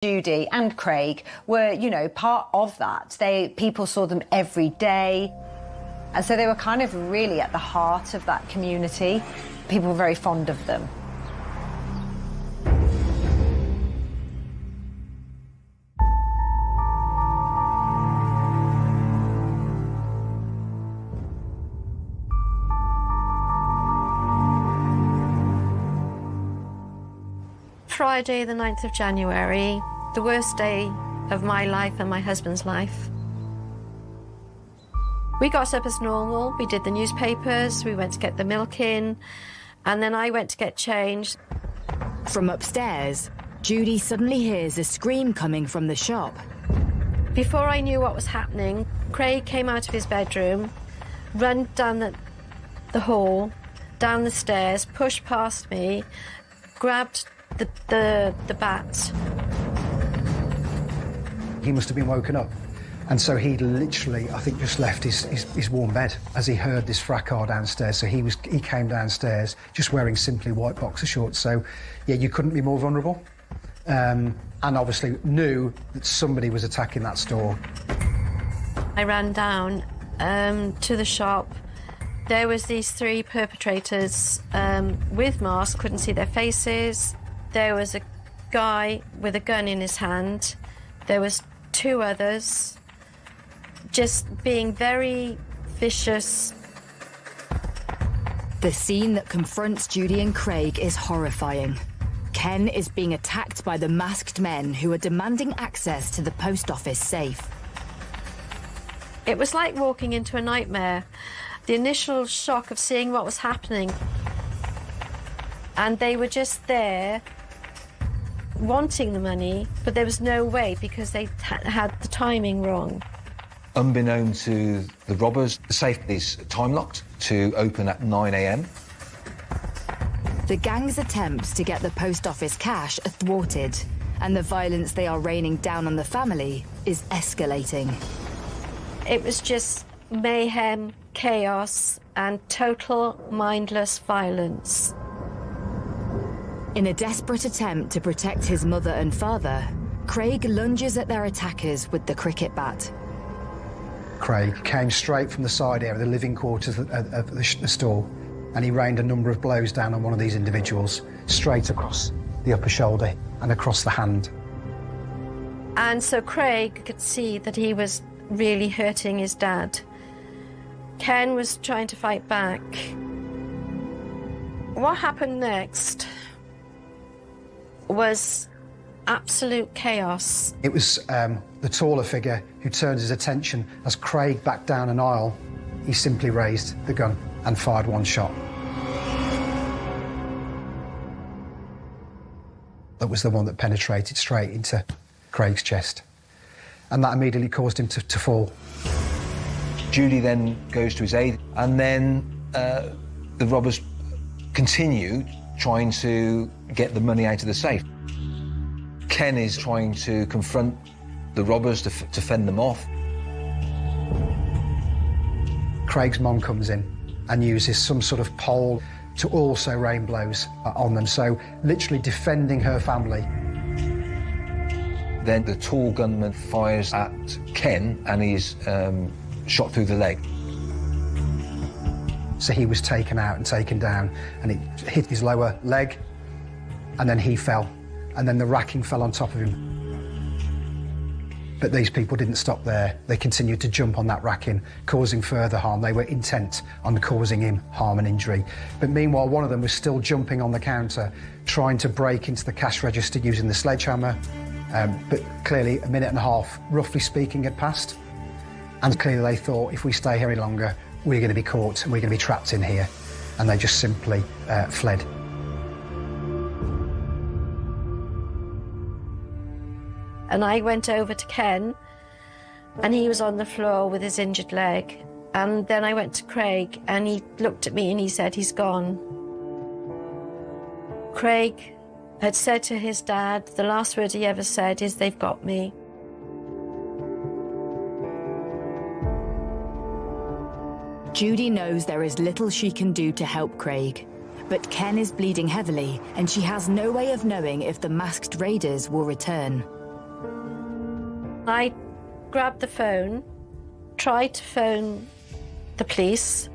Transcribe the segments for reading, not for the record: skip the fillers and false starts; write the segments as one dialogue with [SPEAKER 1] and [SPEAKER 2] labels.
[SPEAKER 1] Judy and Craig were, you know, part of that. People saw them every day. And so they were kind of really at the heart of that community. People were very fond of them.
[SPEAKER 2] Friday, the 9th of January, the worst day of my life and my husband's life. We got up as normal, we did the newspapers, we went to get the milk in, and then I went to get changed.
[SPEAKER 3] From upstairs, Judy suddenly hears a scream coming from the shop.
[SPEAKER 2] Before I knew what was happening, Craig came out of his bedroom, ran down the hall, down the stairs, pushed past me, grabbed the bat.
[SPEAKER 4] He must have been woken up, and so he literally, I think, just left his warm bed as he heard this fracas downstairs. So he came downstairs just wearing simply white boxer shorts. So yeah, you couldn't be more vulnerable, and obviously knew that somebody was attacking that store.
[SPEAKER 2] I ran down to the shop. There was these three perpetrators with masks, couldn't see their faces. There was a guy with a gun in his hand. There was two others, just being very vicious.
[SPEAKER 3] The scene that confronts Judy and Craig is horrifying. Ken is being attacked by the masked men who are demanding access to the post office safe.
[SPEAKER 2] It was like walking into a nightmare. The initial shock of seeing what was happening. And they were just there wanting the money, but there was no way because they had the timing wrong.
[SPEAKER 5] Unbeknown to the robbers, the safe is time-locked to open at 9 a.m.
[SPEAKER 3] The gang's attempts to get the post office cash are thwarted, and the violence they are raining down on the family is escalating.
[SPEAKER 2] It was just mayhem, chaos, and total mindless violence.
[SPEAKER 3] In a desperate attempt to protect his mother and father, Craig lunges at their attackers with the cricket bat.
[SPEAKER 4] Craig came straight from the side area, the living quarters of the store, and he rained a number of blows down on one of these individuals, straight across the upper shoulder and across the hand.
[SPEAKER 2] And so Craig could see that he was really hurting his dad. Ken was trying to fight back. What happened next was absolute chaos.
[SPEAKER 4] It was the taller figure who turned his attention as Craig backed down an aisle. He simply raised the gun and fired one shot. That was the one that penetrated straight into Craig's chest, and that immediately caused him to fall.
[SPEAKER 5] Judy then goes to his aid, and then the robbers continue trying to get the money out of the safe. Ken is trying to confront the robbers to fend them off.
[SPEAKER 4] Craig's mom comes in and uses some sort of pole to also rain blows on them, so literally defending her family.
[SPEAKER 5] Then the tall gunman fires at Ken and he's shot through the leg.
[SPEAKER 4] So he was taken out and taken down, and it hit his lower leg, and then he fell, and then the racking fell on top of him. But these people didn't stop there. They continued to jump on that racking, causing further harm. They were intent on causing him harm and injury. But meanwhile, one of them was still jumping on the counter, trying to break into the cash register using the sledgehammer. But clearly, a minute and a half, roughly speaking, had passed. And clearly they thought, if we stay here any longer, we're going to be caught and we're going to be trapped in here. And they just simply fled.
[SPEAKER 2] And I went over to Ken, and he was on the floor with his injured leg. And then I went to Craig, and he looked at me and he said, "He's gone." Craig had said to his dad, the last word he ever said is, "They've got me."
[SPEAKER 3] Judy knows there is little she can do to help Craig, but Ken is bleeding heavily, and she has no way of knowing if the masked raiders will return.
[SPEAKER 2] I grabbed the phone, tried to phone the police.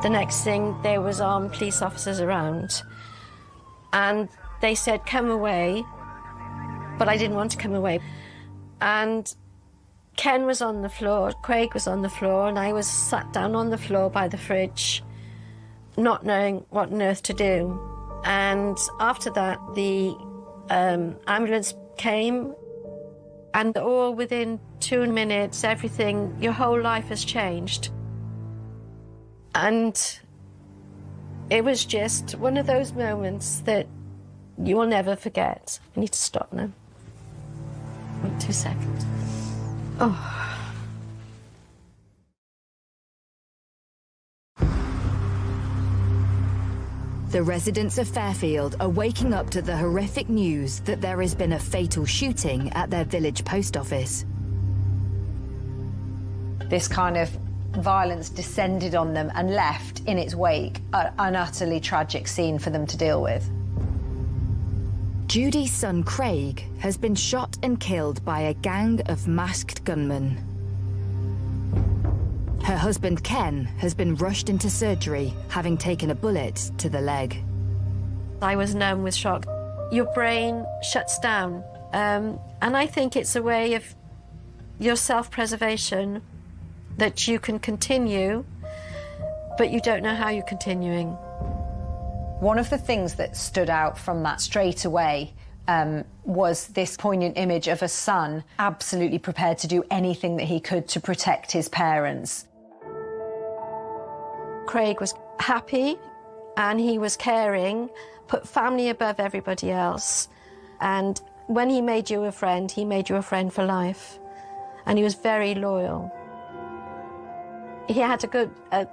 [SPEAKER 2] The next thing, there was armed police officers around, and they said, come away, but I didn't want to come away. And Ken was on the floor, Craig was on the floor, and I was sat down on the floor by the fridge, not knowing what on earth to do. And after that, the ambulance came, and all within 2 minutes, everything, your whole life has changed. And it was just one of those moments that you will never forget. I need to stop now. Wait 2 seconds. Oh.
[SPEAKER 3] The residents of Fairfield are waking up to the horrific news that there has been a fatal shooting at their village post office.
[SPEAKER 1] This kind of violence descended on them and left in its wake an utterly tragic scene for them to deal with.
[SPEAKER 3] Judy's son Craig has been shot and killed by a gang of masked gunmen. Her husband Ken has been rushed into surgery, having taken a bullet to the leg.
[SPEAKER 2] I was numb with shock. Your brain shuts down, and I think it's a way of your self-preservation, that you can continue, but you don't know how you're continuing.
[SPEAKER 1] One of the things that stood out from that straight away was this poignant image of a son absolutely prepared to do anything that he could to protect his parents.
[SPEAKER 2] Craig was happy and he was caring, put family above everybody else. And when he made you a friend, he made you a friend for life. And he was very loyal. He had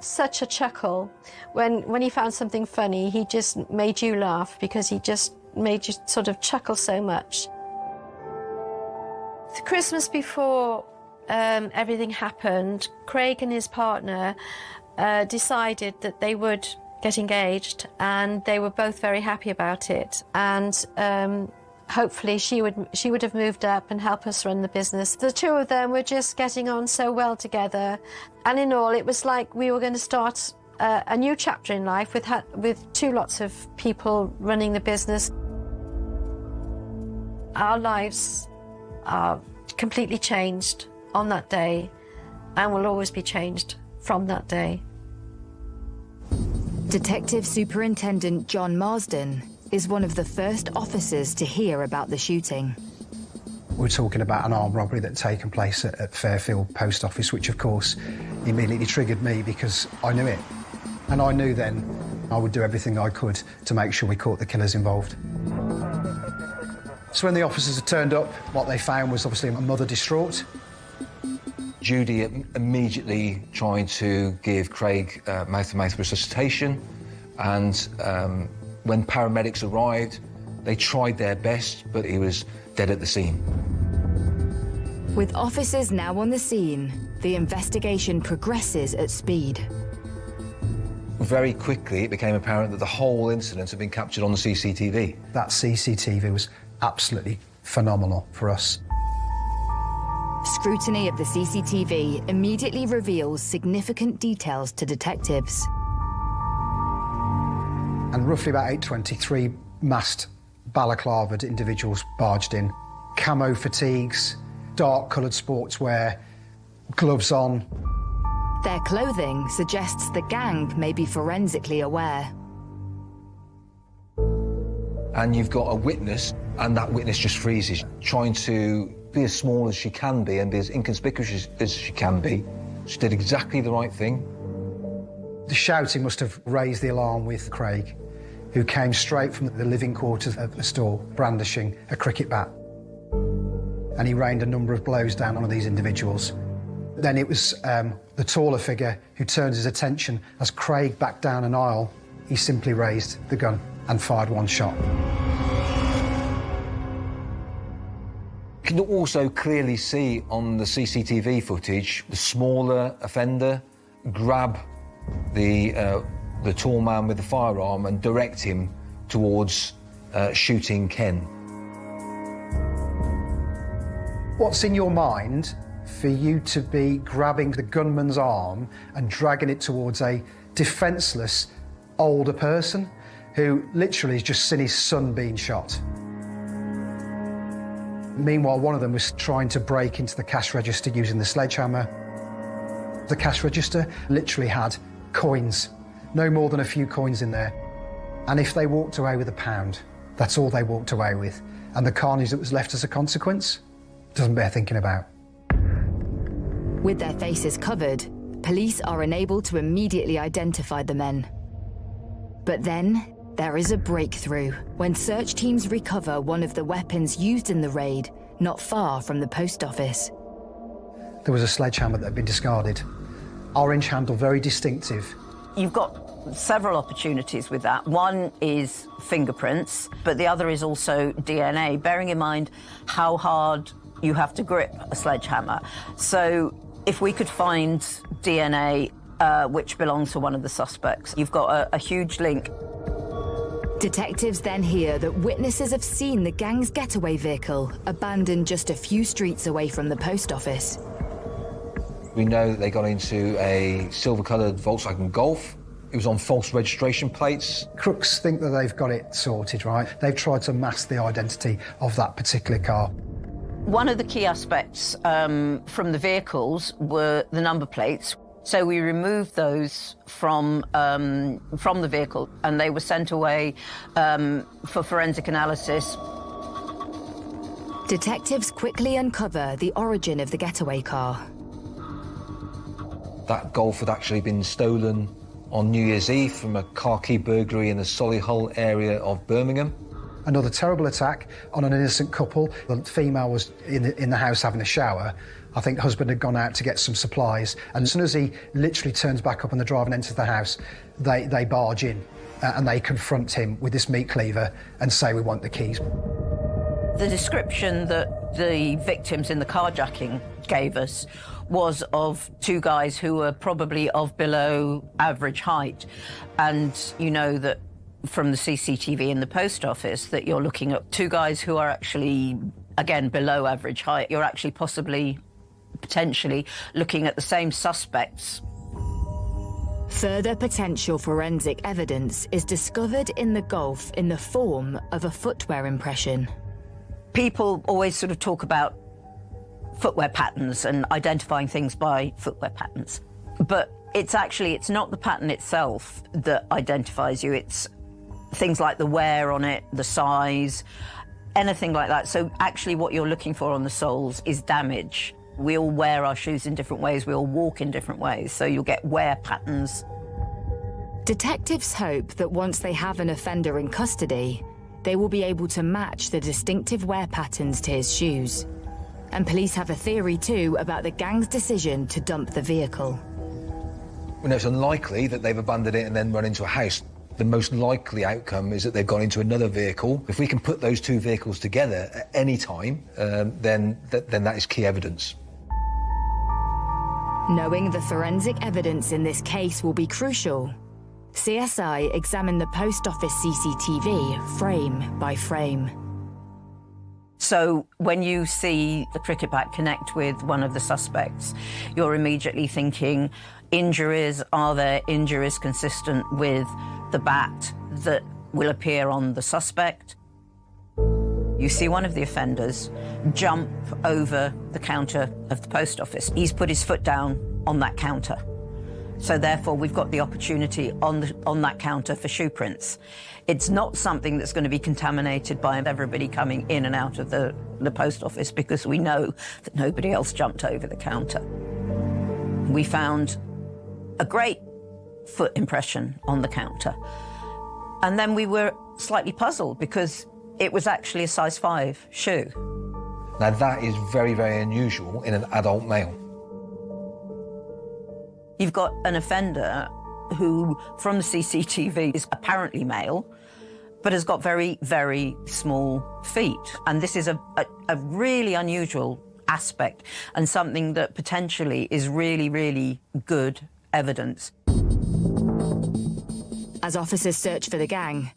[SPEAKER 2] such a chuckle. When he found something funny, he just made you laugh because he just made you sort of chuckle so much. The Christmas before everything happened, Craig and his partner decided that they would get engaged, and they were both very happy about it. And hopefully she would have moved up and help us run the business. The two of them were just getting on so well together, and in all, it was like we were going to start a new chapter in life with two lots of people running the business. Our lives are completely changed on that day, and will always be changed from that day.
[SPEAKER 3] Detective Superintendent John Marsden is one of the first officers to hear about the shooting.
[SPEAKER 4] We're talking about an armed robbery that had taken place at Fairfield Post Office, which of course immediately triggered me because I knew it. And I knew then I would do everything I could to make sure we caught the killers involved. So when the officers had turned up, what they found was obviously a mother distraught.
[SPEAKER 5] Judy immediately tried to give Craig mouth-to-mouth resuscitation, and when paramedics arrived, they tried their best, but he was dead at the scene.
[SPEAKER 3] With officers now on the scene, the investigation progresses at speed.
[SPEAKER 5] Very quickly, it became apparent that the whole incident had been captured on the CCTV.
[SPEAKER 4] That CCTV was absolutely phenomenal for us.
[SPEAKER 3] Scrutiny of the CCTV immediately reveals significant details to detectives.
[SPEAKER 4] And roughly about 8:23, masked balaclavaed individuals barged in. Camo fatigues, dark-coloured sportswear, gloves on.
[SPEAKER 3] Their clothing suggests the gang may be forensically aware.
[SPEAKER 5] And you've got a witness, and that witness just freezes, trying to be as small as she can be and be as inconspicuous as she can be. She did exactly the right thing.
[SPEAKER 4] The shouting must have raised the alarm with Craig, who came straight from the living quarters of the store, brandishing a cricket bat. And he rained a number of blows down on these individuals. Then it was the taller figure who turned his attention. As Craig backed down an aisle, he simply raised the gun and fired one shot.
[SPEAKER 5] You can also clearly see on the CCTV footage the smaller offender grab the tall man with the firearm and direct him towards shooting Ken.
[SPEAKER 4] What's in your mind for you to be grabbing the gunman's arm and dragging it towards a defenceless older person who literally has just seen his son being shot? Meanwhile, one of them was trying to break into the cash register using the sledgehammer. The cash register literally had coins, no more than a few coins in there. And if they walked away with £1, that's all they walked away with. And the carnage that was left as a consequence doesn't bear thinking about.
[SPEAKER 3] With their faces covered, police are unable to immediately identify the men. But then, there is a breakthrough when search teams recover one of the weapons used in the raid not far from the post office.
[SPEAKER 4] There was a sledgehammer that had been discarded. Orange handle, very distinctive.
[SPEAKER 6] You've got several opportunities with that. One is fingerprints, but the other is also DNA, bearing in mind how hard you have to grip a sledgehammer. So if we could find DNA which belongs to one of the suspects, you've got a huge link.
[SPEAKER 3] Detectives then hear that witnesses have seen the gang's getaway vehicle abandoned just a few streets away from the post office.
[SPEAKER 5] We know that they got into a silver-coloured Volkswagen Golf. It was on false registration plates.
[SPEAKER 4] Crooks think that they've got it sorted, right? They've tried to mask the identity of that particular car.
[SPEAKER 6] One of the key aspects from the vehicles were the number plates. So we removed those from the vehicle, and they were sent away for forensic analysis.
[SPEAKER 3] Detectives quickly uncover the origin of the getaway car.
[SPEAKER 5] That Golf had actually been stolen on New Year's Eve from a car key burglary in the Solihull area of Birmingham.
[SPEAKER 4] Another terrible attack on an innocent couple. The female was in the house having a shower. I think the husband had gone out to get some supplies, and as soon as he literally turns back up on the drive and enters the house, they barge in and they confront him with this meat cleaver and say, "We want the keys."
[SPEAKER 6] The description that the victims in the carjacking gave us was of two guys who were probably of below average height. And you know that from the CCTV in the post office that you're looking at two guys who are actually, again, below average height. You're actually potentially looking at the same suspects.
[SPEAKER 3] Further potential forensic evidence is discovered in the Golf in the form of a footwear impression.
[SPEAKER 6] People always sort of talk about footwear patterns and identifying things by footwear patterns. But it's not the pattern itself that identifies you. It's things like the wear on it, the size, anything like that. So actually what you're looking for on the soles is damage. We all wear our shoes in different ways. We all walk in different ways. So you'll get wear patterns.
[SPEAKER 3] Detectives hope that once they have an offender in custody, they will be able to match the distinctive wear patterns to his shoes. And police have a theory, too, about the gang's decision to dump the vehicle.
[SPEAKER 5] We know it's unlikely that they've abandoned it and then run into a house. The most likely outcome is that they've gone into another vehicle. If we can put those two vehicles together at any time, then that is key evidence.
[SPEAKER 3] Knowing the forensic evidence in this case will be crucial, CSI examined the post office CCTV frame by frame.
[SPEAKER 6] So when you see the cricket bat connect with one of the suspects, you're immediately thinking, injuries, are there injuries consistent with the bat that will appear on the suspect? You see one of the offenders jump over the counter of the post office. He's put his foot down on that counter. So therefore, we've got the opportunity on that counter for shoe prints. It's not something that's going to be contaminated by everybody coming in and out of the post office, because we know that nobody else jumped over the counter. We found a great foot impression on the counter. And then we were slightly puzzled because it was actually a size 5 shoe.
[SPEAKER 5] Now that is very, very unusual in an adult male.
[SPEAKER 6] You've got an offender who, from the CCTV, is apparently male, but has got very, very small feet. And this is a really unusual aspect and something that potentially is really, really good evidence.
[SPEAKER 3] As officers search for the gang,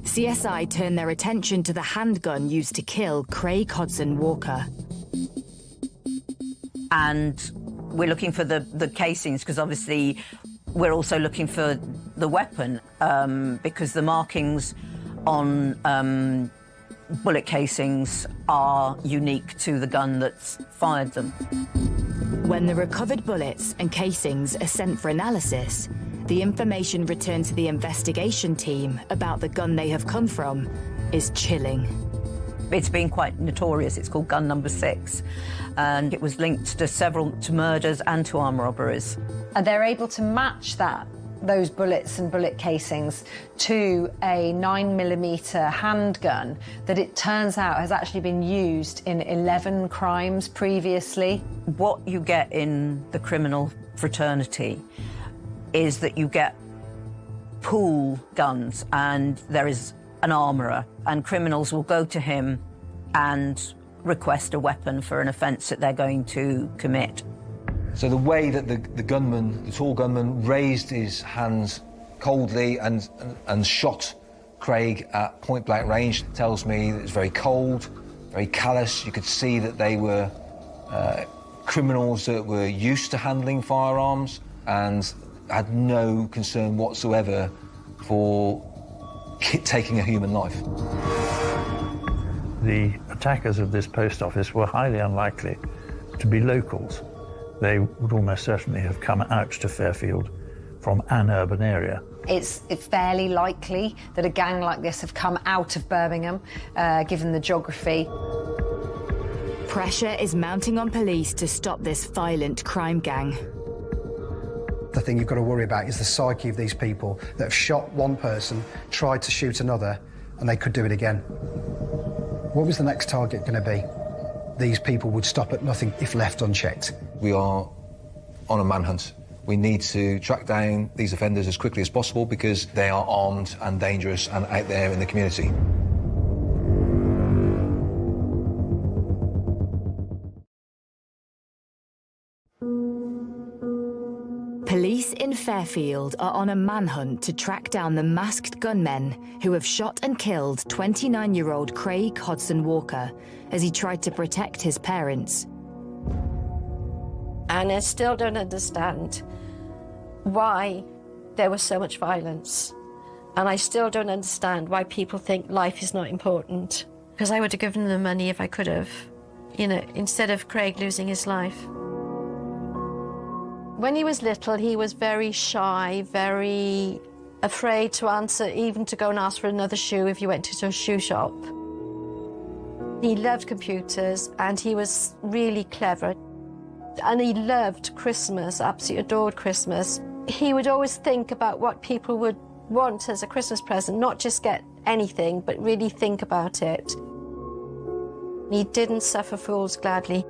[SPEAKER 3] CSI turn their attention to the handgun used to kill Craig Hodson Walker.
[SPEAKER 6] and we're looking for the casings, because obviously we're also looking for the weapon, because the markings on bullet casings are unique to the gun that's fired them.
[SPEAKER 3] When the recovered bullets and casings are sent for analysis, the information returned to the investigation team about the gun they have come from is chilling.
[SPEAKER 6] It's been quite notorious. It's called gun number 6, and it was linked to murders and to armed robberies.
[SPEAKER 1] And they're able to match those bullets and bullet casings to a 9mm handgun that it turns out has actually been used in 11 crimes previously.
[SPEAKER 6] What you get in the criminal fraternity is that you get pool guns, and there is an armourer, and criminals will go to him and request a weapon for an offence that they're going to commit.
[SPEAKER 5] So the way that the tall gunman, raised his hands coldly and shot Craig at point-blank range tells me that it was very cold, very callous. You could see that they were criminals that were used to handling firearms and had no concern whatsoever for taking a human life.
[SPEAKER 7] The attackers of this post office were highly unlikely to be locals. They would almost certainly have come out to Fairfield from an urban area.
[SPEAKER 1] It's fairly likely that a gang like this have come out of Birmingham, given the geography.
[SPEAKER 3] Pressure is mounting on police to stop this violent crime gang.
[SPEAKER 4] The thing you've got to worry about is the psyche of these people that have shot one person, tried to shoot another, and they could do it again. What was the next target going to be? These people would stop at nothing if left unchecked.
[SPEAKER 5] We are on a manhunt. We need to track down these offenders as quickly as possible because they are armed and dangerous and out there in the community.
[SPEAKER 3] Police in Fairfield are on a manhunt to track down the masked gunmen who have shot and killed 29-year-old Craig Hodson Walker as he tried to protect his parents.
[SPEAKER 2] And I still don't understand why there was so much violence. And I still don't understand why people think life is not important. Because I would have given them money if I could have, you know, instead of Craig losing his life. When he was little, he was very shy, very afraid to answer, even to go and ask for another shoe if you went to a shoe shop. He loved computers and he was really clever. And he loved Christmas, absolutely adored Christmas. He would always think about what people would want as a Christmas present, not just get anything, but really think about it. He didn't suffer fools gladly.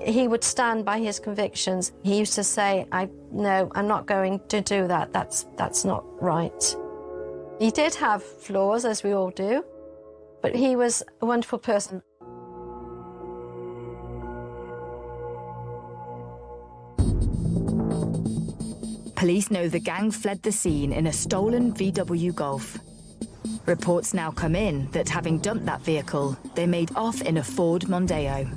[SPEAKER 2] He would stand by his convictions. He used to say, no, I'm not going to do that. That's not right. He did have flaws, as we all do, but he was a wonderful person.
[SPEAKER 3] Police know the gang fled the scene in a stolen VW Golf. Reports now come in that having dumped that vehicle, they made off in a Ford Mondeo.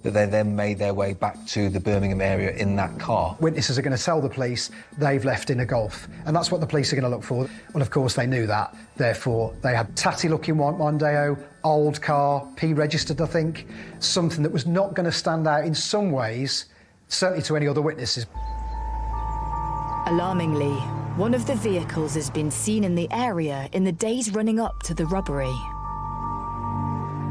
[SPEAKER 5] That they then made their way back to the Birmingham area in that car.
[SPEAKER 4] Witnesses are going to tell the police they've left in a Golf, and that's what the police are going to look for. Well, of course, they knew that. Therefore, they had tatty-looking white Mondeo, old car, P-registered, I think, something that was not going to stand out in some ways, certainly to any other witnesses.
[SPEAKER 3] Alarmingly, one of the vehicles has been seen in the area in the days running up to the robbery.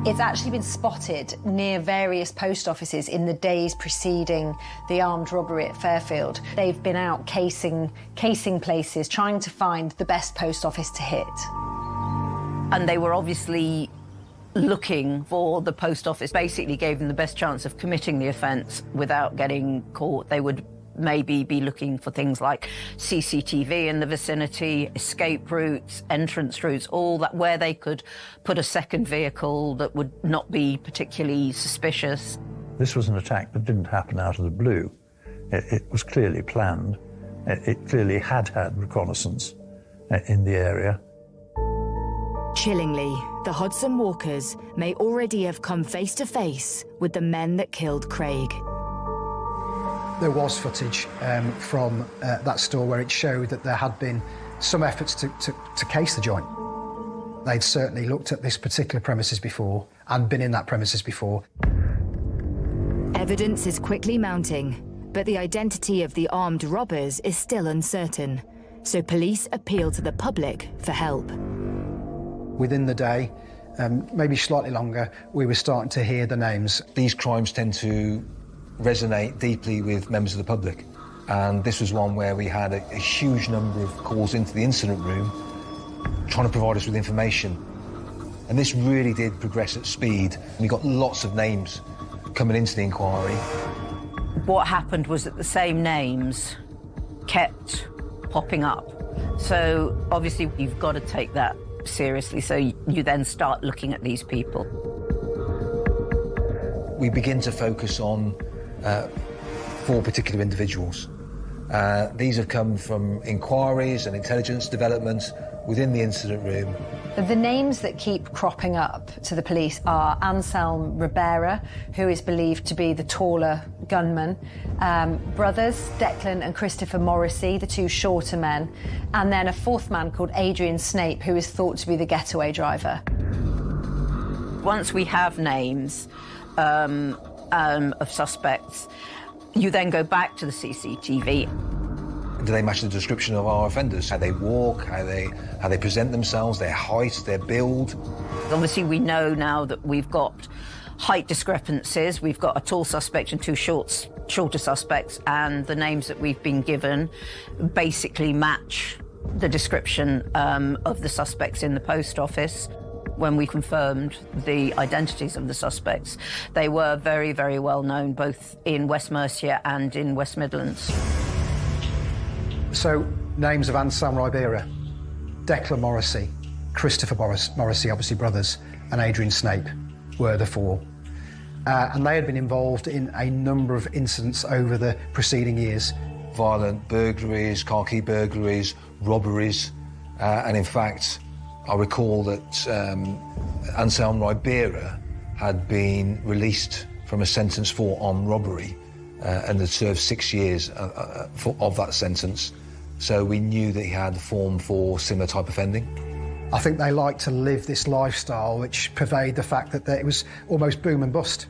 [SPEAKER 1] It's actually been spotted near various post offices in the days preceding the armed robbery at Fairfield. They've been out casing places, trying to find the best post office to hit.
[SPEAKER 6] And they were obviously looking for the post office, basically gave them the best chance of committing the offence without getting caught. They would maybe be looking for things like CCTV in the vicinity, escape routes, entrance routes, all that, where they could put a second vehicle that would not be particularly suspicious.
[SPEAKER 7] This was an attack that didn't happen out of the blue. It was clearly planned. It clearly had reconnaissance in the area.
[SPEAKER 3] Chillingly, the Hodson Walkers may already have come face to face with the men that killed Craig.
[SPEAKER 4] There was footage from that store where it showed that there had been some efforts to case the joint. They'd certainly looked at this particular premises before and been in that premises before.
[SPEAKER 3] Evidence is quickly mounting, but the identity of the armed robbers is still uncertain, so police appeal to the public for help.
[SPEAKER 4] Within the day, maybe slightly longer, we were starting to hear the names.
[SPEAKER 5] These crimes tend to resonate deeply with members of the public, and this was one where we had a huge number of calls into the incident room trying to provide us with information, and this really did progress at speed. We got lots of names coming into the inquiry.
[SPEAKER 6] What happened was that the same names kept popping up, so obviously you've got to take that seriously, so you then start looking at these people.
[SPEAKER 5] We begin to focus on 4 particular individuals. These have come from inquiries and intelligence development within the incident room.
[SPEAKER 1] The names that keep cropping up to the police are Anselm Ribera, who is believed to be the taller gunman, brothers Declan and Christopher Morrissey, the 2 shorter men, and then a 4th man called Adrian Snape, who is thought to be the getaway driver.
[SPEAKER 6] Once we have names of suspects, you then go back to the CCTV.
[SPEAKER 5] Do they match the description of our offenders? How they walk, how they present themselves, their height, their build.
[SPEAKER 6] Obviously, we know now that we've got height discrepancies. We've got a tall suspect and 2 shorter suspects, and the names that we've been given basically match the description of the suspects in the post office. When we confirmed the identities of the suspects, they were very, very well known, both in West Mercia and in West Midlands.
[SPEAKER 4] So, names of Anselm Ribera, Declan Morrissey, Christopher Morrissey, obviously brothers, and Adrian Snape were the 4. And they had been involved in a number of incidents over the preceding years.
[SPEAKER 5] Violent burglaries, car key burglaries, robberies, and in fact, I recall that Anselm Ribera had been released from a sentence for armed robbery and had served 6 years of that sentence. So we knew that he had form for similar type offending.
[SPEAKER 4] I think they liked to live this lifestyle which pervaded the fact that it was almost boom and bust.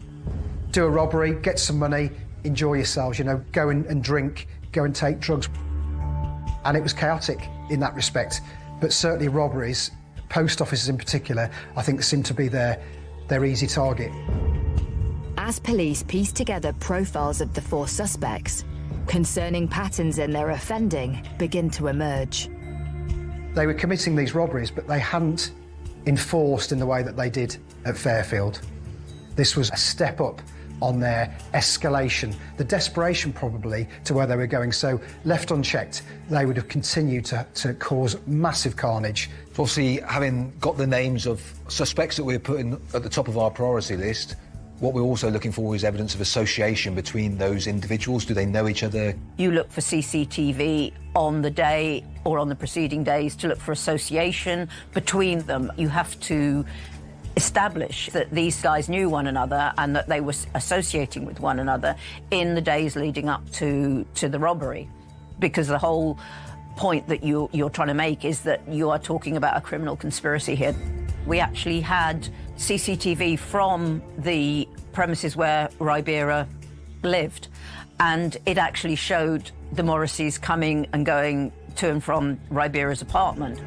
[SPEAKER 4] Do a robbery, get some money, enjoy yourselves, you know, go and drink, go and take drugs. And it was chaotic in that respect. But certainly robberies, post offices in particular, I think seem to be their easy target.
[SPEAKER 3] As police piece together profiles of the 4 suspects, concerning patterns in their offending begin to emerge.
[SPEAKER 4] They were committing these robberies, but they hadn't enforced in the way that they did at Fairfield. This was a step up on their escalation, the desperation probably to where they were going. So left unchecked, they would have continued to cause massive carnage.
[SPEAKER 5] Obviously, having got the names of suspects that we're putting at the top of our priority list, what we're also looking for is evidence of association between those individuals. Do they know each other?
[SPEAKER 6] You look for CCTV on the day or on the preceding days to look for association between them. You have to establish that these guys knew one another and that they were associating with one another in the days leading up to the robbery. Because the whole point that you're trying to make is that you are talking about a criminal conspiracy here. We actually had CCTV from the premises where Ribera lived, and it actually showed the Morrisseys coming and going to and from Ribera's apartment.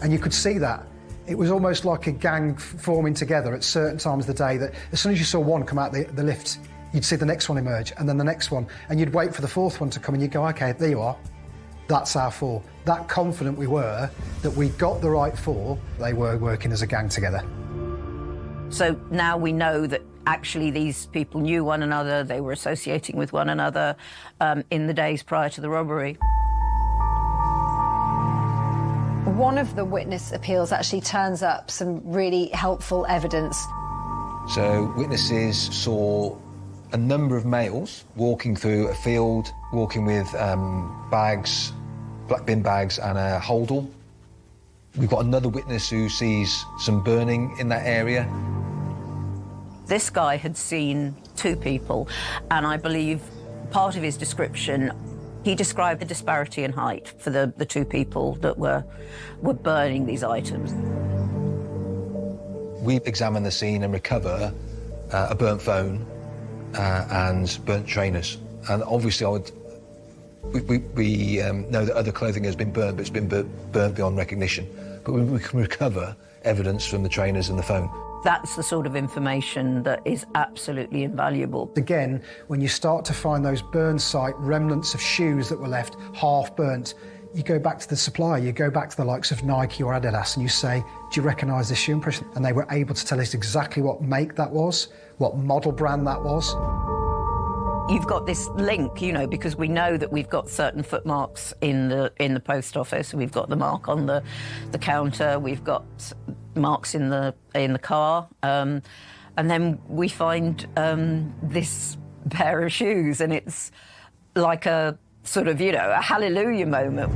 [SPEAKER 4] And you could see that. It was almost like a gang forming together at certain times of the day, that as soon as you saw one come out the lift, you'd see the next one emerge, and then the next one, and you'd wait for the 4th one to come, and you'd go, OK, there you are. That's our 4. That confident we were that we got the right 4, they were working as a gang together.
[SPEAKER 6] So now we know that actually these people knew one another, they were associating with one another in the days prior to the robbery.
[SPEAKER 1] One of the witness appeals actually turns up some really helpful evidence.
[SPEAKER 5] So witnesses saw a number of males walking through a field, walking with bags, black bin bags and a holdall. We've got another witness who sees some burning in that area.
[SPEAKER 6] This guy had seen two people, and I believe part of his description, he described the disparity in height for the two people that were burning these items.
[SPEAKER 5] We examine the scene and recover a burnt phone and burnt trainers. And obviously we know that other clothing has been burnt, but it's been burnt beyond recognition. But we can recover evidence from the trainers and the phone.
[SPEAKER 6] That's the sort of information that is absolutely invaluable.
[SPEAKER 4] Again, when you start to find those burn site remnants of shoes that were left half burnt, you go back to the supplier, you go back to the likes of Nike or Adidas and you say, do you recognise this shoe impression? And they were able to tell us exactly what make that was, what model brand that was.
[SPEAKER 6] You've got this link, you know, because we know that we've got certain footmarks in the post office. We've got the mark on the counter. We've got marks in the car, and then we find this pair of shoes, and it's like a sort of, you know, a hallelujah moment.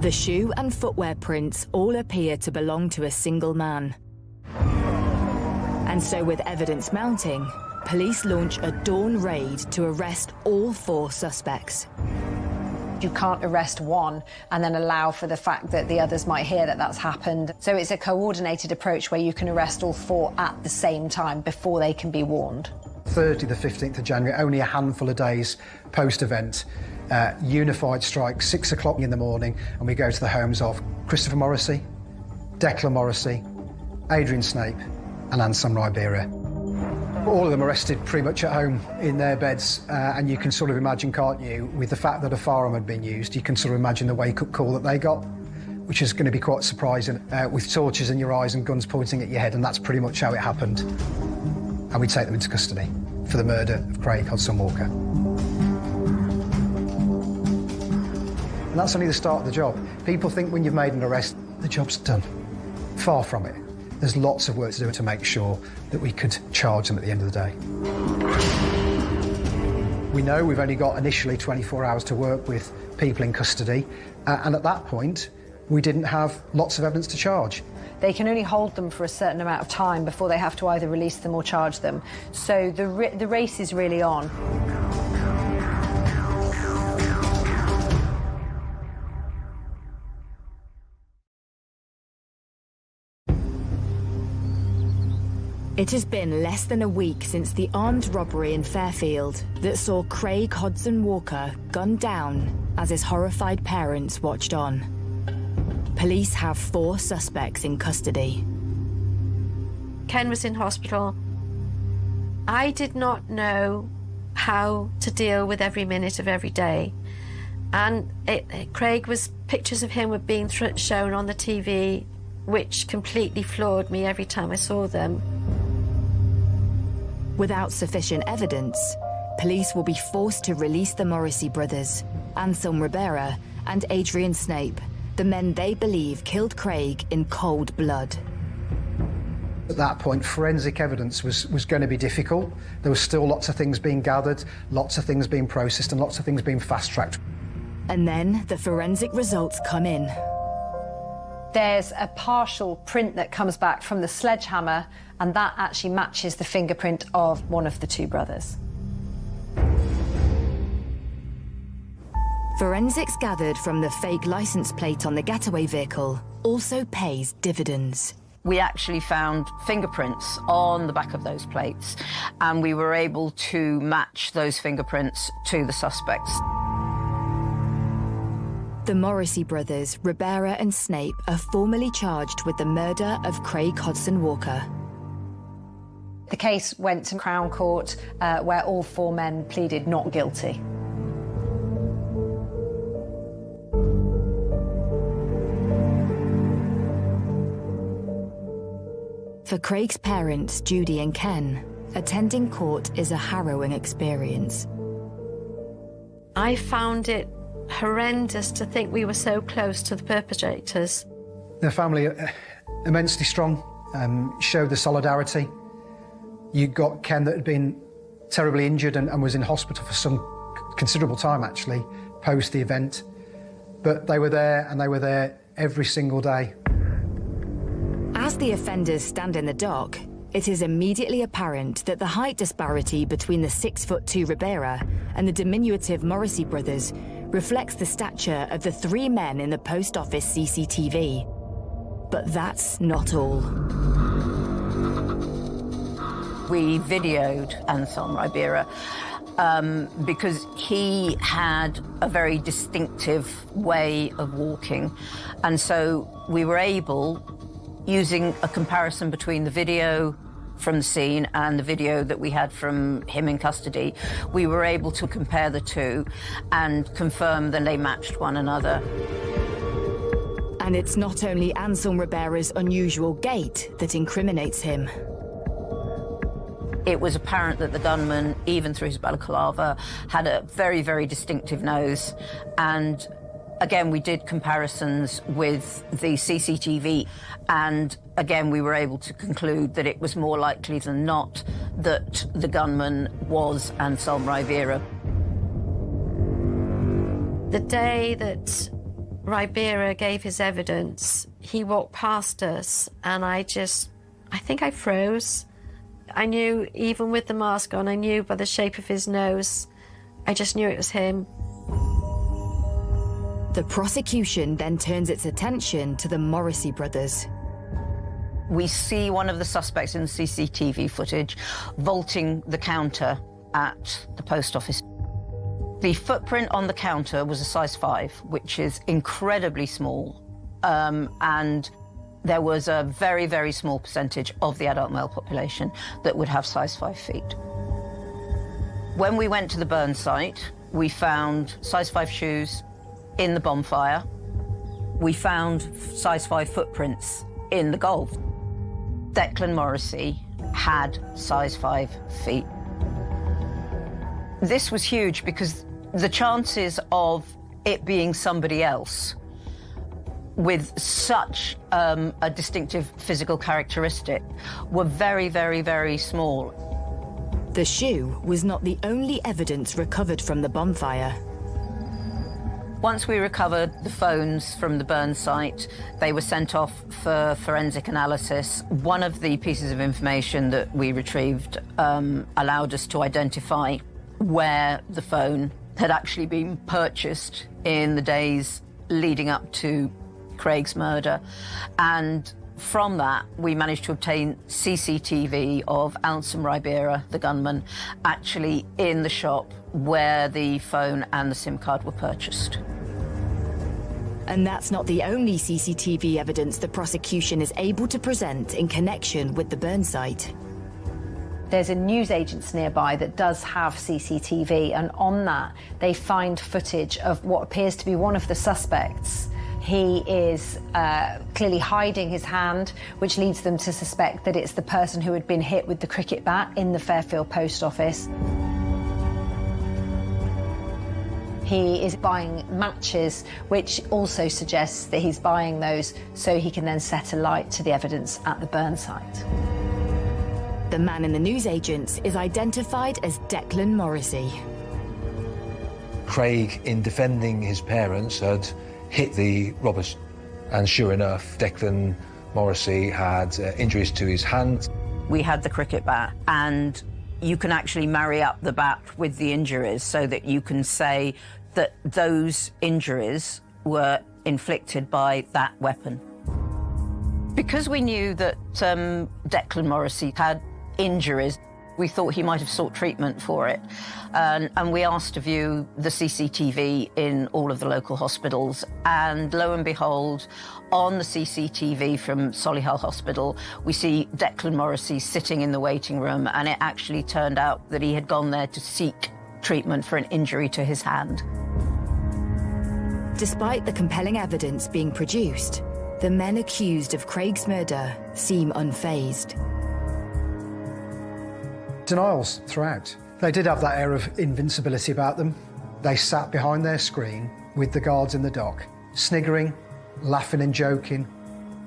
[SPEAKER 3] The shoe and footwear prints all appear to belong to a single man. And so, with evidence mounting, police launch a dawn raid to arrest all 4 suspects.
[SPEAKER 1] You can't arrest one and then allow for the fact that the others might hear that that's happened. So it's a coordinated approach where you can arrest all 4 at the same time before they can be warned.
[SPEAKER 4] Thursday, the 15th of January, only a handful of days post-event, unified strike, 6 o'clock in the morning, and we go to the homes of Christopher Morrissey, Declan Morrissey, Adrian Snape and Anselm Ribeira. All of them arrested pretty much at home in their beds, and you can sort of imagine, can't you, with the fact that a firearm had been used, you can sort of imagine the wake-up call that they got, which is going to be quite surprising, with torches in your eyes and guns pointing at your head, and that's pretty much how it happened. And we take them into custody for the murder of Craig Hodson-Walker. And that's only the start of the job. People think when you've made an arrest, the job's done. Far from it. There's lots of work to do to make sure that we could charge them at the end of the day. We know we've only got initially 24 hours to work with people in custody, and at that point, we didn't have lots of evidence to charge.
[SPEAKER 1] They can only hold them for a certain amount of time before they have to either release them or charge them. So the race is really on.
[SPEAKER 3] It has been less than a week since the armed robbery in Fairfield that saw Craig Hodson-Walker gunned down as his horrified parents watched on. Police have 4 suspects in custody.
[SPEAKER 2] Ken was in hospital. I did not know how to deal with every minute of every day. And pictures of him were being shown on the TV, which completely floored me every time I saw them.
[SPEAKER 3] Without sufficient evidence, police will be forced to release the Morrissey brothers, Anselm Ribeira and Adrian Snape, the men they believe killed Craig in cold blood.
[SPEAKER 4] At that point, forensic evidence was going to be difficult. There was still lots of things being gathered, lots of things being processed, and lots of things being fast-tracked.
[SPEAKER 3] And then the forensic results come in.
[SPEAKER 1] There's a partial print that comes back from the sledgehammer, and that actually matches the fingerprint of one of the 2 brothers.
[SPEAKER 3] Forensics gathered from the fake license plate on the getaway vehicle also pays dividends.
[SPEAKER 6] We actually found fingerprints on the back of those plates, and we were able to match those fingerprints to the suspects.
[SPEAKER 3] The Morrissey brothers, Ribeira and Snape, are formally charged with the murder of Craig Hodson-Walker.
[SPEAKER 1] The case went to Crown Court, where all 4 men pleaded not guilty.
[SPEAKER 3] For Craig's parents, Judy and Ken, attending court is a harrowing experience.
[SPEAKER 2] I found it horrendous to think we were so close to the perpetrators.
[SPEAKER 4] The family are immensely strong, showed the solidarity. You got Ken that had been terribly injured and was in hospital for some considerable time, actually, post the event. But they were there, and they were there every single day.
[SPEAKER 3] As the offenders stand in the dock, it is immediately apparent that the height disparity between the 6'2" Ribera and the diminutive Morrissey brothers reflects the stature of the three men in the post office CCTV. But that's not all.
[SPEAKER 6] We videoed Anselm Ribera because he had a very distinctive way of walking. And so we were able, using a comparison between the video from the scene and the video that we had from him in custody, we were able to compare the two and confirm that they matched one another.
[SPEAKER 3] And it's not only Anselm Ribera's unusual gait that incriminates him.
[SPEAKER 6] It was apparent that the gunman, even through his balaclava, had a very, very distinctive nose. And again, we did comparisons with the CCTV, and again, we were able to conclude that it was more likely than not that the gunman was Anselm Ribera.
[SPEAKER 2] The day that Ribera gave his evidence, he walked past us, and I think I froze. I knew, even with the mask on, I knew by the shape of his nose, I just knew it was him.
[SPEAKER 3] The prosecution then turns its attention to the Morrissey brothers.
[SPEAKER 6] We see one of the suspects in the CCTV footage vaulting the counter at the post office. The footprint on the counter was a size 5, which is incredibly small, and there was a very, very small percentage of the adult male population that would have size 5 feet. When we went to the burn site, we found size 5 shoes in the bonfire. We found size 5 footprints in the Gulf. Declan Morrissey had size 5 feet. This was huge because the chances of it being somebody else with such a distinctive physical characteristic were very, very, very small.
[SPEAKER 3] The shoe was not the only evidence recovered from the bonfire.
[SPEAKER 6] Once we recovered the phones from the burn site, they were sent off for forensic analysis. One of the pieces of information that we retrieved allowed us to identify where the phone had actually been purchased in the days leading up to Craig's murder. And from that, we managed to obtain CCTV of Anselm Ribera, the gunman, actually in the shop where the phone and the SIM card were purchased.
[SPEAKER 3] And that's not the only CCTV evidence the prosecution is able to present in connection with the burn site.
[SPEAKER 1] There's a newsagents nearby that does have CCTV, and on that, they find footage of what appears to be one of the suspects. He is clearly hiding his hand, which leads them to suspect that it's the person who had been hit with the cricket bat in the Fairfield post office. He is buying matches, which also suggests that he's buying those so he can then set a light to the evidence at the burn site.
[SPEAKER 3] The man in the newsagents is identified as Declan Morrissey.
[SPEAKER 5] Craig, in defending his parents, had hit the robbers, and sure enough, Declan Morrissey had injuries to his hand.
[SPEAKER 6] We had the cricket bat, and you can actually marry up the bat with the injuries so that you can say that those injuries were inflicted by that weapon. Because we knew that Declan Morrissey had injuries, we thought he might have sought treatment for it. And we asked to view the CCTV in all of the local hospitals. And lo and behold, on the CCTV from Solihull Hospital, we see Declan Morrissey sitting in the waiting room, and it actually turned out that he had gone there to seek treatment for an injury to his hand.
[SPEAKER 3] Despite the compelling evidence being produced, the men accused of Craig's murder seem unfazed.
[SPEAKER 4] Denials throughout. They did have that air of invincibility about them. They sat behind their screen with the guards in the dock, sniggering, laughing and joking.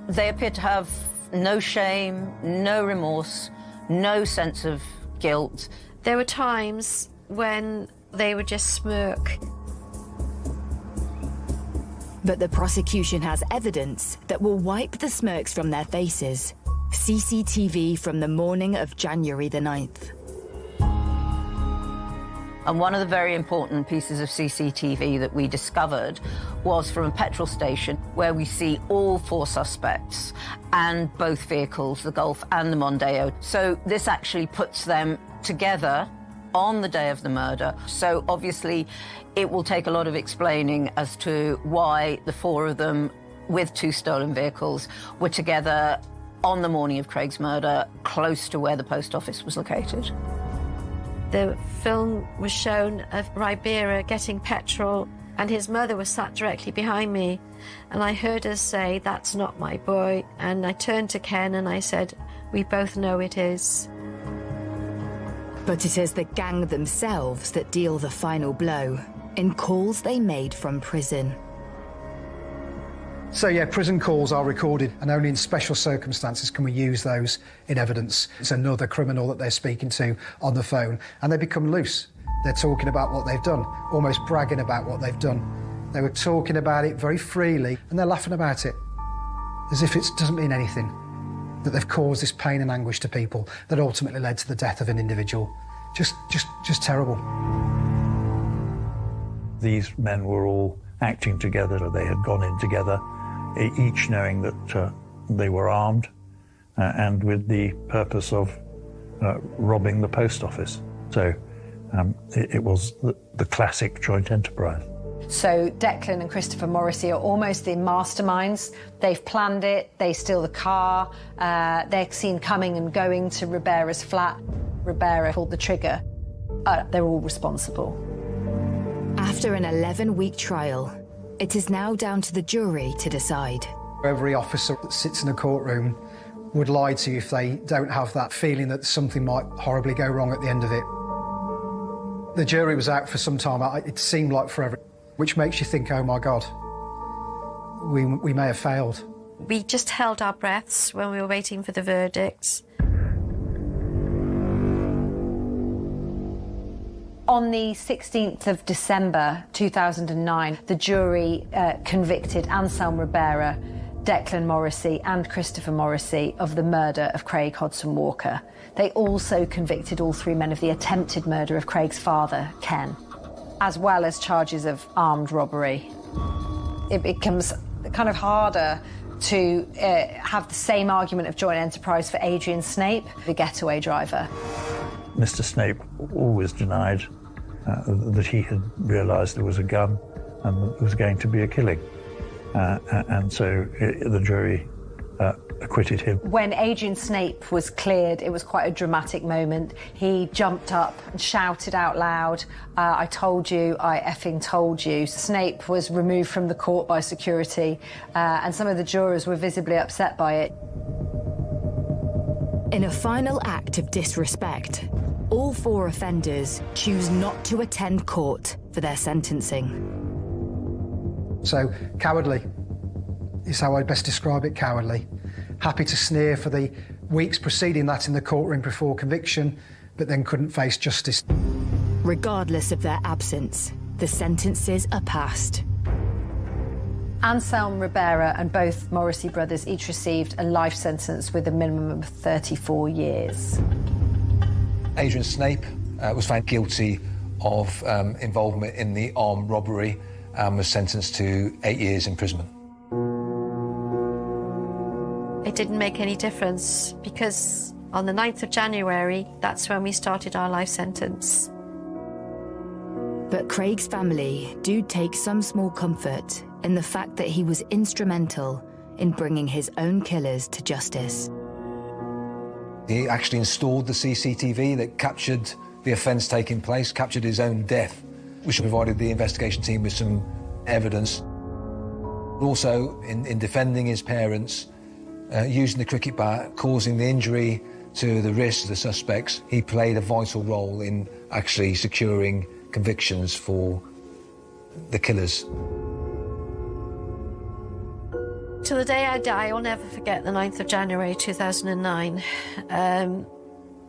[SPEAKER 6] They appeared to have no shame, no remorse, no sense of guilt.
[SPEAKER 2] There were times when they would just smirk.
[SPEAKER 3] But the prosecution has evidence that will wipe the smirks from their faces. CCTV from the morning of January the 9th.
[SPEAKER 6] And one of the very important pieces of CCTV that we discovered was from a petrol station where we see all 4 suspects and both vehicles, the Golf and the Mondeo. So this actually puts them together on the day of the murder. So obviously it will take a lot of explaining as to why the 4 of them with 2 stolen vehicles were together on the morning of Craig's murder, close to where the post office was located.
[SPEAKER 2] The film was shown of Ribera getting petrol, and his mother was sat directly behind me. And I heard her say, "That's not my boy." And I turned to Ken and I said, "We both know it is."
[SPEAKER 3] But it is the gang themselves that deal the final blow in calls they made from prison.
[SPEAKER 4] So yeah, prison calls are recorded, and only in special circumstances can we use those in evidence. It's another criminal that they're speaking to on the phone, and they become loose. They're talking about what they've done, almost bragging about what they've done. They were talking about it very freely, and they're laughing about it, as if it doesn't mean anything, that they've caused this pain and anguish to people that ultimately led to the death of an individual. Just terrible.
[SPEAKER 7] These men were all acting together. They had gone in together, each knowing that they were armed and with the purpose of robbing the post office. So it was the classic joint enterprise.
[SPEAKER 1] So Declan and Christopher Morrissey are almost the masterminds. They've planned it, they steal the car, they're seen coming and going to Ribera's flat. Ribera pulled the trigger. They're all responsible.
[SPEAKER 3] After an 11-week trial, it is now down to the jury to decide.
[SPEAKER 4] Every officer that sits in a courtroom would lie to you if they don't have that feeling that something might horribly go wrong at the end of it. The jury was out for some time. It seemed like forever, which makes you think, oh my God, we may have failed.
[SPEAKER 2] We just held our breaths when we were waiting for the verdicts.
[SPEAKER 1] On the 16th of December 2009, the jury convicted Anselm Ribera, Declan Morrissey and Christopher Morrissey of the murder of Craig Hodson Walker. They also convicted all 3 men of the attempted murder of Craig's father, Ken, as well as charges of armed robbery. It becomes kind of harder to have the same argument of joint enterprise for Adrian Snape, the getaway driver.
[SPEAKER 7] Mr. Snape always denied that he had realised there was a gun and that there was going to be a killing. And so the jury acquitted him.
[SPEAKER 1] When Adrian Snape was cleared, it was quite a dramatic moment. He jumped up and shouted out loud, "I told you, I effing told you." Snape was removed from the court by security, and some of the jurors were visibly upset by it.
[SPEAKER 3] In a final act of disrespect, all 4 offenders choose not to attend court for their sentencing.
[SPEAKER 4] So, cowardly is how I'd best describe it, cowardly. Happy to sneer for the weeks preceding that in the courtroom before conviction, but then couldn't face justice.
[SPEAKER 3] Regardless of their absence, the sentences are passed.
[SPEAKER 1] Anselm Ribera and both Morrissey brothers each received a life sentence with a minimum of 34 years.
[SPEAKER 5] Adrian Snape was found guilty of involvement in the armed robbery and was sentenced to 8 years imprisonment.
[SPEAKER 2] It didn't make any difference because on the 9th of January, that's when we started our life sentence.
[SPEAKER 3] But Craig's family do take some small comfort in the fact that he was instrumental in bringing his own killers to justice.
[SPEAKER 5] He actually installed the CCTV that captured the offence taking place, captured his own death, which provided the investigation team with some evidence. Also, in defending his parents, using the cricket bat, causing the injury to the wrists of the suspects, he played a vital role in actually securing convictions for the killers.
[SPEAKER 2] Till the day I die, I'll never forget the 9th of January 2009.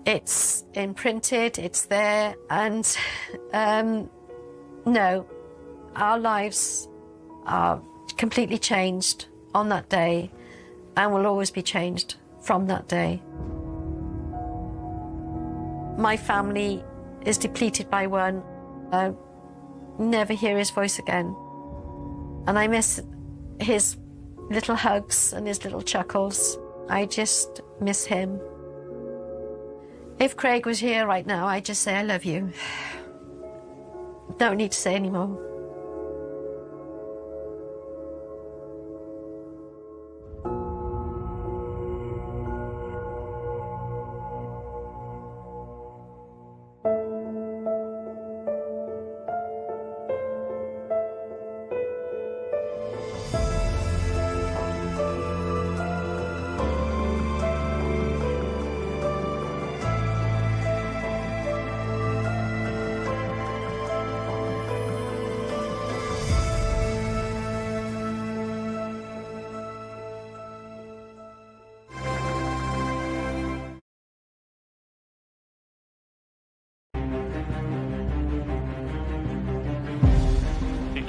[SPEAKER 2] It's imprinted, it's there, and no, our lives are completely changed on that day and will always be changed from that day. My family is depleted by one. I never hear his voice again. And I miss his little hugs and his little chuckles. I just miss him. If Craig was here right now, I'd just say, I love you. Don't need to say any more.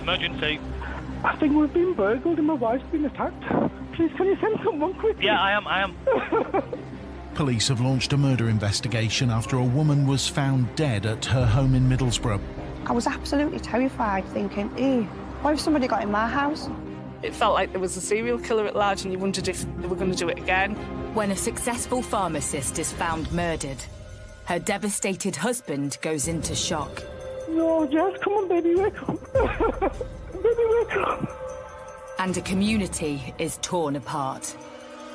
[SPEAKER 8] Emergency.
[SPEAKER 9] I think we've been burgled and my wife's been attacked. Please, can you send someone quickly?
[SPEAKER 8] Yeah, I am.
[SPEAKER 10] Police have launched a murder investigation after a woman was found dead at her home in Middlesbrough.
[SPEAKER 11] I was absolutely terrified, thinking, what if somebody got in my house?
[SPEAKER 12] It felt like there was a serial killer at large and you wondered if they were going to do it again.
[SPEAKER 3] When a successful pharmacist is found murdered, her devastated husband goes into shock.
[SPEAKER 9] No, Jess, come on, baby, wake up. Baby, wake up.
[SPEAKER 3] And a community is torn apart.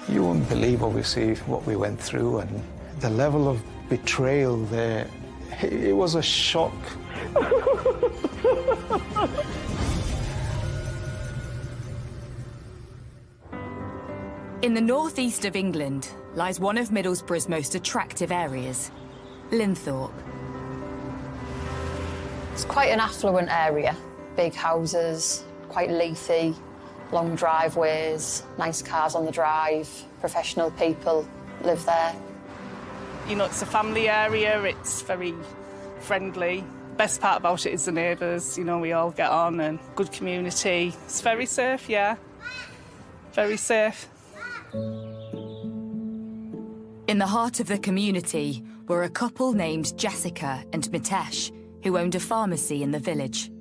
[SPEAKER 13] You wouldn't believe, obviously, what we went through and the level of betrayal there. It was a shock.
[SPEAKER 3] In the northeast of England lies one of Middlesbrough's most attractive areas, Linthorpe.
[SPEAKER 14] It's quite an affluent area. Big houses, quite leafy, long driveways, nice cars on the drive, professional people live there.
[SPEAKER 12] You know, it's a family area, it's very friendly. Best part about it is the neighbours, you know, we all get on and good community. It's very safe, yeah. Very safe.
[SPEAKER 3] In the heart of the community were a couple named Jessica and Mitesh, who owned a pharmacy in the village.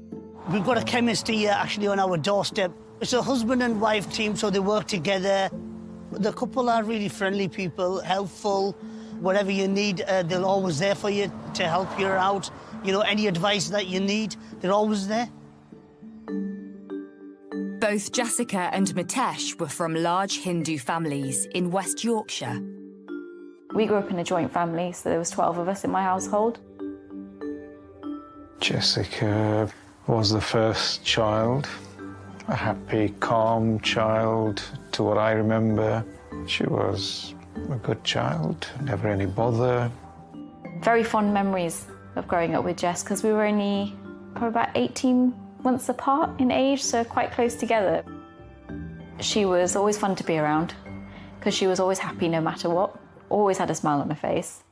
[SPEAKER 15] We've got a chemist here actually on our doorstep. It's a husband and wife team, so they work together. The couple are really friendly people, helpful. Whatever you need, they're always there for you to help you out. You know, any advice that you need, they're always there.
[SPEAKER 3] Both Jessica and Mitesh were from large Hindu families in West Yorkshire.
[SPEAKER 16] We grew up in a joint family, so there was 12 of us in my household.
[SPEAKER 13] Jessica was the first child, a happy, calm child to what I remember. She was a good child, never any bother.
[SPEAKER 16] Very fond memories of growing up with Jess, because we were only probably about 18 months apart in age, so quite close together. She was always fun to be around, because she was always happy no matter what, always had a smile on her face.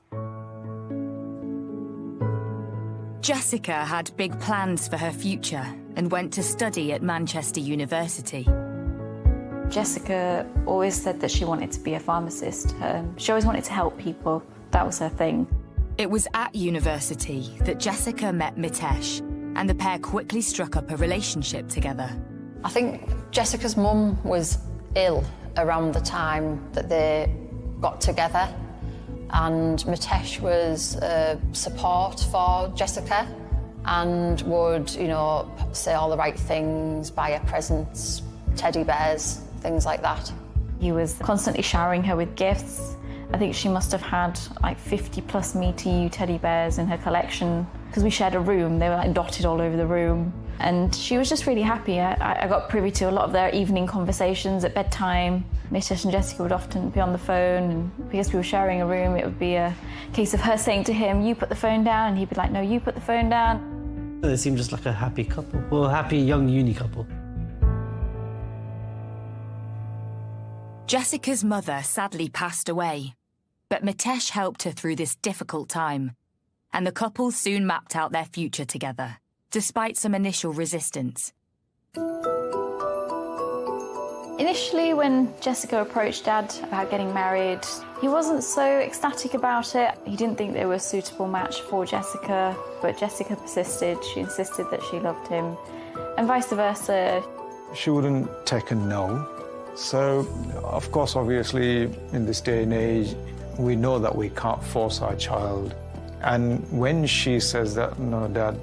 [SPEAKER 3] Jessica had big plans for her future and went to study at Manchester University.
[SPEAKER 16] Jessica always said that she wanted to be a pharmacist. She always wanted to help people. That was her thing.
[SPEAKER 3] It was at university that Jessica met Mitesh, and the pair quickly struck up a relationship together.
[SPEAKER 14] I think Jessica's mum was ill around the time that they got together, and Mitesh was support for Jessica and would, you know, say all the right things, buy her presents, teddy bears, things like that.
[SPEAKER 16] He was constantly showering her with gifts. I think she must have had like 50 plus Me To You teddy bears in her collection. Because we shared a room, they were like dotted all over the room. And she was just really happy. I got privy to a lot of their evening conversations at bedtime. Mitesh and Jessica would often be on the phone, and because we were sharing a room, it would be a case of her saying to him, "You put the phone down," and he'd be like, "No, you put the phone down."
[SPEAKER 17] They seemed just like a happy couple, well, a happy young uni couple.
[SPEAKER 3] Jessica's mother sadly passed away, but Mitesh helped her through this difficult time, and the couple soon mapped out their future together, despite some initial resistance.
[SPEAKER 16] Initially, when Jessica approached Dad about getting married, he wasn't so ecstatic about it. He didn't think they were a suitable match for Jessica, but Jessica persisted. She insisted that she loved him, and vice versa.
[SPEAKER 13] She wouldn't take a no. So, of course, obviously, in this day and age, we know that we can't force our child. And when she says that, no, Dad,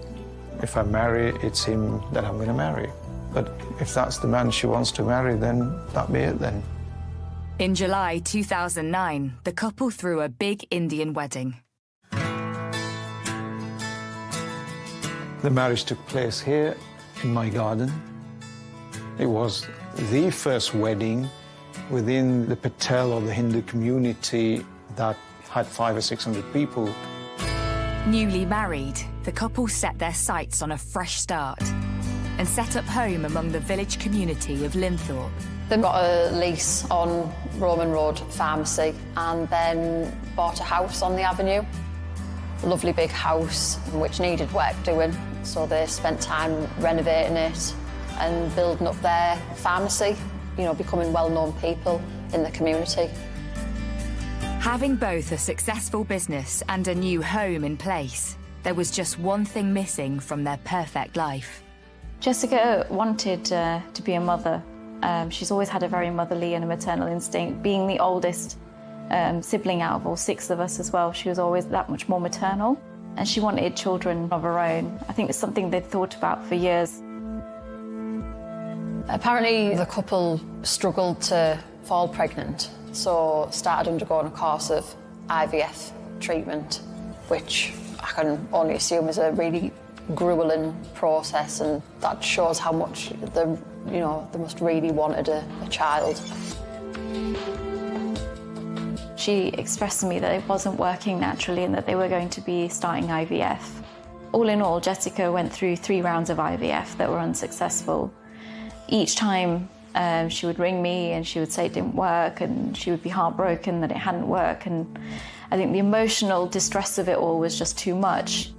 [SPEAKER 13] if I marry, it's him that I'm going to marry. But if that's the man she wants to marry, then that be it then.
[SPEAKER 3] In July 2009, the couple threw a big Indian wedding.
[SPEAKER 13] The marriage took place here in my garden. It was the first wedding within the Patel or the Hindu community that had 500 or 600 people.
[SPEAKER 3] Newly married, the couple set their sights on a fresh start and set up home among the village community of Linthorpe.
[SPEAKER 14] They got a lease on Roman Road Pharmacy and then bought a house on the avenue. A lovely big house which needed work doing, so they spent time renovating it and building up their pharmacy, you know, becoming well-known people in the community.
[SPEAKER 3] Having both a successful business and a new home in place, there was just one thing missing from their perfect life.
[SPEAKER 16] Jessica wanted to be a mother. She's always had a very motherly and a maternal instinct. Being the oldest sibling out of all 6 of us as well, she was always that much more maternal. And she wanted children of her own. I think it's something they'd thought about for years.
[SPEAKER 14] Apparently the couple struggled to fall pregnant, so started undergoing a course of IVF treatment, which I can only assume is a really grueling process, and that shows how much they must really wanted a child.
[SPEAKER 16] She expressed to me that it wasn't working naturally and that they were going to be starting IVF. All in all, Jessica went through 3 rounds of IVF that were unsuccessful. Each time she would ring me and she would say it didn't work, and she would be heartbroken that it hadn't worked, and I think the emotional distress of it all was just too much.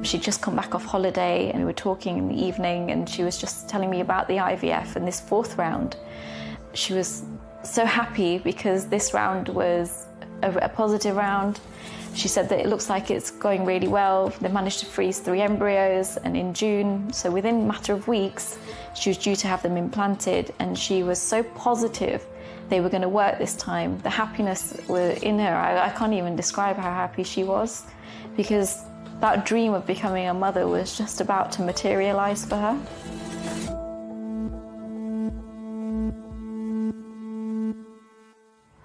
[SPEAKER 16] She'd just come back off holiday and we were talking in the evening, and she was just telling me about the IVF and this 4th round. She was so happy because this round was a positive round. She said that it looks like it's going really well. They managed to freeze 3 embryos, and in June, so within a matter of weeks, she was due to have them implanted, and she was so positive they were going to work this time. The happiness was in her. I can't even describe how happy she was, because that dream of becoming a mother was just about to materialise for her.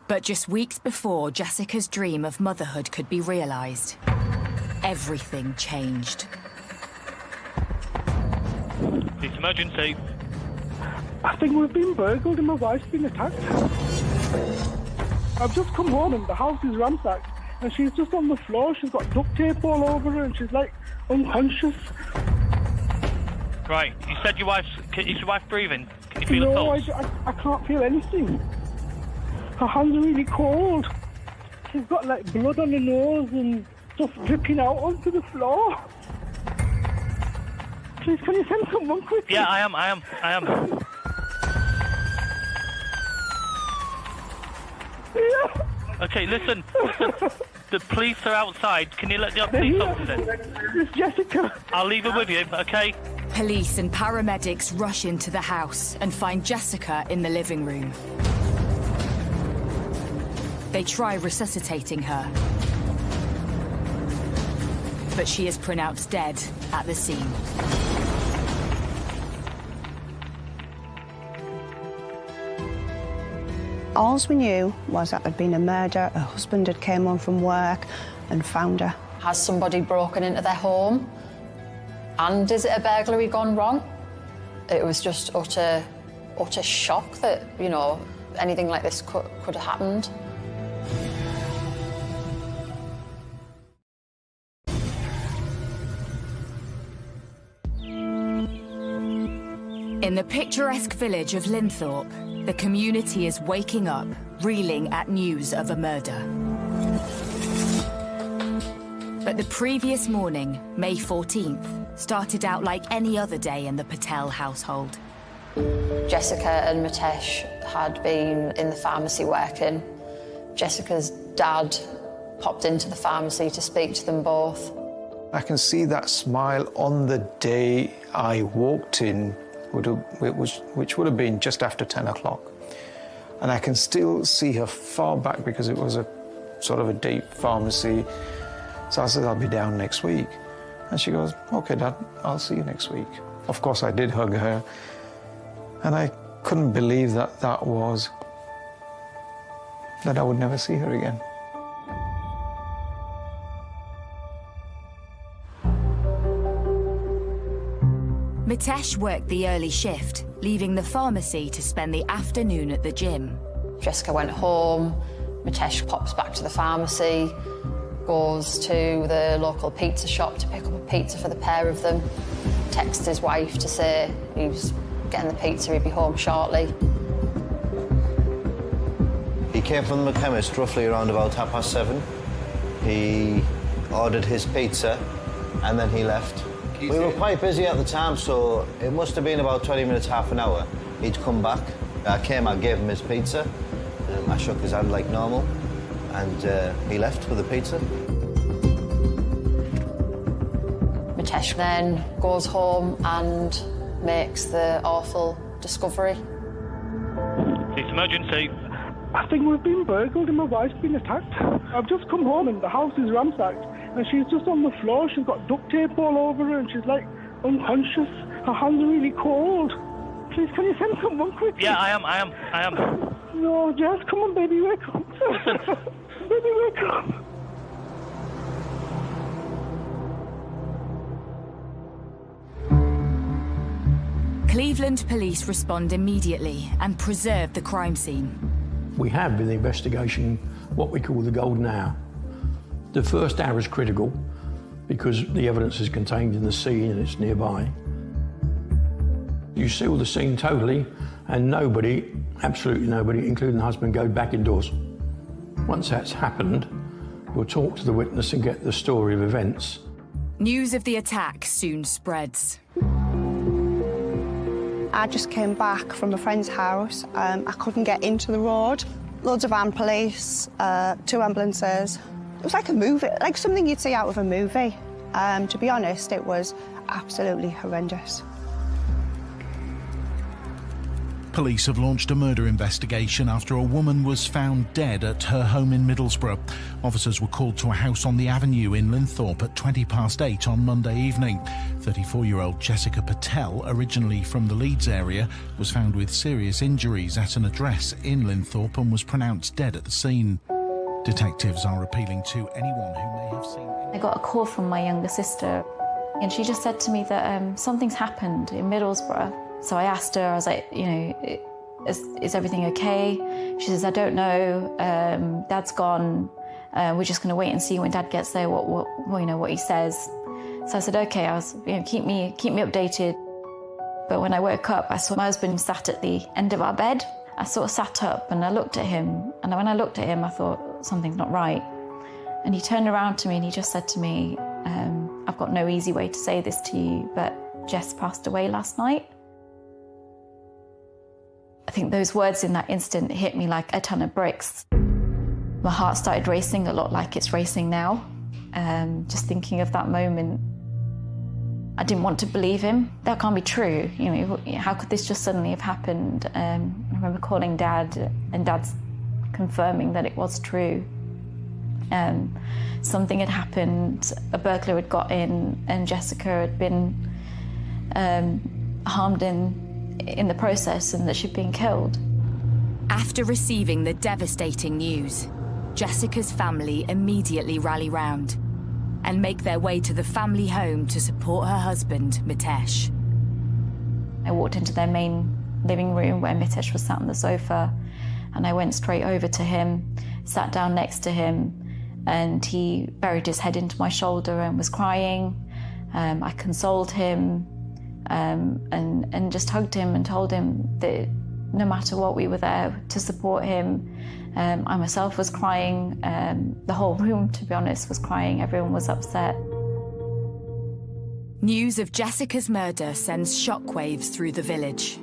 [SPEAKER 3] But just weeks before Jessica's dream of motherhood could be realised, everything changed.
[SPEAKER 9] It's emergency. I think we've been burgled and my wife's been attacked. I've just come home and the house is ransacked and she's just on the floor. She's got duct tape all over her and she's like unconscious.
[SPEAKER 8] Right, you said is your wife breathing? Can you feel the pulse?
[SPEAKER 9] No, I can't feel anything. Her hands are really cold. She's got like blood on her nose and stuff dripping out onto the floor. Please, can you send someone quickly?
[SPEAKER 8] Yeah, I am.
[SPEAKER 9] Yeah.
[SPEAKER 8] Okay, listen. The police are outside. Can you let the police officer in?
[SPEAKER 9] It's Jessica.
[SPEAKER 8] I'll leave her with you, okay?
[SPEAKER 3] Police and paramedics rush into the house and find Jessica in the living room. They try resuscitating her, but she is pronounced dead at the scene.
[SPEAKER 11] All we knew was that there'd been a murder. Her husband had came home from work and found her.
[SPEAKER 14] Has somebody broken into their home? And is it a burglary gone wrong? It was just utter shock that, anything like this could have happened.
[SPEAKER 3] In the picturesque village of Linthorpe, the community is waking up, reeling at news of a murder. But the previous morning, May 14th, started out like any other day in the Patel household.
[SPEAKER 14] Jessica and Mitesh had been in the pharmacy working. Jessica's dad popped into the pharmacy to speak to them both.
[SPEAKER 13] I can see that smile on the day I walked in, which would have been just after 10 o'clock. And I can still see her far back because it was a sort of a deep pharmacy. So I said, I'll be down next week. And she goes, OK, Dad, I'll see you next week. Of course, I did hug her. And I couldn't believe that I would never see her again.
[SPEAKER 3] Mitesh worked the early shift, leaving the pharmacy to spend the afternoon at the gym.
[SPEAKER 14] Jessica went home, Mitesh pops back to the pharmacy, goes to the local pizza shop to pick up a pizza for the pair of them, texts his wife to say he was getting the pizza, he'd be home shortly.
[SPEAKER 18] He came from the chemist roughly around about 7:30. He ordered his pizza and then he left. We were quite busy at the time, so it must have been about 20 minutes, half an hour. He'd come back. I gave him his pizza. I shook his hand like normal, and he left with the pizza.
[SPEAKER 14] Mitesh then goes home and makes the awful discovery.
[SPEAKER 8] It's emergency.
[SPEAKER 9] I think we've been burgled and my wife's been attacked. I've just come home and the house is ransacked and she's just on the floor. She's got duct tape all over her and she's like unconscious. Her hands are really cold. Please, can you send someone quickly?
[SPEAKER 8] Yeah, I am.
[SPEAKER 9] No, Jess, come on, baby, wake up. Baby, wake up.
[SPEAKER 3] Cleveland police respond immediately and preserve the crime scene.
[SPEAKER 19] We have in the investigation what we call the golden hour. The first hour is critical because the evidence is contained in the scene and it's nearby. You seal the scene totally and nobody, absolutely nobody, including the husband, goes back indoors. Once that's happened, we'll talk to the witness and get the story of events.
[SPEAKER 3] News of the attack soon spreads.
[SPEAKER 11] I just came back from a friend's house. I couldn't get into the road. Loads of armed police, 2 ambulances. It was like a movie, like something you'd see out of a movie. To be honest, it was absolutely horrendous.
[SPEAKER 10] Police have launched a murder investigation after a woman was found dead at her home in Middlesbrough. Officers were called to a house on the avenue in Linthorpe at 8:20 on Monday evening. 34-year-old Jessica Patel, originally from the Leeds area, was found with serious injuries at an address in Linthorpe and was pronounced dead at the scene. Detectives are appealing to anyone who may have seen...
[SPEAKER 16] I got a call from my younger sister and she just said to me that something's happened in Middlesbrough. So I asked her, I was like, you know, is everything okay? She says, I don't know, Dad's gone. We're just gonna wait and see when Dad gets there what he says. So I said, okay, keep me updated. But when I woke up, I saw my husband sat at the end of our bed. I sort of sat up and I looked at him. And when I looked at him, I thought, something's not right. And he turned around to me and he just said to me, I've got no easy way to say this to you, but Jess passed away last night. I think those words in that instant hit me like a ton of bricks. My heart started racing a lot like it's racing now. Just thinking of that moment. I didn't want to believe him. That can't be true. You know, how could this just suddenly have happened? I remember calling Dad and Dad's confirming that it was true. Something had happened, a burglar had got in and Jessica had been harmed in the process and that she'd been killed.
[SPEAKER 3] After receiving the devastating news, Jessica's family immediately rally round and make their way to the family home to support her husband, Mitesh.
[SPEAKER 16] I walked into their main living room where Mitesh was sat on the sofa and I went straight over to him, sat down next to him, and he buried his head into my shoulder and was crying. I consoled him and just hugged him and told him that no matter what, we were there to support him. I myself was crying. The whole room, to be honest, was crying. Everyone was upset.
[SPEAKER 3] News of Jessica's murder sends shockwaves through the village.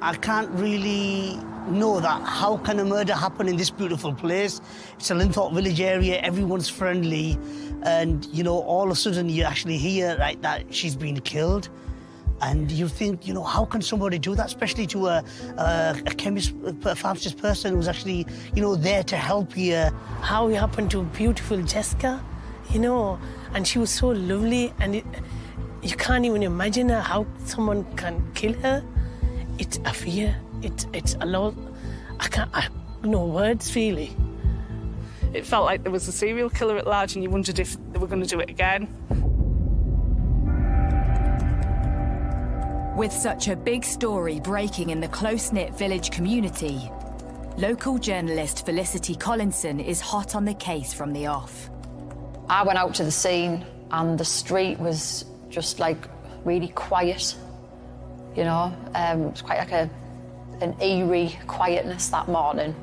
[SPEAKER 15] I can't really know that how can a murder happen in this beautiful place. It's a Linthorpe village area, everyone's friendly, and, you know, all of a sudden you actually hear, right, that she's been killed. And you think, you know, how can somebody do that, especially to a chemist, a pharmacist person who's actually, you know, there to help you.
[SPEAKER 20] How it happened to beautiful Jessica, you know, and she was so lovely, and you can't even imagine how someone can kill her. It's a fear. It's a lot. I no words, really.
[SPEAKER 12] It felt like there was a serial killer at large, and you wondered if they were going to do it again.
[SPEAKER 3] With such a big story breaking in the close-knit village community, local journalist Felicity Collinson is hot on the case from the off.
[SPEAKER 14] I went out to the scene and the street was just like really quiet, you know. It was quite like an eerie quietness that morning.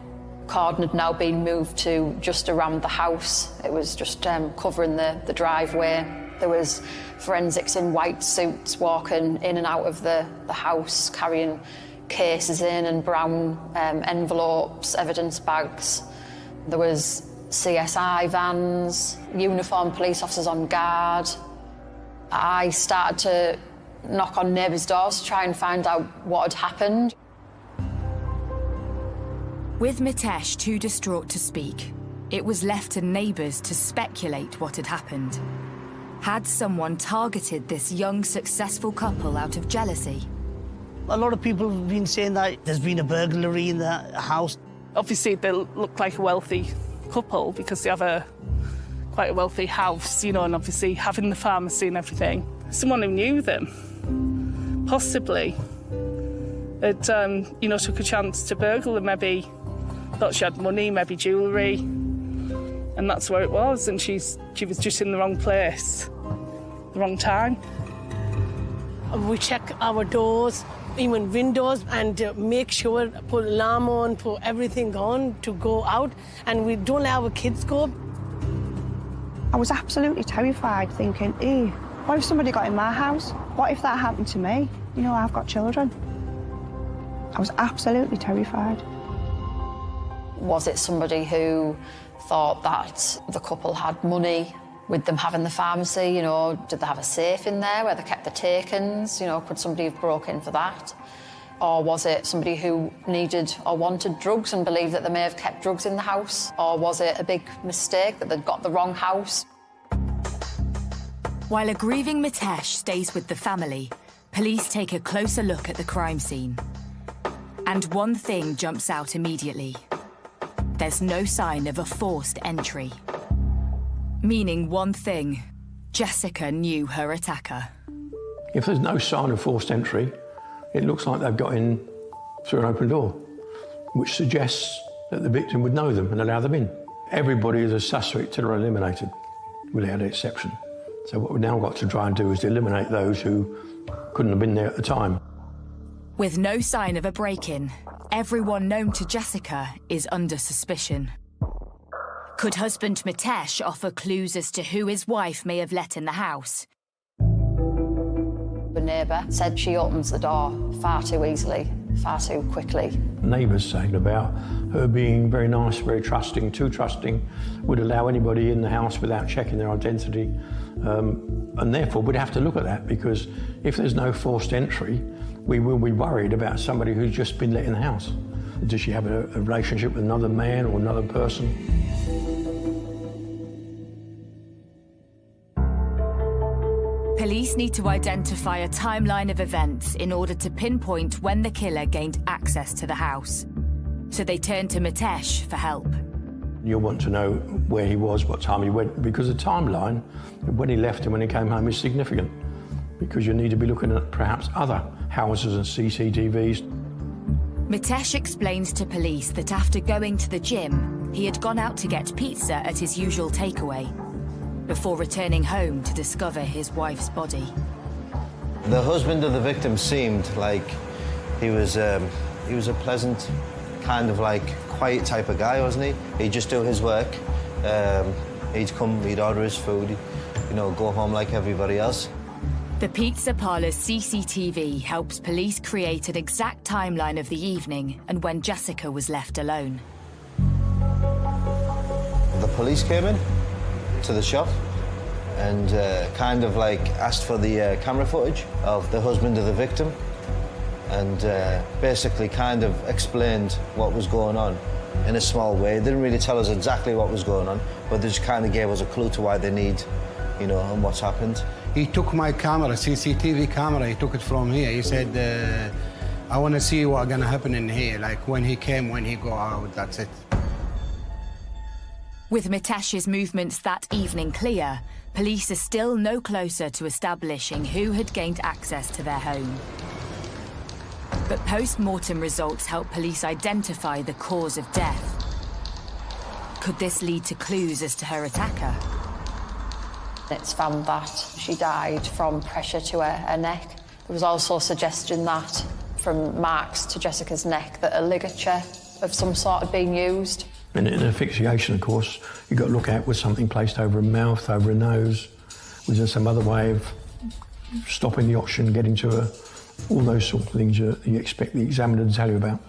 [SPEAKER 14] Cordon had now been moved to just around the house. It was just covering the driveway. There was forensics in white suits walking in and out of the house, carrying cases in and brown envelopes, evidence bags. There was CSI vans, uniformed police officers on guard. I started to knock on neighbours' doors to try and find out what had happened.
[SPEAKER 3] With Mitesh too distraught to speak, it was left to neighbours to speculate what had happened. Had someone targeted this young, successful couple out of jealousy?
[SPEAKER 15] A lot of people have been saying that there's been a burglary in the house.
[SPEAKER 12] Obviously, they look like a wealthy couple because they have quite a wealthy house, you know, and obviously having the pharmacy and everything. Someone who knew them, possibly, had, you know, took a chance to burgle them, maybe thought she had money, maybe jewellery, and that's where it was, and she was just in the wrong place, the wrong time.
[SPEAKER 20] We check our doors, even windows, and make sure, put alarm on, put everything on to go out, and we don't let our kids go.
[SPEAKER 11] I was absolutely terrified, thinking, what if somebody got in my house? What if that happened to me? You know, I've got children. I was absolutely terrified.
[SPEAKER 14] Was it somebody who thought that the couple had money with them having the pharmacy? You know, did they have a safe in there where they kept the take-ins? You know, could somebody have broken in for that? Or was it somebody who needed or wanted drugs and believed that they may have kept drugs in the house? Or was it a big mistake that they'd got the wrong house?
[SPEAKER 3] While a grieving Mitesh stays with the family, police take a closer look at the crime scene. And one thing jumps out immediately. There's no sign of a forced entry. Meaning one thing, Jessica knew her attacker.
[SPEAKER 19] If there's no sign of forced entry, it looks like they've got in through an open door, which suggests that the victim would know them and allow them in. Everybody is a suspect till they're eliminated, without exception. So what we've now got to try and do is eliminate those who couldn't have been there at the time.
[SPEAKER 3] With no sign of a break-in, everyone known to Jessica is under suspicion. Could husband Mitesh offer clues as to who his wife may have let in the house?
[SPEAKER 14] The neighbour said she opens the door far too easily, far too quickly.
[SPEAKER 19] Neighbours saying about her being very nice, very trusting, too trusting, would allow anybody in the house without checking their identity. And therefore, we'd have to look at that, because if there's no forced entry, we will be worried about somebody who's just been let in the house. Does she have a relationship with another man or another person?
[SPEAKER 3] Police need to identify a timeline of events in order to pinpoint when the killer gained access to the house. So they turn to Mitesh for help.
[SPEAKER 19] You'll want to know where he was, what time he went, because the timeline, when he left and when he came home, is significant. Because you need to be looking at perhaps other houses and CCTVs.
[SPEAKER 3] Mitesh explains to police that after going to the gym, he had gone out to get pizza at his usual takeaway, before returning home to discover his wife's body.
[SPEAKER 18] The husband of the victim seemed like he was a pleasant, kind of like quiet type of guy, wasn't he? He'd just do his work. He'd come, he'd order his food, you know, go home like everybody else.
[SPEAKER 3] The pizza parlour's CCTV helps police create an exact timeline of the evening and when Jessica was left alone.
[SPEAKER 18] The police came in to the shop and kind of like asked for the camera footage of the husband of the victim and basically kind of explained what was going on in a small way. They didn't really tell us exactly what was going on, but they just kind of gave us a clue to why they need, you know, and what's happened.
[SPEAKER 21] He took my camera, CCTV camera, he took it from here. He said, I want to see what's going to happen in here, like when he came, when he go out, that's it.
[SPEAKER 3] With Mitesh's movements that evening clear, police are still no closer to establishing who had gained access to their home. But post-mortem results help police identify the cause of death. Could this lead to clues as to her attacker?
[SPEAKER 14] It's found that she died from pressure to her neck. There was also a suggestion that from marks to Jessica's neck that a ligature of some sort had been used.
[SPEAKER 19] And in asphyxiation, of course, you've got to look at was something placed over a mouth, over a nose. Was there some other way of stopping the oxygen, getting to her? All those sorts of things you expect the examiner to tell you about.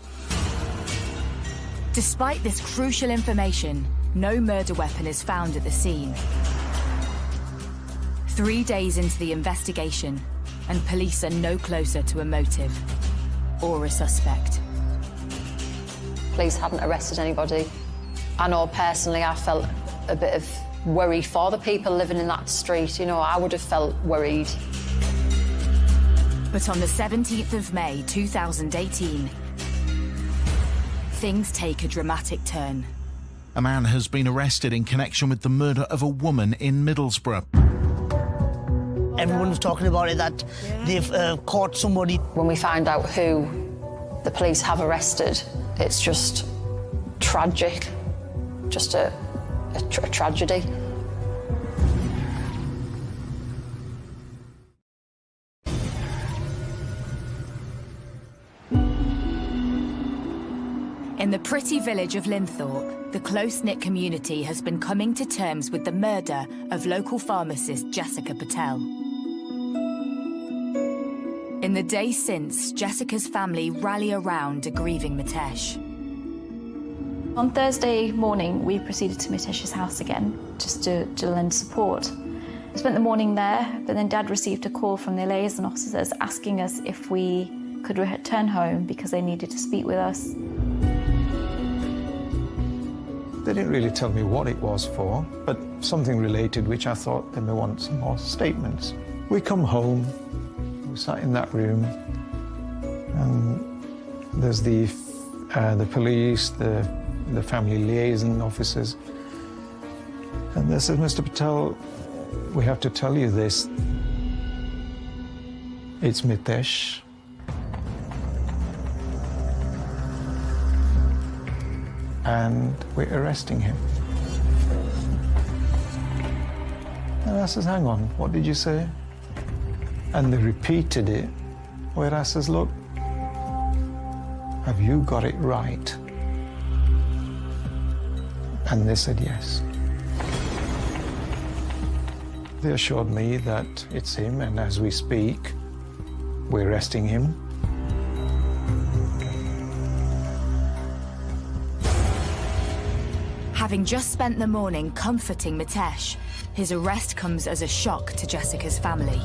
[SPEAKER 3] Despite this crucial information, no murder weapon is found at the scene. 3 days into the investigation, and police are no closer to a motive or a suspect.
[SPEAKER 14] Police hadn't arrested anybody. I know personally I felt a bit of worry for the people living in that street. You know, I would have felt worried.
[SPEAKER 3] But on the 17th of May 2018, things take a dramatic turn.
[SPEAKER 10] A man has been arrested in connection with the murder of a woman in Middlesbrough.
[SPEAKER 15] Everyone was talking about it, that they've caught somebody.
[SPEAKER 14] When we find out who the police have arrested, it's just tragic, just a tragedy.
[SPEAKER 3] In the pretty village of Linthorpe, the close-knit community has been coming to terms with the murder of local pharmacist Jessica Patel. In the days since, Jessica's family rally around a grieving Mitesh.
[SPEAKER 16] On Thursday morning, we proceeded to Mitesh's house again, just to lend support. We spent the morning there, but then Dad received a call from the liaison officers asking us if we could return home because they needed to speak with us.
[SPEAKER 13] They didn't really tell me what it was for, but something related, which I thought they may want some more statements. We come home, we sat in that room, and there's the police, the family liaison officers, and they said, Mr. Patel, we have to tell you this. It's Mitesh. And we're arresting him. And I says, hang on, what did you say? And they repeated it, where I says, look, have you got it right? And they said yes. They assured me that it's him, and as we speak, we're arresting him.
[SPEAKER 3] Having just spent the morning comforting Mitesh, his arrest comes as a shock to Jessica's family.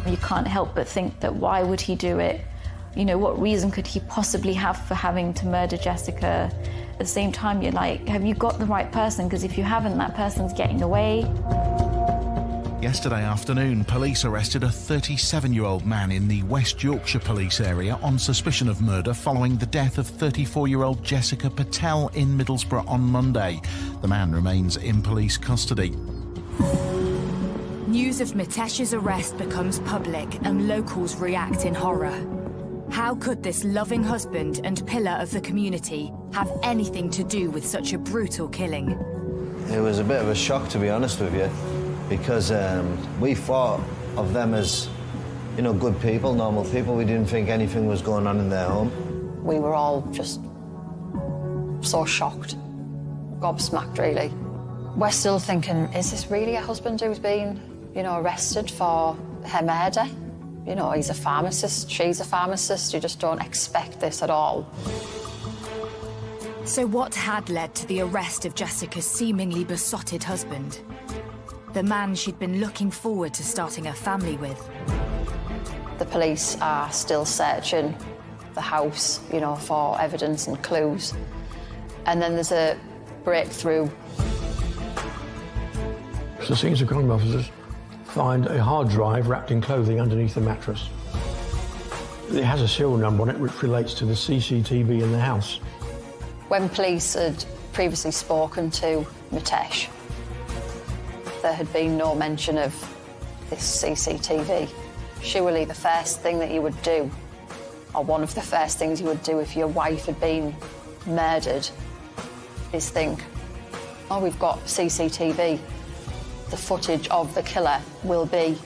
[SPEAKER 16] You can't help but think that why would he do it? You know, what reason could he possibly have for having to murder Jessica? At the same time, you're like, have you got the right person? Because if you haven't, that person's getting away.
[SPEAKER 10] Yesterday afternoon, police arrested a 37-year-old man in the West Yorkshire police area on suspicion of murder following the death of 34-year-old Jessica Patel in Middlesbrough on Monday. The man remains in police custody.
[SPEAKER 3] News of Mitesh's arrest becomes public and locals react in horror. How could this loving husband and pillar of the community have anything to do with such a brutal killing?
[SPEAKER 18] It was a bit of a shock, to be honest with you, because we thought of them as, you know, good people, normal people. We didn't think anything was going on in their home.
[SPEAKER 14] We were all just so shocked, gobsmacked, really. We're still thinking, is this really a husband who's been, you know, arrested for her murder. You know, he's a pharmacist, she's a pharmacist, you just don't expect this at all.
[SPEAKER 3] So what had led to the arrest of Jessica's seemingly besotted husband? The man she'd been looking forward to starting a family with.
[SPEAKER 14] The police are still searching the house, you know, for evidence and clues. And then there's a breakthrough.
[SPEAKER 19] So senior crime officers find a hard drive wrapped in clothing underneath the mattress. It has a serial number on it which relates to the CCTV in the house.
[SPEAKER 14] When police had previously spoken to Mitesh, there had been no mention of this CCTV. Surely the first thing that you would do, or one of the first things you would do if your wife had been murdered, is think, oh, we've got CCTV. The footage of the killer will be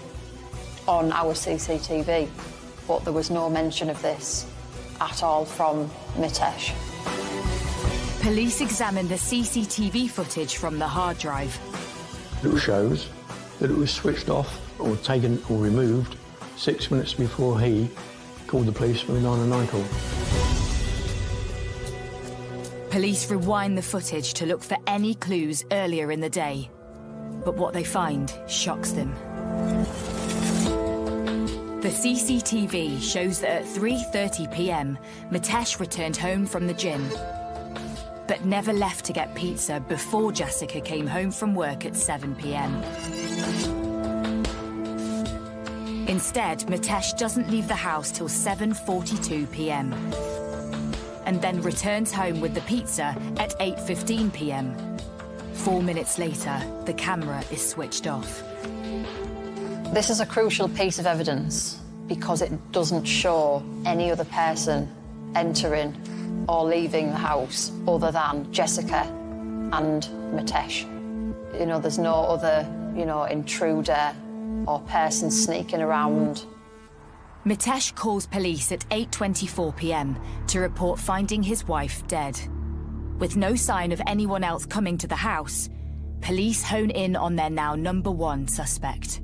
[SPEAKER 14] on our CCTV. But there was no mention of this at all from Mitesh.
[SPEAKER 3] Police examined the CCTV footage from the hard drive.
[SPEAKER 19] It shows that it was switched off or taken or removed 6 minutes before he called the police for the 999 call.
[SPEAKER 3] Police rewind the footage to look for any clues earlier in the day. But what they find shocks them. The CCTV shows that at 3:30 p.m, Mitesh returned home from the gym, but never left to get pizza before Jessica came home from work at 7 p.m. Instead, Mitesh doesn't leave the house till 7:42 p.m. and then returns home with the pizza at 8:15 p.m. 4 minutes later, the camera is switched off.
[SPEAKER 14] This is a crucial piece of evidence because it doesn't show any other person entering or leaving the house other than Jessica and Mitesh. You know, there's no other, you know, intruder or person sneaking around.
[SPEAKER 3] Mitesh calls police at 8:24 p.m. to report finding his wife dead. With no sign of anyone else coming to the house, police hone in on their now #1 suspect.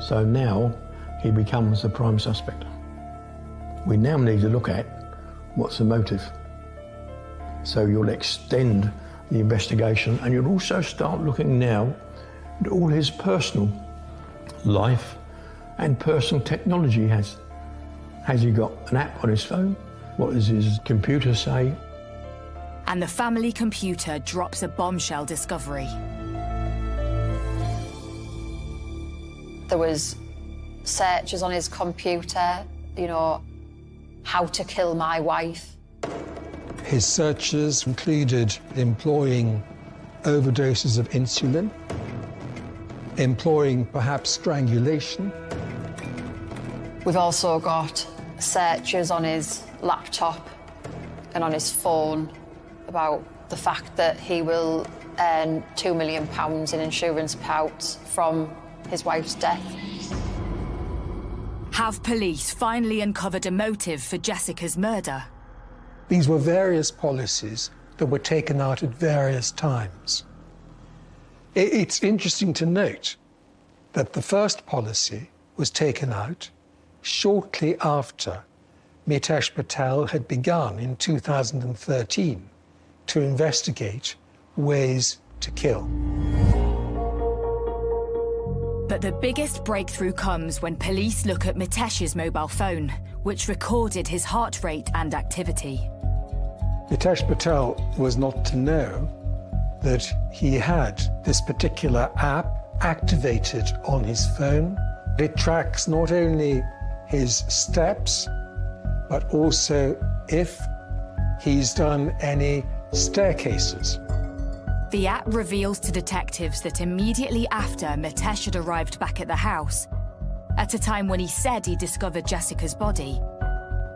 [SPEAKER 19] So now he becomes the prime suspect. We now need to look at what's the motive. So you'll extend the investigation and you'll also start looking now at all his personal life and personal technology he has. Has he got an app on his phone? What does his computer say?
[SPEAKER 3] And the family computer drops a bombshell discovery.
[SPEAKER 14] There was searches on his computer, you know, how to kill my wife.
[SPEAKER 6] His searches included employing overdoses of insulin, employing perhaps strangulation.
[SPEAKER 14] We've also got searches on his laptop and on his phone about the fact that he will earn £2 million in insurance payouts from his wife's death.
[SPEAKER 3] Have police finally uncovered a motive for Jessica's murder?
[SPEAKER 6] These were various policies that were taken out at various times. It's interesting to note that the first policy was taken out shortly after Mitesh Patel had begun in 2013 to investigate ways to kill.
[SPEAKER 3] But the biggest breakthrough comes when police look at Mitesh's mobile phone, which recorded his heart rate and activity.
[SPEAKER 6] Mitesh Patel was not to know that he had this particular app activated on his phone. It tracks not only his steps, but also if he's done any staircases.
[SPEAKER 3] The app reveals to detectives that immediately after Mitesh had arrived back at the house, at a time when he said he discovered Jessica's body,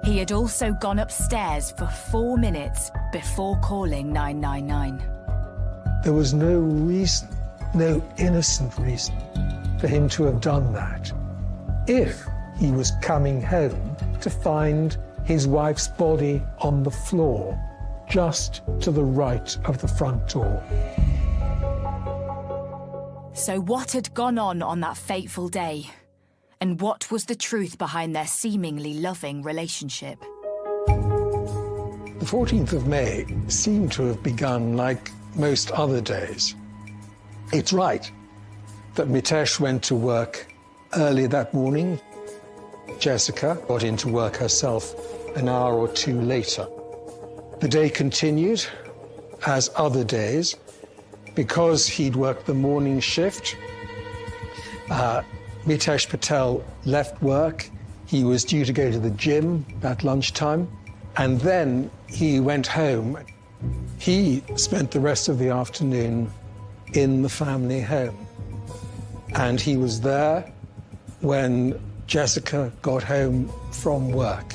[SPEAKER 3] he had also gone upstairs for 4 minutes before calling 999.
[SPEAKER 6] There was no reason, no innocent reason, for him to have done that if he was coming home to find his wife's body on the floor, just to the right of the front door.
[SPEAKER 3] So what had gone on that fateful day? And what was the truth behind their seemingly loving relationship?
[SPEAKER 6] The 14th of May seemed to have begun like most other days. It's right that Mitesh went to work early that morning. Jessica got into work herself an hour or two later. The day continued as other days. Because he'd worked the morning shift, Mitesh Patel left work. He was due to go to the gym at lunchtime, and then he went home. He spent the rest of the afternoon in the family home, and he was there when Jessica got home from work.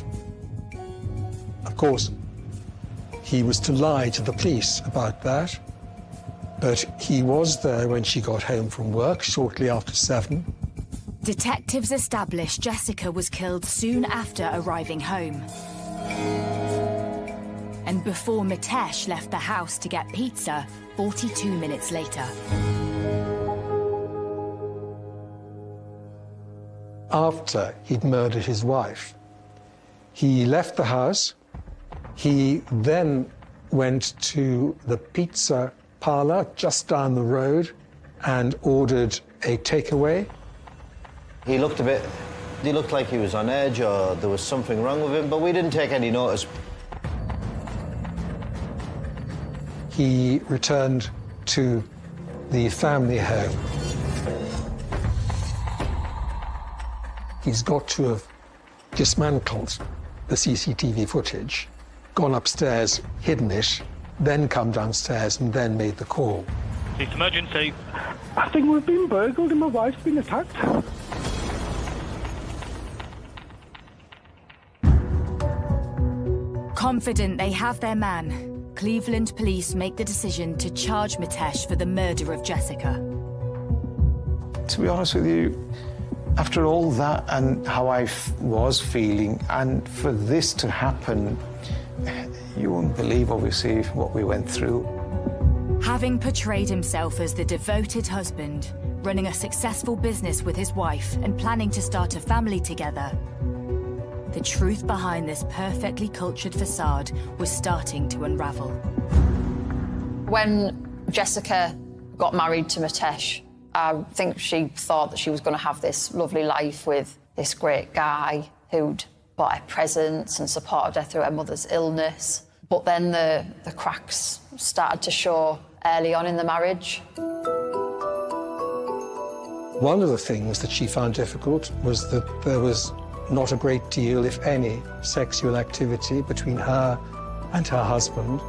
[SPEAKER 6] Of course, he was to lie to the police about that, but he was there when she got home from work, shortly after 7.
[SPEAKER 3] Detectives established Jessica was killed soon after arriving home. And before Mitesh left the house to get pizza 42 minutes later.
[SPEAKER 6] After he'd murdered his wife, he left the house. He then went to the pizza parlor just down the road and ordered a takeaway.
[SPEAKER 18] He looked like he was on edge or there was something wrong with him, but we didn't take any notice.
[SPEAKER 6] He returned to the family home. He's got to have dismantled the CCTV footage, gone upstairs, hidden it, then come downstairs and then made the call.
[SPEAKER 8] It's emergency.
[SPEAKER 9] I think we've been burgled and my wife's been attacked.
[SPEAKER 3] Confident they have their man, Cleveland police make the decision to charge Mitesh for the murder of Jessica.
[SPEAKER 13] To be honest with you, after all that and how I was feeling, and for this to happen, you won't believe, obviously, what we went through.
[SPEAKER 3] Having portrayed himself as the devoted husband, running a successful business with his wife and planning to start a family together, the truth behind this perfectly cultured facade was starting to unravel.
[SPEAKER 14] When Jessica got married to Mitesh, I think she thought that she was going to have this lovely life with this great guy who'd bought her presents and supported her through her mother's illness. But then the cracks started to show early on in the marriage.
[SPEAKER 6] One of the things that she found difficult was that there was not a great deal, if any, sexual activity between her and her husband.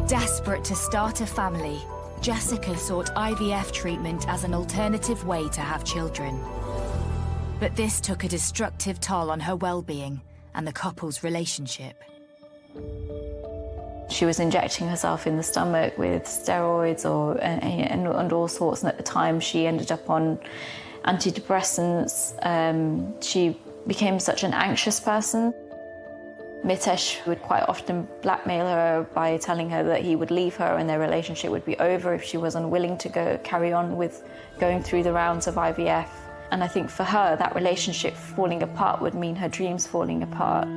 [SPEAKER 3] Desperate to start a family, Jessica sought IVF treatment as an alternative way to have children. But this took a destructive toll on her well-being and the couple's relationship.
[SPEAKER 16] She was injecting herself in the stomach with steroids and all sorts, and at the time she ended up on antidepressants. She became such an anxious person. Mitesh would quite often blackmail her by telling her that he would leave her and their relationship would be over if she was unwilling to carry on with going through the rounds of IVF. And I think for her, that relationship falling apart would mean her dreams falling apart.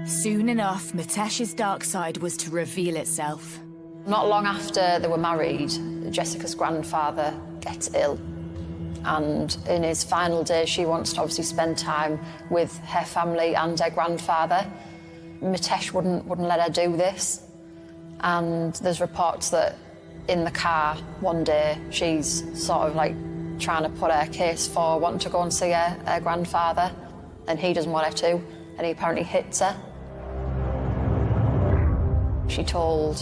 [SPEAKER 3] Soon enough, Mitesh's dark side was to reveal itself.
[SPEAKER 14] Not long after they were married, Jessica's grandfather gets ill. And in his final days, she wants to obviously spend time with her family and her grandfather. Mitesh wouldn't let her do this. And there's reports that in the car one day, she's sort of like trying to put her case for wanting to go and see her grandfather, and he doesn't want her to, and he apparently hits her. She told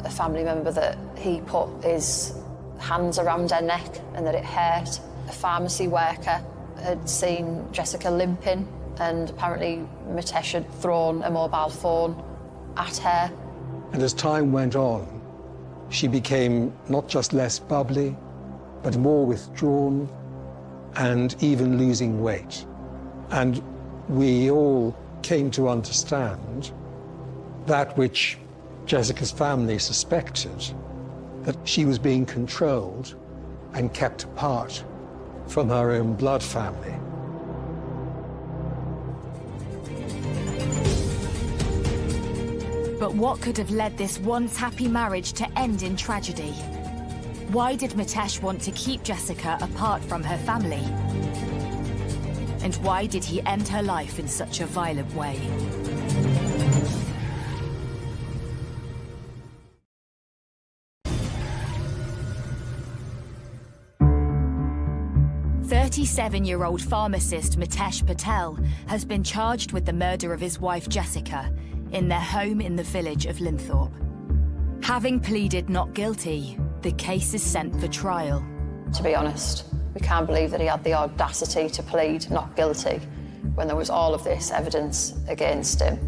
[SPEAKER 14] a family member that he put his hands around her neck and that it hurt. A pharmacy worker had seen Jessica limping, and apparently Mitesh had thrown a mobile phone at her.
[SPEAKER 6] And as time went on, she became not just less bubbly, but more withdrawn and even losing weight. And we all came to understand that which Jessica's family suspected, that she was being controlled and kept apart from her own blood family.
[SPEAKER 3] But what could have led this once happy marriage to end in tragedy? Why did Mitesh want to keep Jessica apart from her family? And why did he end her life in such a violent way? "37-year-old pharmacist Mitesh Patel has been charged with the murder of his wife Jessica in their home in the village of Linthorpe. Having pleaded not guilty, the case is sent for trial.
[SPEAKER 14] To be honest, we can't believe that he had the audacity to plead not guilty when there was all of this evidence against him.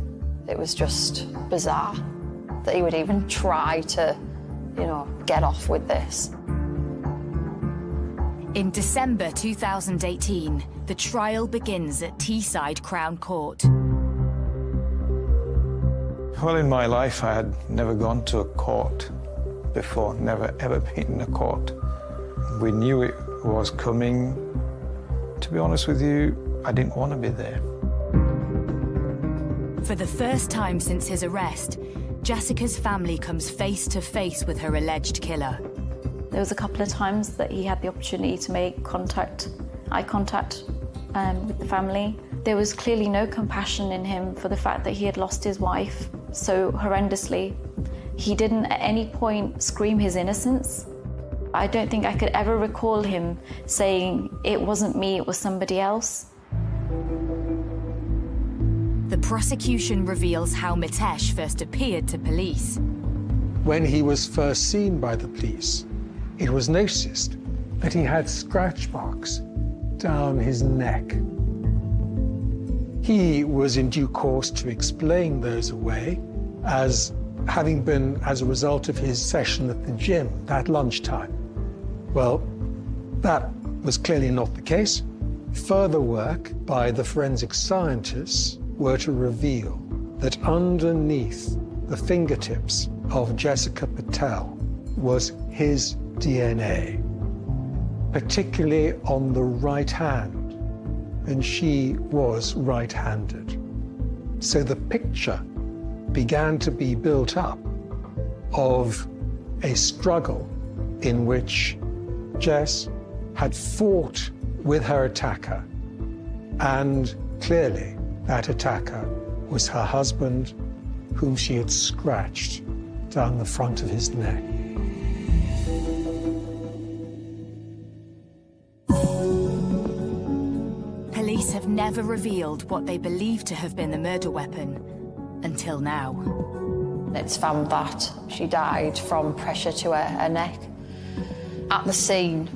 [SPEAKER 14] It was just bizarre that he would even try to, get off with this.
[SPEAKER 3] In December 2018, the trial begins at Teesside Crown Court.
[SPEAKER 13] Well, in my life, I had never gone to a court before, never ever been in a court. We knew it was coming. To be honest with you, I didn't want to be there.
[SPEAKER 3] For the first time since his arrest, Jessica's family comes face to face with her alleged killer.
[SPEAKER 16] There was a couple of times that he had the opportunity to make eye contact with the family. There was clearly no compassion in him for the fact that he had lost his wife so horrendously. He didn't at any point scream his innocence. I don't think I could ever recall him saying, "It wasn't me, it was somebody else."
[SPEAKER 3] The prosecution reveals how Mitesh first appeared to police.
[SPEAKER 6] When he was first seen by the police, it was noticed that he had scratch marks down his neck. He was in due course to explain those away as having been as a result of his session at the gym that lunchtime. Well, that was clearly not the case. Further work by the forensic scientists were to reveal that underneath the fingertips of Jessica Patel was his DNA, particularly on the right hand, and she was right-handed. So the picture began to be built up of a struggle in which Jess had fought with her attacker, and clearly that attacker was her husband, whom she had scratched down the front of his neck.
[SPEAKER 3] Police have never revealed what they believe to have been the murder weapon until now.
[SPEAKER 14] It's found that she died from pressure to her neck. At the scene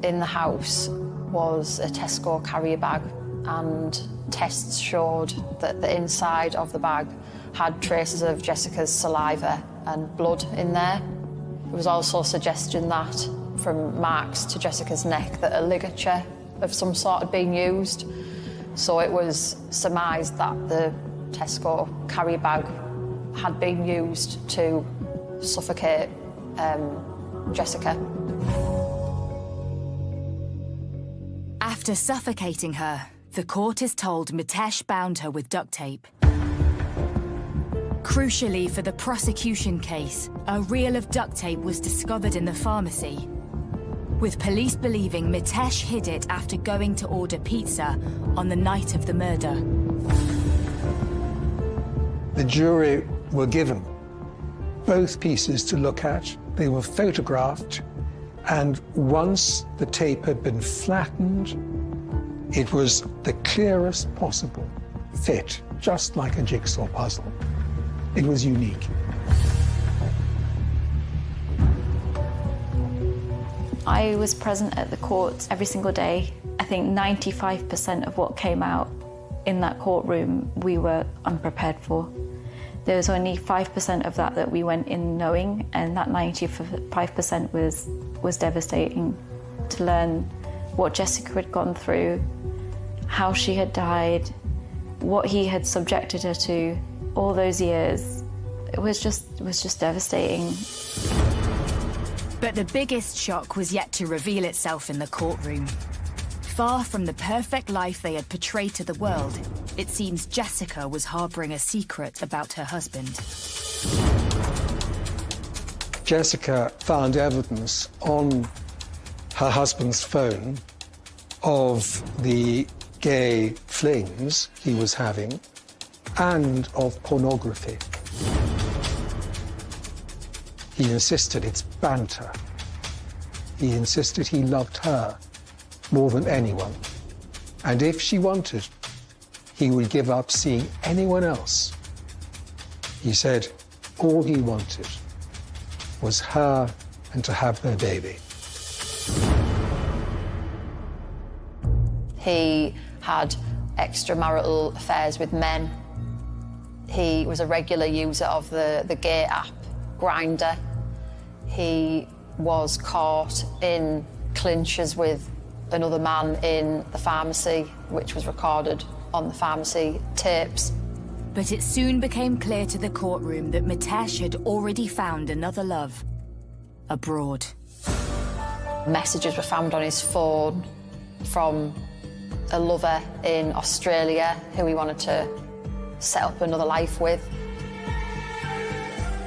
[SPEAKER 14] in the house was a Tesco carrier bag, and tests showed that the inside of the bag had traces of Jessica's saliva and blood in there. There was also a suggestion that from marks to Jessica's neck that a ligature of some sort had been used. So it was surmised that the Tesco carrier bag had been used to suffocate Jessica.
[SPEAKER 3] After suffocating her, the court is told Mitesh bound her with duct tape. Crucially for the prosecution case, a reel of duct tape was discovered in the pharmacy, with police believing Mitesh hid it after going to order pizza on the night of the murder.
[SPEAKER 6] The jury were given both pieces to look at. They were photographed, and once the tape had been flattened, it was the clearest possible fit, just like a jigsaw puzzle. It was unique.
[SPEAKER 16] I was present at the court every single day. I think 95% of what came out in that courtroom we were unprepared for. There was only 5% of that we went in knowing, and that 95% was devastating. To learn what Jessica had gone through, how she had died, what he had subjected her to all those years, it was just devastating.
[SPEAKER 3] But the biggest shock was yet to reveal itself in the courtroom. Far from the perfect life they had portrayed to the world, it seems Jessica was harbouring a secret about her husband.
[SPEAKER 6] Jessica found evidence on her husband's phone of the gay flings he was having and of pornography. He insisted it's banter. He insisted he loved her more than anyone. And if she wanted, he would give up seeing anyone else. He said all he wanted was her and to have their baby.
[SPEAKER 14] He had extramarital affairs with men. He was a regular user of the gay app, Grindr. He was caught in clinches with another man in the pharmacy, which was recorded on the pharmacy tapes.
[SPEAKER 3] But it soon became clear to the courtroom that Mitesh had already found another love abroad.
[SPEAKER 14] Messages were found on his phone from a lover in Australia who he wanted to set up another life with.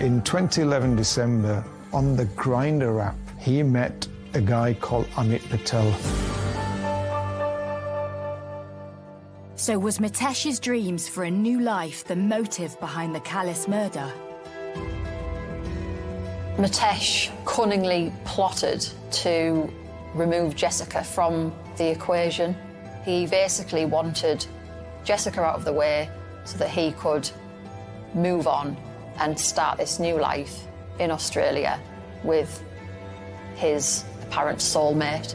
[SPEAKER 13] In 2011 December, on the Grindr app, he met a guy called Patel.
[SPEAKER 3] So was Mitesh's dreams for a new life the motive behind the callous murder?
[SPEAKER 14] Mitesh cunningly plotted to remove Jessica from the equation. He basically wanted Jessica out of the way so that he could move on and start this new life in Australia with his apparent soulmate.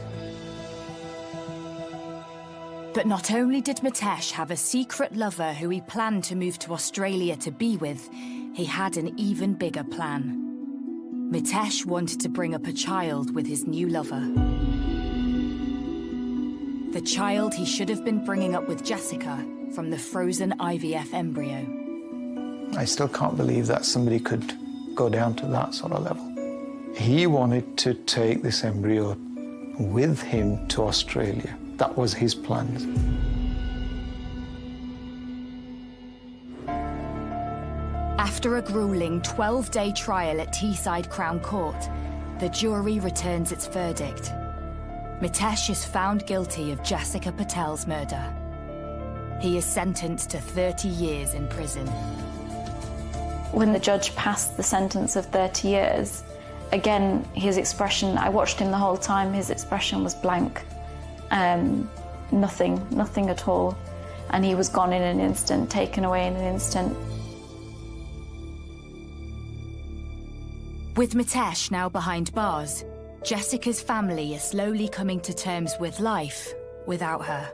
[SPEAKER 3] But not only did Mitesh have a secret lover who he planned to move to Australia to be with, he had an even bigger plan. Mitesh wanted to bring up a child with his new lover. The child he should have been bringing up with Jessica from the frozen IVF embryo.
[SPEAKER 13] I still can't believe that somebody could go down to that sort of level. He wanted to take this embryo with him to Australia. That was his plan.
[SPEAKER 3] After a grueling 12-day trial at Teesside Crown Court, the jury returns its verdict. Mitesh is found guilty of Jessica Patel's murder. He is sentenced to 30 years in prison.
[SPEAKER 16] When the judge passed the sentence of 30 years, again, his expression, I watched him the whole time, his expression was blank. Nothing at all. And he was gone in an instant, taken away in an instant.
[SPEAKER 3] With Mitesh now behind bars, Jessica's family is slowly coming to terms with life without her.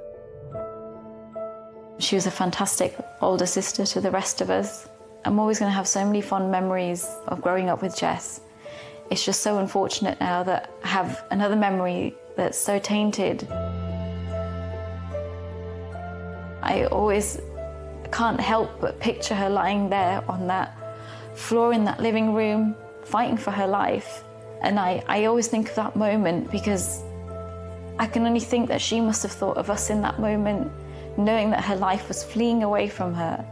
[SPEAKER 16] She was a fantastic older sister to the rest of us. I'm always going to have so many fond memories of growing up with Jess. It's just so unfortunate now that I have another memory that's so tainted. I always can't help but picture her lying there on that floor in that living room, fighting for her life. And I always think of that moment because I can only think that she must have thought of us in that moment, knowing that her life was fleeing away from her,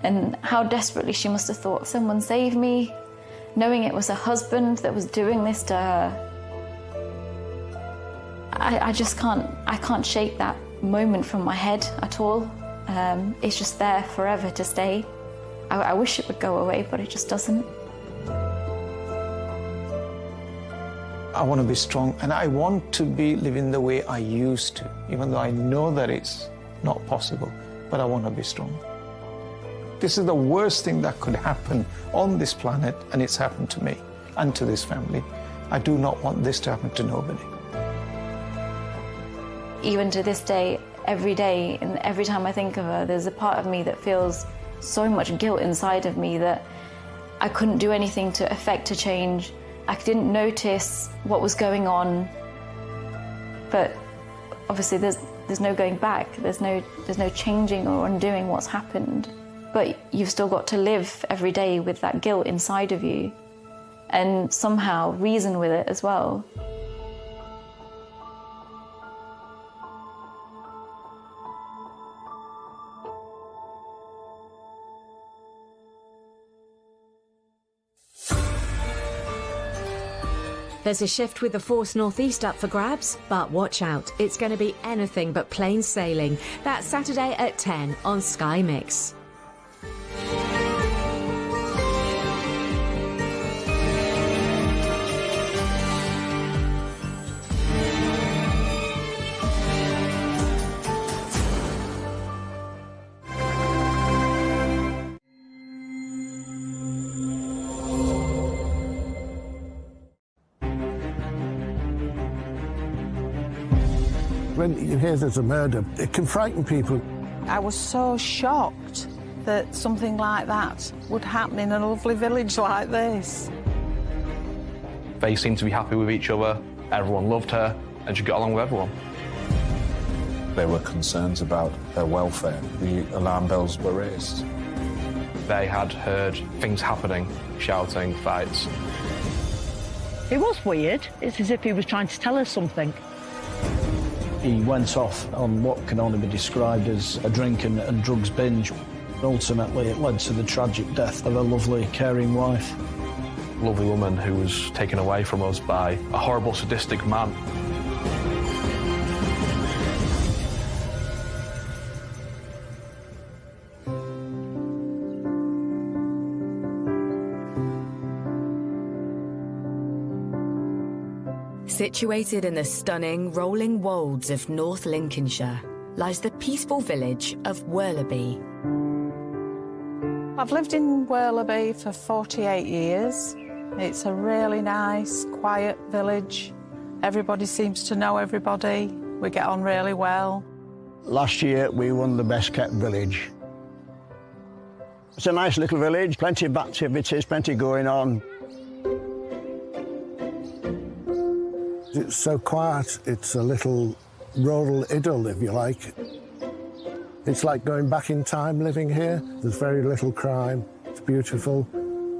[SPEAKER 16] and how desperately she must have thought, someone save me, knowing it was her husband that was doing this to her. I can't shake that moment from my head at all. It's just there forever to stay. I wish it would go away, but it just doesn't.
[SPEAKER 13] I want to be strong, and I want to be living the way I used to, even though I know that it's not possible, but I want to be strong. This is the worst thing that could happen on this planet, and it's happened to me and to this family. I do not want this to happen to nobody.
[SPEAKER 16] Even to this day, every day, and every time I think of her, there's a part of me that feels so much guilt inside of me that I couldn't do anything to affect a change. I didn't notice what was going on, but obviously there's no going back. There's no changing or undoing what's happened. But you've still got to live every day with that guilt inside of you. and somehow reason with it as well.
[SPEAKER 7] There's a shift with the force northeast up for grabs, but watch out, it's going to be anything but plain sailing. That's Saturday at 10 on Sky Mix.
[SPEAKER 22] When you hear there's a murder, it can frighten people.
[SPEAKER 23] I was so shocked that something like that would happen in a lovely village like this.
[SPEAKER 24] They seemed to be happy with each other, everyone loved her, and she got along with everyone.
[SPEAKER 25] There were concerns about their welfare. The alarm bells were raised.
[SPEAKER 24] They had heard things happening, shouting, fights.
[SPEAKER 26] It was weird. It's as if he was trying to tell us something.
[SPEAKER 27] He went off on what can only be described as a drink and drugs binge. Ultimately, it led to the tragic death of a lovely, caring wife.
[SPEAKER 24] Lovely woman who was taken away from us by a horrible, sadistic man.
[SPEAKER 7] Situated in the stunning rolling wolds of North Lincolnshire lies the peaceful village of Worleby.
[SPEAKER 23] I've lived in Worleby for 48 years. It's a really nice, quiet village. Everybody seems to know everybody. We get on really well.
[SPEAKER 28] Last year, we won the best kept village. It's a nice little village, plenty of activities, plenty going on.
[SPEAKER 21] It's so quiet, it's a little rural idyll, if you like. It's like going back in time living here. There's very little crime, it's beautiful,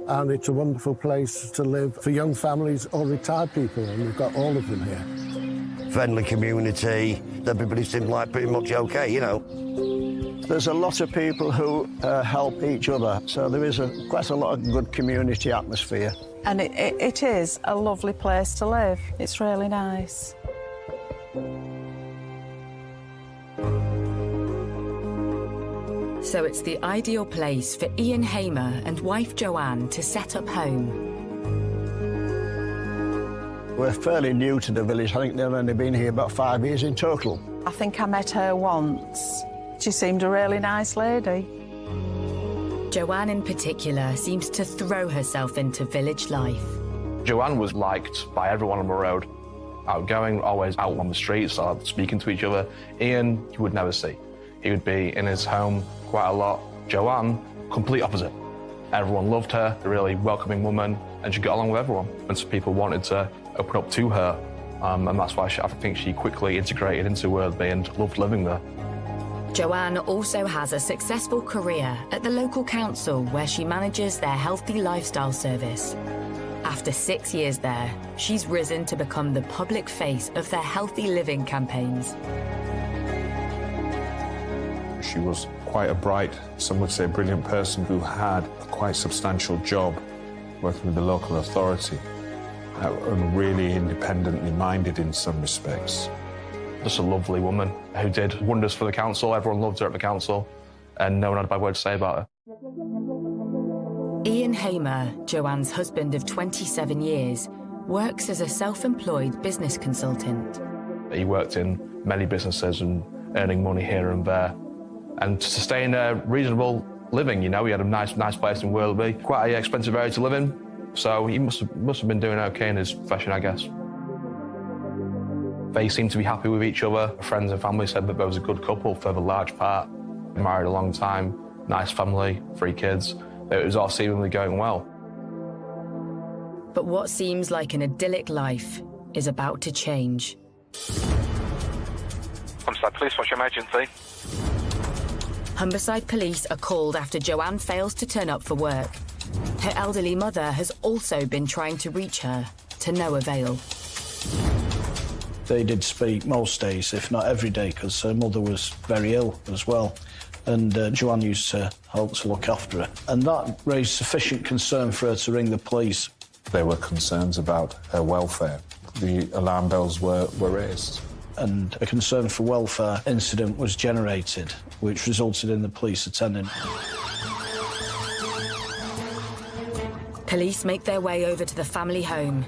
[SPEAKER 21] and it's a wonderful place to live for young families or retired people, and we've got all of them here.
[SPEAKER 28] Friendly community, everybody seems like pretty much okay, you know. There's a lot of people who help each other, so there is quite a lot of good community atmosphere.
[SPEAKER 23] And it is a lovely place to live. It's really nice.
[SPEAKER 7] So it's the ideal place for Ian Hamer and wife Joanne to set up home.
[SPEAKER 28] We're fairly new to the village. I think they've only been here about 5 years in total.
[SPEAKER 23] I think I met her once. She seemed a really nice lady.
[SPEAKER 7] Joanne in particular seems to throw herself into village life.
[SPEAKER 24] Joanne was liked by everyone on the road. Outgoing, always out on the streets, speaking to each other. Ian, you would never see. He would be in his home quite a lot. Joanne, complete opposite. Everyone loved her, a really welcoming woman, and she got along with everyone. And so people wanted to open up to her, and that's why I think she quickly integrated into Worleby and loved living there.
[SPEAKER 7] Joanne also has a successful career at the local council where she manages their healthy lifestyle service. After 6 years there, she's risen to become the public face of their healthy living campaigns.
[SPEAKER 25] She was quite a bright, some would say brilliant person who had a quite substantial job working with the local authority and really independently minded in some respects.
[SPEAKER 24] Just a lovely woman who did wonders for the council. Everyone loved her at the council, and no one had a bad word to say about her.
[SPEAKER 7] Ian Hamer, Joanne's husband of 27 years, works as a self-employed business consultant.
[SPEAKER 24] He worked in many businesses and earning money here and there, and to sustain a reasonable living, you know. He had a nice place in Worleby, quite an expensive area to live in, so he must have been doing okay in his profession, I guess. They seemed to be happy with each other. Friends and family said that there was a good couple for the large part. Married a long time, nice family, 3 kids. It was all seemingly going well.
[SPEAKER 7] But what seems like an idyllic life is about to change.
[SPEAKER 29] Humberside Police, what's your emergency?
[SPEAKER 7] Humberside Police are called after Joanne fails to turn up for work. Her elderly mother has also been trying to reach her, to no avail.
[SPEAKER 27] They did speak most days, if not every day, because her mother was very ill as well. And Joanne used to help to look after her. And that raised sufficient concern for her to ring the police.
[SPEAKER 25] There were concerns about her welfare. The alarm bells were raised.
[SPEAKER 27] And a concern for welfare incident was generated, which resulted in the police attending.
[SPEAKER 7] Police make their way over to the family home.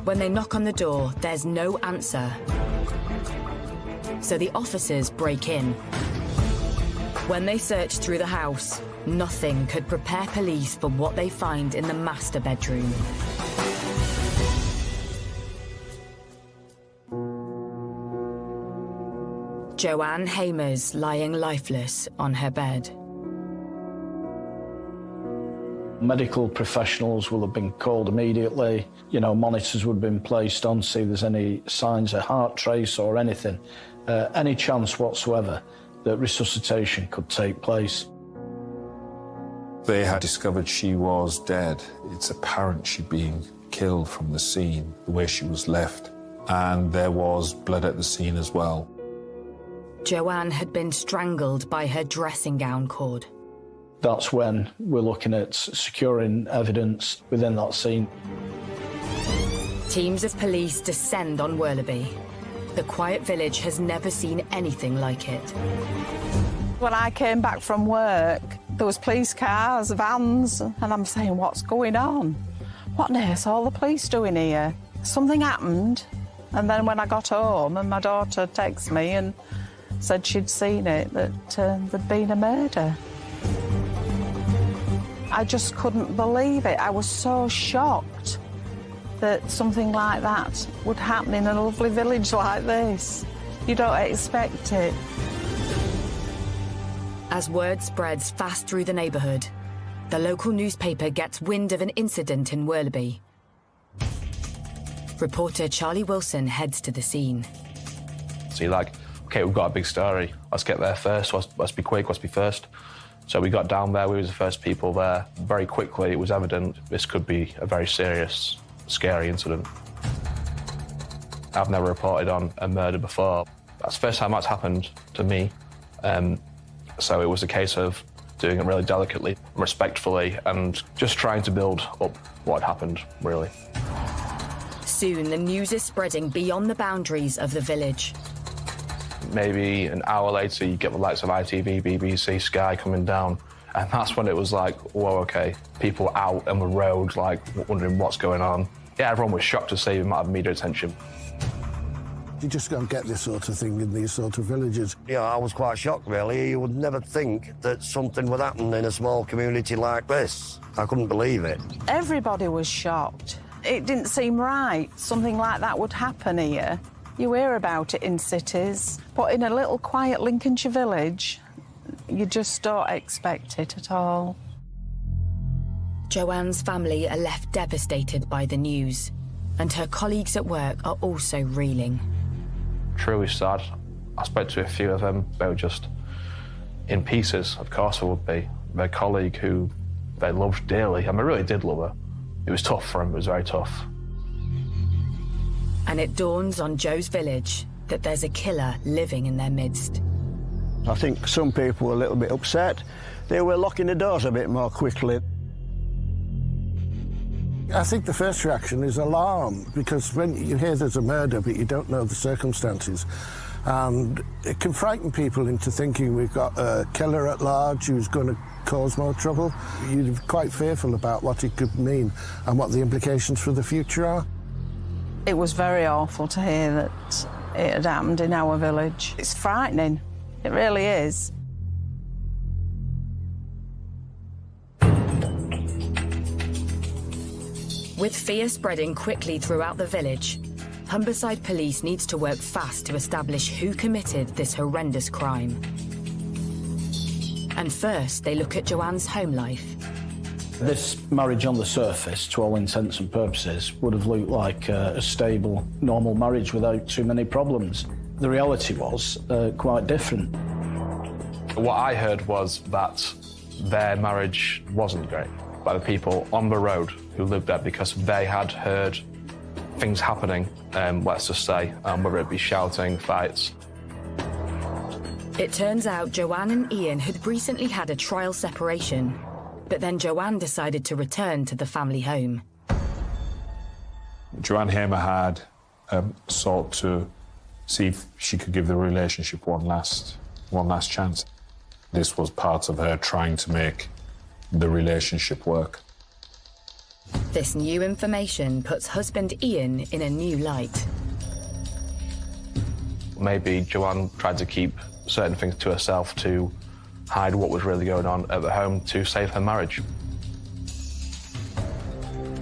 [SPEAKER 7] When they knock on the door, there's no answer. So the officers break in. When they search through the house, nothing could prepare police for what they find in the master bedroom. Joanne Hamer's lying lifeless on her bed.
[SPEAKER 27] Medical professionals will have been called immediately. You know, monitors would have been placed on to see if there's any signs of heart trace or anything. Any chance whatsoever that resuscitation could take place.
[SPEAKER 25] They had discovered she was dead. It's apparent she'd been killed from the scene, the way she was left, and there was blood at the scene as well.
[SPEAKER 7] Joanne had been strangled by her dressing gown cord.
[SPEAKER 27] That's when we're looking at securing evidence within that scene.
[SPEAKER 7] Teams of police descend on Werleby. The quiet village has never seen anything like it.
[SPEAKER 23] When I came back from work, there was police cars, vans, and I'm saying, what's going on? What on earth's all the police doing here? Something happened, and then when I got home and my daughter texted me and said she'd seen it, that there'd been a murder. I just couldn't believe it. I was so shocked that something like that would happen in a lovely village like this. You don't expect it.
[SPEAKER 7] As word spreads fast through the neighbourhood, the local newspaper gets wind of an incident in Werleby. Reporter Charlie Wilson heads to the scene.
[SPEAKER 24] So you're like, OK, we've got a big story. Let's get there first. Let's be quick. Let's be first. So we got down there. We were the first people there. Very quickly, it was evident this could be a very serious, scary incident. I've never reported on a murder before. That's the first time that's happened to me. So it was a case of doing it really delicately, respectfully, and just trying to build up what had happened, really.
[SPEAKER 7] Soon, the news is spreading beyond the boundaries of the village.
[SPEAKER 24] Maybe an hour later, you get the likes of ITV, BBC, Sky coming down, and that's when it was like, whoa, OK, people out on the road, like, wondering what's going on. Yeah, everyone was shocked to see the amount of media attention.
[SPEAKER 21] You just don't get this sort of thing in these sort of villages.
[SPEAKER 28] Yeah, I was quite shocked, really. You would never think that something would happen in a small community like this. I couldn't believe it.
[SPEAKER 23] Everybody was shocked. It didn't seem right. Something like that would happen here. You hear about it in cities, but in a little quiet Lincolnshire village, you just don't expect it at all.
[SPEAKER 7] Joanne's family are left devastated by the news, and her colleagues at work are also reeling.
[SPEAKER 24] Truly sad. I spoke to a few of them. They were just in pieces. Of course they would be. Their colleague who they loved dearly, I really did love her. It was tough for them. It was very tough.
[SPEAKER 7] And it dawns on Joe's village that there's a killer living in their midst.
[SPEAKER 21] I think some people were a little bit upset. They were locking the doors a bit more quickly. I think the first reaction is alarm, because when you hear there's a murder but you don't know the circumstances, and it can frighten people into thinking we've got a killer at large who's going to cause more trouble. You're quite fearful about what it could mean and what the implications for the future are.
[SPEAKER 23] It was very awful to hear that it had happened in our village. It's frightening. It really is.
[SPEAKER 7] With fear spreading quickly throughout the village, Humberside Police needs to work fast to establish who committed this horrendous crime. And first, they look at Joanne's home life.
[SPEAKER 27] This marriage on the surface, to all intents and purposes, would have looked like a stable, normal marriage without too many problems. The reality was quite different.
[SPEAKER 24] What I heard was that their marriage wasn't great. by the people on the road who lived there because they had heard things happening, let's just say, whether it be shouting, fights.
[SPEAKER 7] It turns out Joanne and Ian had recently had a trial separation, but then Joanne decided to return to the family home.
[SPEAKER 25] Joanne Hamer had sought to see if she could give the relationship one last chance. This was part of her trying to make the relationship work.
[SPEAKER 7] This new information puts husband Ian in a new light.
[SPEAKER 24] Maybe Joanne tried to keep certain things to herself to hide what was really going on at the home to save her marriage.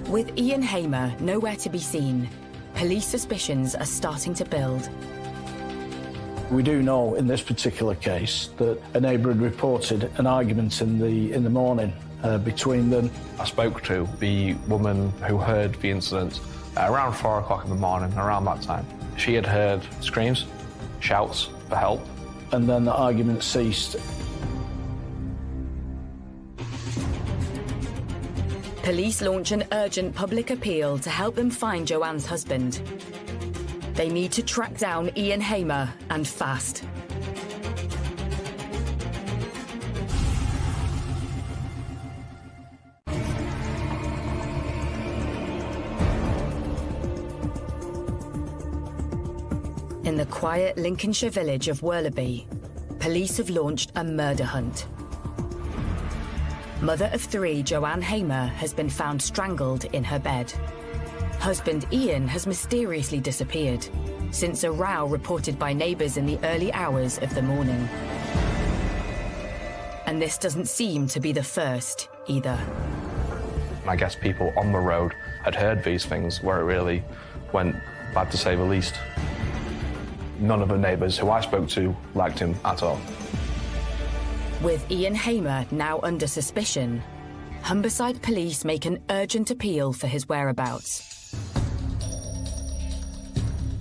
[SPEAKER 7] With Ian Hamer nowhere to be seen, police suspicions are starting to build.
[SPEAKER 27] We do know in this particular case that a neighbour had reported an argument in the morning between them.
[SPEAKER 24] I spoke to the woman who heard the incident at around 4 o'clock in the morning, around that time. She had heard screams, shouts for help.
[SPEAKER 27] And then the argument ceased.
[SPEAKER 7] Police launch an urgent public appeal to help them find Joanne's husband. They need to track down Ian Hamer, and fast. In the quiet Lincolnshire village of Werleby, police have launched a murder hunt. Mother of 3, Joanne Hamer, has been found strangled in her bed. Husband Ian has mysteriously disappeared since a row reported by neighbours in the early hours of the morning. And this doesn't seem to be the first either.
[SPEAKER 24] I guess people on the road had heard these things where it really went bad, to say the least. None of the neighbours who I spoke to liked him at all.
[SPEAKER 7] With Ian Hamer now under suspicion, Humberside police make an urgent appeal for his whereabouts.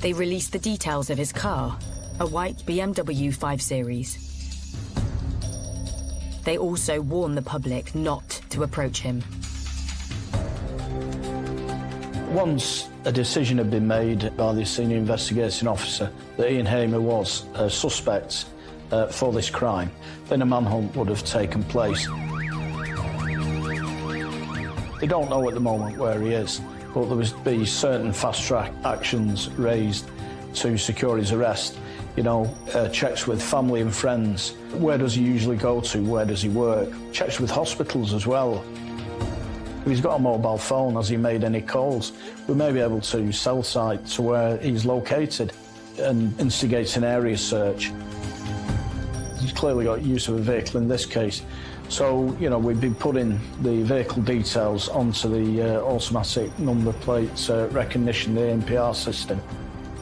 [SPEAKER 7] They release the details of his car, a white BMW 5 Series. They also warn the public not to approach him.
[SPEAKER 27] Once a decision had been made by the senior investigating officer that Ian Hamer was a suspect for this crime, then a manhunt would have taken place. They don't know at the moment where he is, but there would be certain fast-track actions raised to secure his arrest. You know, checks with family and friends. Where does he usually go to? Where does he work? Checks with hospitals as well. If he's got a mobile phone, has he made any calls? We may be able to cell site to where he's located and instigate an area search. He's clearly got use of a vehicle in this case. So, you know, we've been putting the vehicle details onto the automatic number plate recognition, the ANPR system.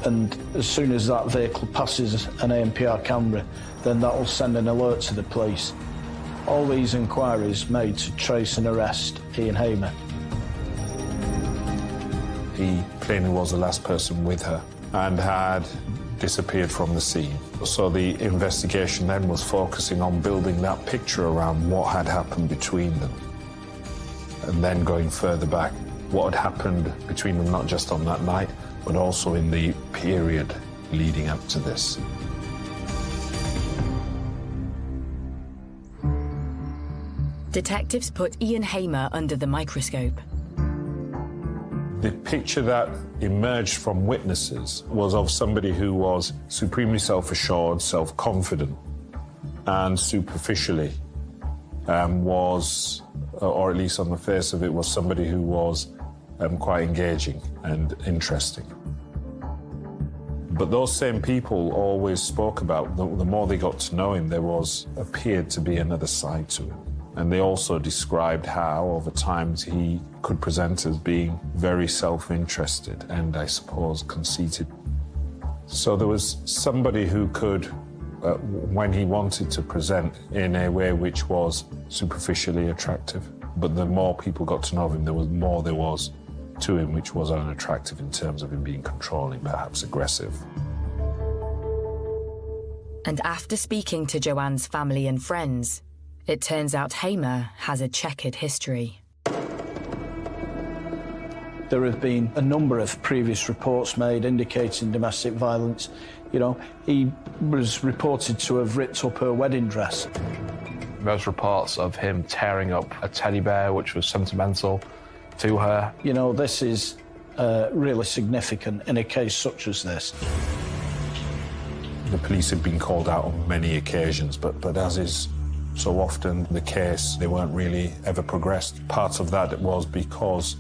[SPEAKER 27] And as soon as that vehicle passes an ANPR camera, then that will send an alert to the police. All these inquiries made to trace and arrest Ian Hamer.
[SPEAKER 25] He plainly was the last person with her and had disappeared from the scene. So the investigation then was focusing on building that picture around what had happened between them. And then going further back, what had happened between them, not just on that night, but also in the period leading up to this.
[SPEAKER 7] Detectives put Ian Hamer under the microscope.
[SPEAKER 25] The picture that emerged from witnesses was of somebody who was supremely self-assured, self-confident, and superficially was, or at least on the face of it, was somebody who was quite engaging and interesting. But those same people always spoke about, the more they got to know him, there appeared to be another side to him. And they also described how, over time, he could present as being very self-interested and, I suppose, conceited. So there was somebody who could, when he wanted to present in a way which was superficially attractive, but the more people got to know him, there was to him which was unattractive in terms of him being controlling, perhaps aggressive.
[SPEAKER 7] And after speaking to Joanne's family and friends, it turns out Hamer has a checkered history.
[SPEAKER 27] There have been a number of previous reports made indicating domestic violence. You know, he was reported to have ripped up her wedding dress.
[SPEAKER 24] There's reports of him tearing up a teddy bear, which was sentimental to her.
[SPEAKER 27] You know, this is really significant in a case such as this.
[SPEAKER 25] The police had been called out on many occasions, but as is so often the case, they weren't really ever progressed. Part of that was because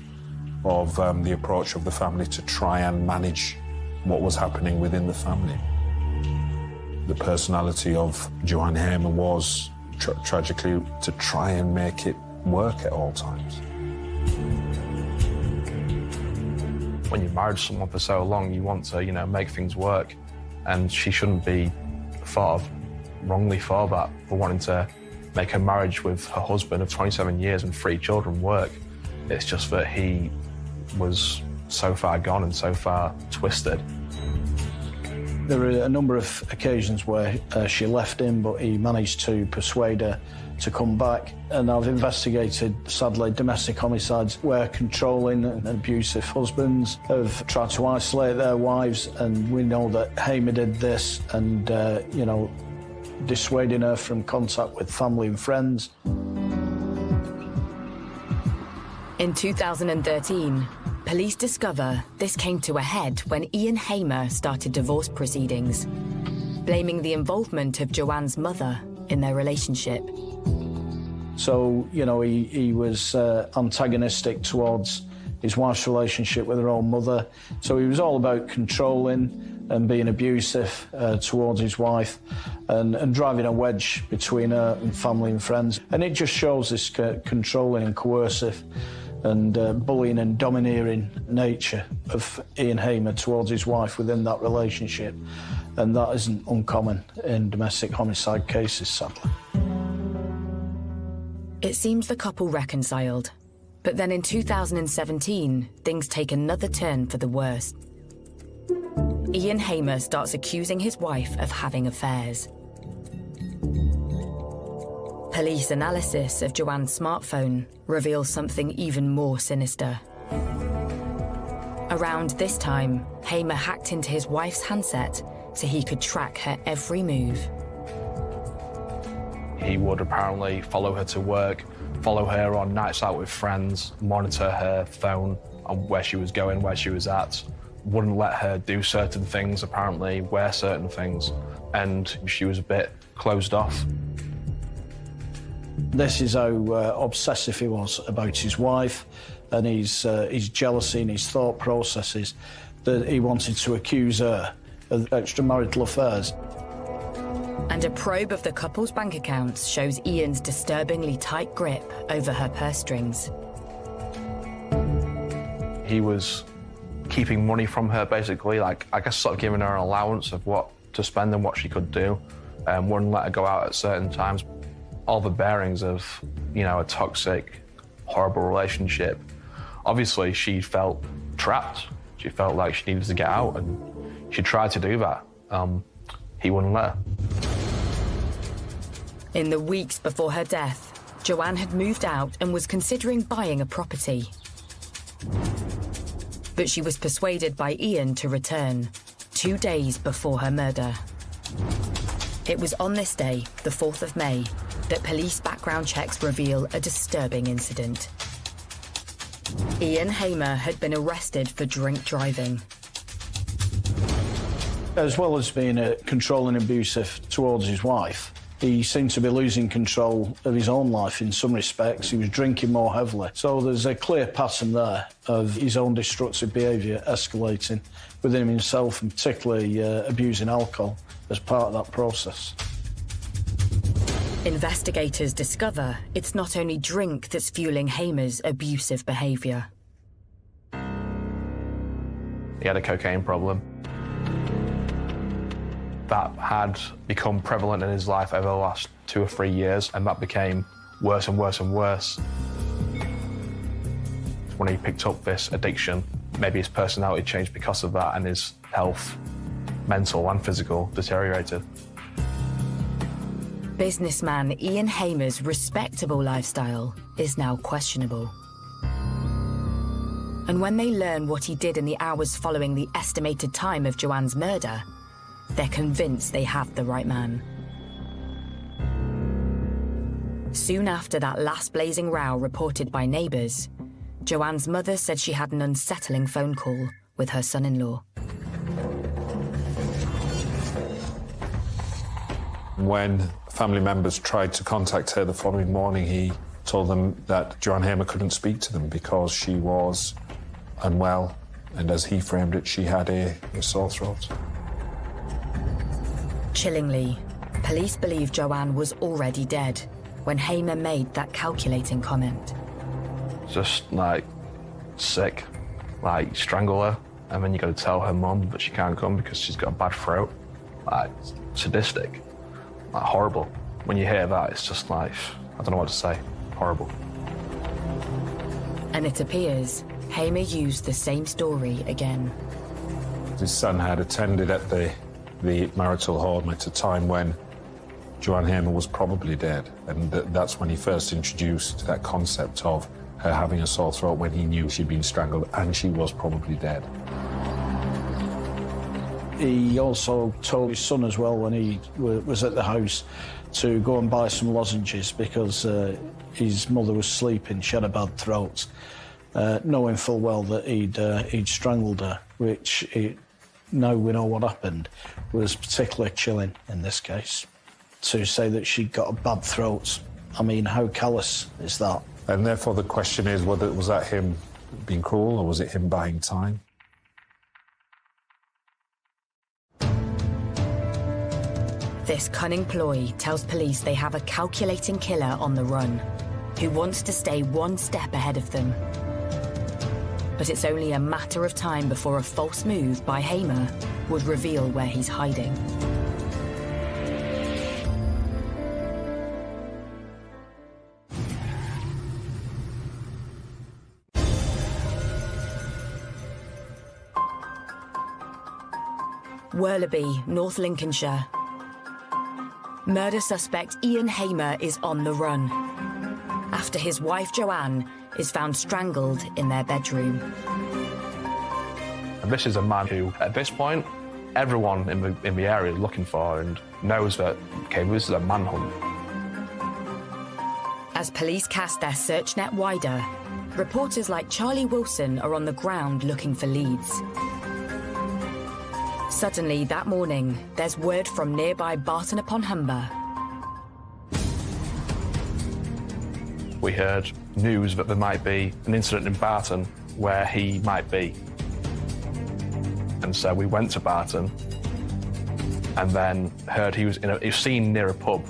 [SPEAKER 25] of the approach of the family to try and manage what was happening within the family. The personality of Joanne Hamer was tragically to try and make it work at all times.
[SPEAKER 24] When you've married someone for so long, you want to, you know, make things work. And she shouldn't be wrongly thought about for wanting to make her marriage with her husband of 27 years and 3 children work. It's just that he was so far gone and so far twisted.
[SPEAKER 27] There are a number of occasions where she left him, but he managed to persuade her to come back. And I've investigated, sadly, domestic homicides where controlling and abusive husbands have tried to isolate their wives, and we know that Hamer did this and, you know, dissuading her from contact with family and friends.
[SPEAKER 7] In 2013, police discover this came to a head when Ian Hamer started divorce proceedings, blaming the involvement of Joanne's mother in their relationship.
[SPEAKER 27] So, you know, he was antagonistic towards his wife's relationship with her own mother. So he was all about controlling and being abusive towards his wife and driving a wedge between her and family and friends. And it just shows this controlling and coercive and bullying and domineering nature of Ian Hamer towards his wife within that relationship. And that isn't uncommon in domestic homicide cases, sadly.
[SPEAKER 7] It seems the couple reconciled, but then in 2017, things take another turn for the worse. Ian Hamer starts accusing his wife of having affairs. Police analysis of Joanne's smartphone reveals something even more sinister. Around this time, Hamer hacked into his wife's handset so he could track her every move.
[SPEAKER 24] He would apparently follow her to work, follow her on nights out with friends, monitor her phone on where she was going, where she was at, wouldn't let her do certain things, apparently, wear certain things, and she was a bit closed off.
[SPEAKER 27] This is how obsessive he was about his wife and his jealousy and his thought processes, that he wanted to accuse her of extramarital affairs.
[SPEAKER 7] And a probe of the couple's bank accounts shows Ian's disturbingly tight grip over her purse strings.
[SPEAKER 24] He was keeping money from her, basically, like, I guess sort of giving her an allowance of what to spend and what she could do, and wouldn't let her go out at certain times. All the bearings of, you know, a toxic, horrible relationship. Obviously, she felt trapped. She felt like she needed to get out, and she tried to do that. He wouldn't let her.
[SPEAKER 7] In the weeks before her death, Joanne had moved out and was considering buying a property. But she was persuaded by Ian to return 2 days before her murder. It was on this day, the 4th of May, that police background checks reveal a disturbing incident. Ian Hamer had been arrested for drink driving.
[SPEAKER 27] As well as being controlling and abusive towards his wife, he seemed to be losing control of his own life in some respects. He was drinking more heavily. So there's a clear pattern there of his own destructive behaviour escalating within himself, and particularly abusing alcohol as part of that process.
[SPEAKER 7] Investigators discover it's not only drink that's fueling Hamer's abusive behaviour.
[SPEAKER 24] He had a cocaine problem that had become prevalent in his life over the last 2 or 3 years, and that became worse and worse and worse. When he picked up this addiction, maybe his personality changed because of that, and his health, mental and physical, deteriorated.
[SPEAKER 7] Businessman Ian Hamer's respectable lifestyle is now questionable. And when they learn what he did in the hours following the estimated time of Joanne's murder, they're convinced they have the right man. Soon after that last blazing row reported by neighbours, Joanne's mother said she had an unsettling phone call with her son-in-law.
[SPEAKER 25] When family members tried to contact her the following morning, he told them that Joanne Hamer couldn't speak to them because she was unwell, and as he framed it, she had a sore throat.
[SPEAKER 7] Chillingly, police believe Joanne was already dead when Hamer made that calculating comment.
[SPEAKER 24] Just, like, sick. Like, strangle her, and then you got to tell her mum that she can't come because she's got a bad throat. Like, sadistic. Like, horrible. When you hear that, it's just like, I don't know what to say. Horrible.
[SPEAKER 7] And it appears Hamer used the same story again.
[SPEAKER 25] His son had attended at the marital home at a time when Joanne Hamer was probably dead, and that's when he first introduced that concept of her having a sore throat when he knew she'd been strangled and she was probably dead.
[SPEAKER 27] He also told his son as well when he was at the house to go and buy some lozenges because his mother was sleeping, she had a bad throat, knowing full well that he'd strangled her, which, now we know what happened, was particularly chilling in this case. To say that she got a bad throat, I mean, how callous is that?
[SPEAKER 25] And therefore the question is, was that him being cruel or was it him buying time?
[SPEAKER 7] This cunning ploy tells police they have a calculating killer on the run, who wants to stay one step ahead of them. But it's only a matter of time before a false move by Hamer would reveal where he's hiding. Worleby, North Lincolnshire. Murder suspect Ian Hamer is on the run after his wife Joanne is found strangled in their bedroom.
[SPEAKER 24] And this is a man who, at this point, everyone in the area is looking for and knows that, okay, this is a manhunt.
[SPEAKER 7] As police cast their search net wider, reporters like Charlie Wilson are on the ground looking for leads. Suddenly, that morning, there's word from nearby Barton upon Humber.
[SPEAKER 24] We heard news that there might be an incident in Barton where he might be. And so we went to Barton and then heard he was seen near a pub.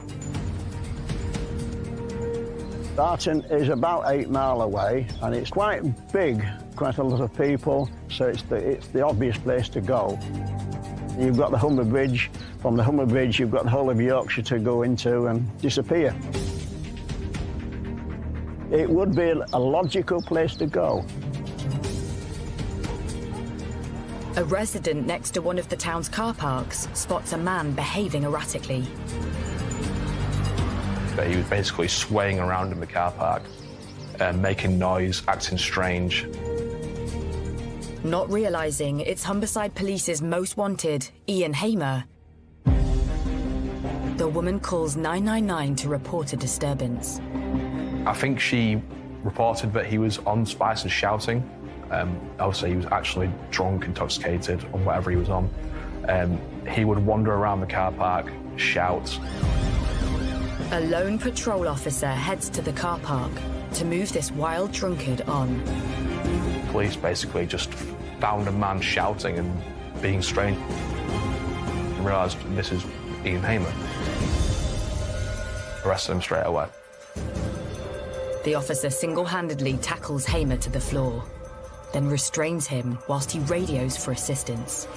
[SPEAKER 28] Barton is about 8 miles away and it's quite big, quite a lot of people, so it's the obvious place to go. You've got the Humber Bridge. From the Humber Bridge, you've got the whole of Yorkshire to go into and disappear. It would be a logical place to go.
[SPEAKER 7] A resident next to one of the town's car parks spots a man behaving erratically.
[SPEAKER 24] He was basically swaying around in the car park, making noise, acting strange.
[SPEAKER 7] Not realising it's Humberside Police's most wanted, Ian Hamer, the woman calls 999 to report a disturbance.
[SPEAKER 24] I think she reported that he was on Spice and shouting. Obviously, he was actually drunk, intoxicated, on whatever he was on. He would wander around the car park, shout.
[SPEAKER 7] A lone patrol officer heads to the car park to move this wild drunkard on.
[SPEAKER 24] Police basically just found a man shouting and being strange and realised this is Ian Hamer. Arrested him straight away.
[SPEAKER 7] The officer single-handedly tackles Hamer to the floor, then restrains him whilst he radios for assistance.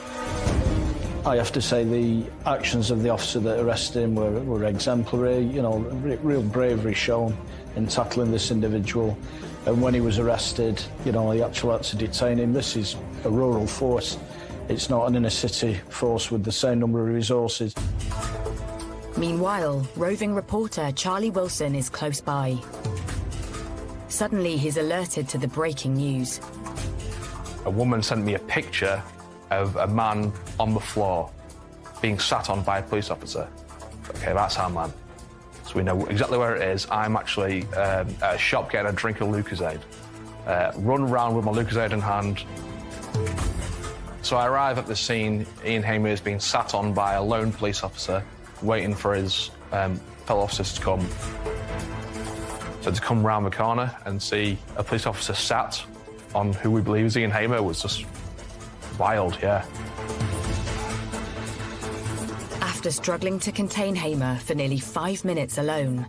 [SPEAKER 27] I have to say the actions of the officer that arrested him were exemplary, you know, real bravery shown in tackling this individual. And when he was arrested, you know, he actually had to detain him. This is a rural force. It's not an inner-city force with the same number of resources.
[SPEAKER 7] Meanwhile, roving reporter Charlie Wilson is close by. Suddenly, he's alerted to the breaking news.
[SPEAKER 24] A woman sent me a picture of a man on the floor being sat on by a police officer. Okay, that's our man. So we know exactly where it is. I'm actually at a shop getting a drink of Lucozade. Run around with my Lucozade in hand. So I arrive at the scene. Ian Hamer is being sat on by a lone police officer, waiting for his fellow officers to come. So to come round the corner and see a police officer sat on who we believe is Ian Hamer was just wild, yeah.
[SPEAKER 7] After struggling to contain Hamer for nearly 5 minutes alone,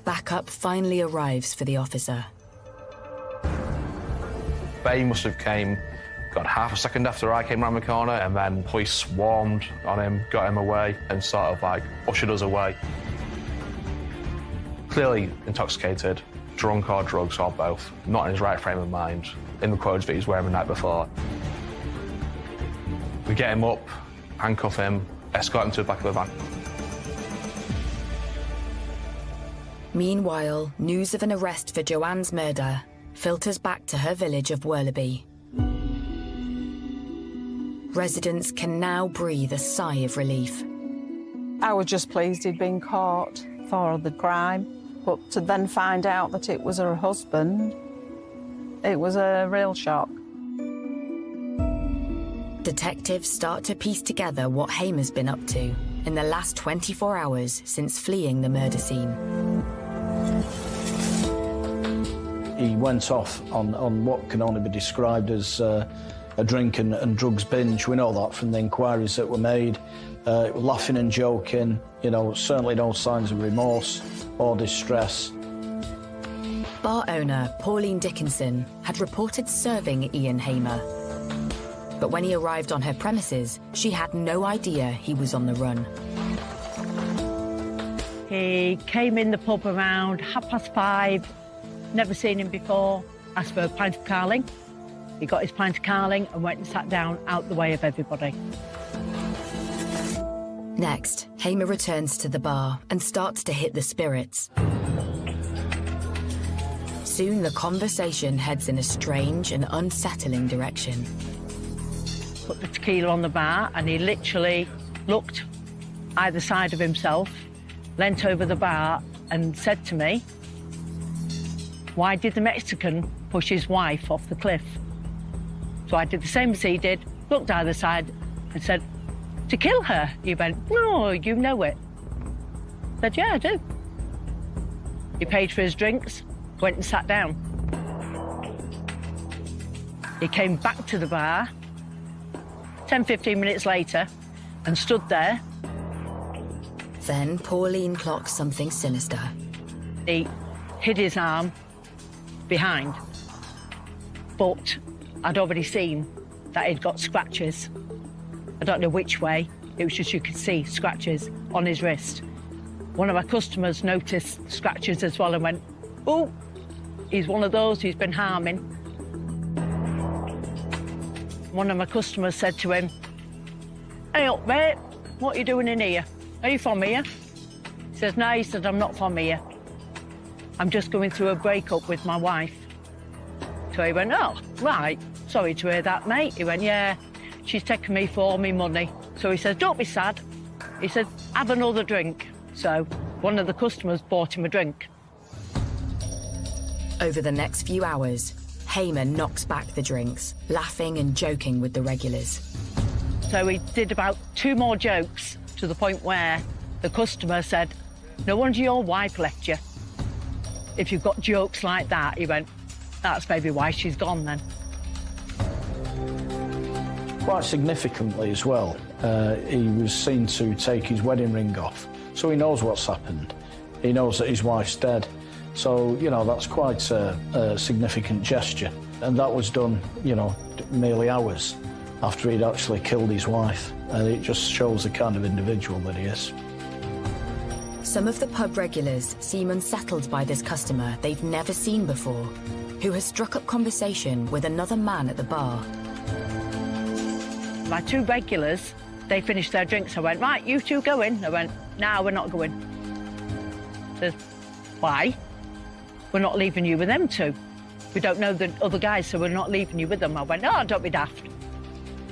[SPEAKER 7] backup finally arrives for the officer.
[SPEAKER 24] They must have came, got half a second after I came round the corner, and then police swarmed on him, got him away, and sort of like ushered us away. Clearly intoxicated, drunk or drugs or both, not in his right frame of mind, in the clothes that he was wearing the night before. We get him up, handcuff him, escort him to the back of the van.
[SPEAKER 7] Meanwhile, news of an arrest for Joanne's murder filters back to her village of Werleby. Residents can now breathe a sigh of relief.
[SPEAKER 23] I was just pleased he'd been caught for the crime, but to then find out that it was her husband, it was a real shock.
[SPEAKER 7] Detectives start to piece together what Hamer's been up to in the last 24 hours since fleeing the murder scene.
[SPEAKER 27] He went off on what can only be described as a drink and drugs binge. We know that from the inquiries that were made. Laughing and joking, you know, certainly no signs of remorse or distress.
[SPEAKER 7] Bar owner Pauline Dickinson had reported serving Ian Hamer. But when he arrived on her premises, she had no idea he was on the run.
[SPEAKER 26] He came in the pub around 5:30, never seen him before, asked for a pint of Carling. He got his pint of Carling and went and sat down out the way of everybody.
[SPEAKER 7] Next, Hamer returns to the bar and starts to hit the spirits. Soon the conversation heads in a strange and unsettling direction.
[SPEAKER 26] Put the tequila on the bar and he literally looked either side of himself, leant over the bar and said to me, "Why did the Mexican push his wife off the cliff?" So I did the same as he did, looked either side and said, "To kill her?" He went, "No, you know it." I said, "Yeah, I do." He paid for his drinks, went and sat down. He came back to the bar 10, 15 minutes later and stood there.
[SPEAKER 7] Then Pauline clocks something sinister.
[SPEAKER 26] He hid his arm behind, but I'd already seen that he'd got scratches. I don't know which way, it was just you could see scratches on his wrist. One of my customers noticed scratches as well and went, "Oh, he's one of those who's been harming." One of my customers said to him, "Hey up, mate, what are you doing in here? Are you from here?" He says, "No," he said, "I'm not from here. I'm just going through a breakup with my wife." So he went, "Oh, right, sorry to hear that, mate." He went, "Yeah, she's taken me for all my money." So he says, "Don't be sad." He said, "Have another drink." So one of the customers bought him a drink.
[SPEAKER 7] Over the next few hours, Hamer knocks back the drinks, laughing and joking with the regulars.
[SPEAKER 26] So he did about 2 more jokes to the point where the customer said, "No wonder your wife left you. If you've got jokes like that," he went, "that's maybe why she's gone then."
[SPEAKER 27] Quite significantly as well, he was seen to take his wedding ring off. So he knows what's happened. He knows that his wife's dead. So, you know, that's quite a significant gesture. And that was done, you know, merely hours after he'd actually killed his wife. And it just shows the kind of individual that he is.
[SPEAKER 7] Some of the pub regulars seem unsettled by this customer they've never seen before, who has struck up conversation with another man at the bar.
[SPEAKER 26] My 2 regulars, they finished their drinks. I went, "Right, you 2 go in." I went, "No, we're not going." Says, "Why?" "We're not leaving you with them 2. we don't know the other guys, so we're not leaving you with them. I went, oh, don't be daft.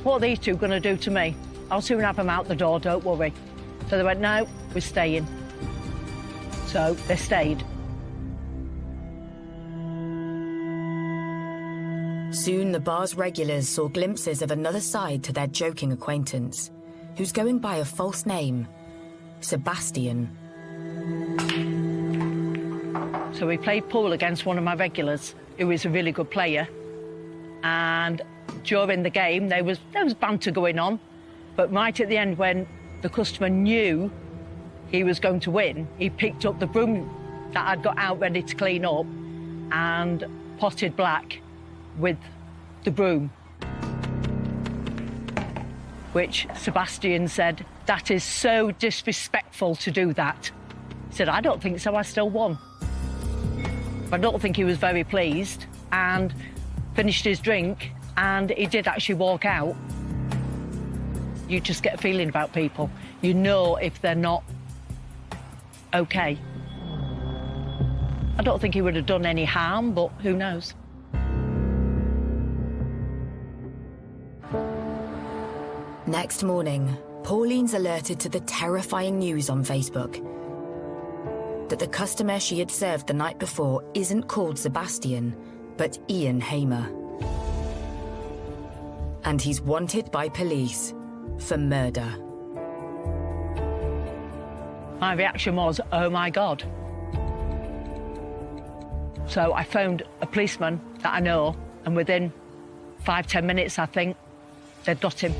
[SPEAKER 26] What are these two going to do to me? I'll soon have them out the door, don't worry. So they went, no, we're staying. So they stayed.
[SPEAKER 7] Soon the bar's regulars saw glimpses of another side to their joking acquaintance, who's going by a false name, Sebastian.
[SPEAKER 26] So we played pool against one of my regulars, who is a really good player. And during the game, there was banter going on. But right at the end, when the customer knew he was going to win, he picked up the broom that I'd got out ready to clean up and potted Black with the broom. Which Sebastian said, that is so disrespectful to do that. He said, I don't think so, I still won. I don't think he was very pleased and finished his drink, and he did actually walk out. You just get a feeling about people. You know if they're not okay. I don't think he would have done any harm, but who knows?
[SPEAKER 7] Next morning, Pauline's alerted to the terrifying news on Facebook that the customer she had served the night before isn't called Sebastian, but Ian Hamer. And he's wanted by police for murder.
[SPEAKER 26] My reaction was, oh my God. So I phoned a policeman that I know, and within 5-10 minutes, I think, they'd got him.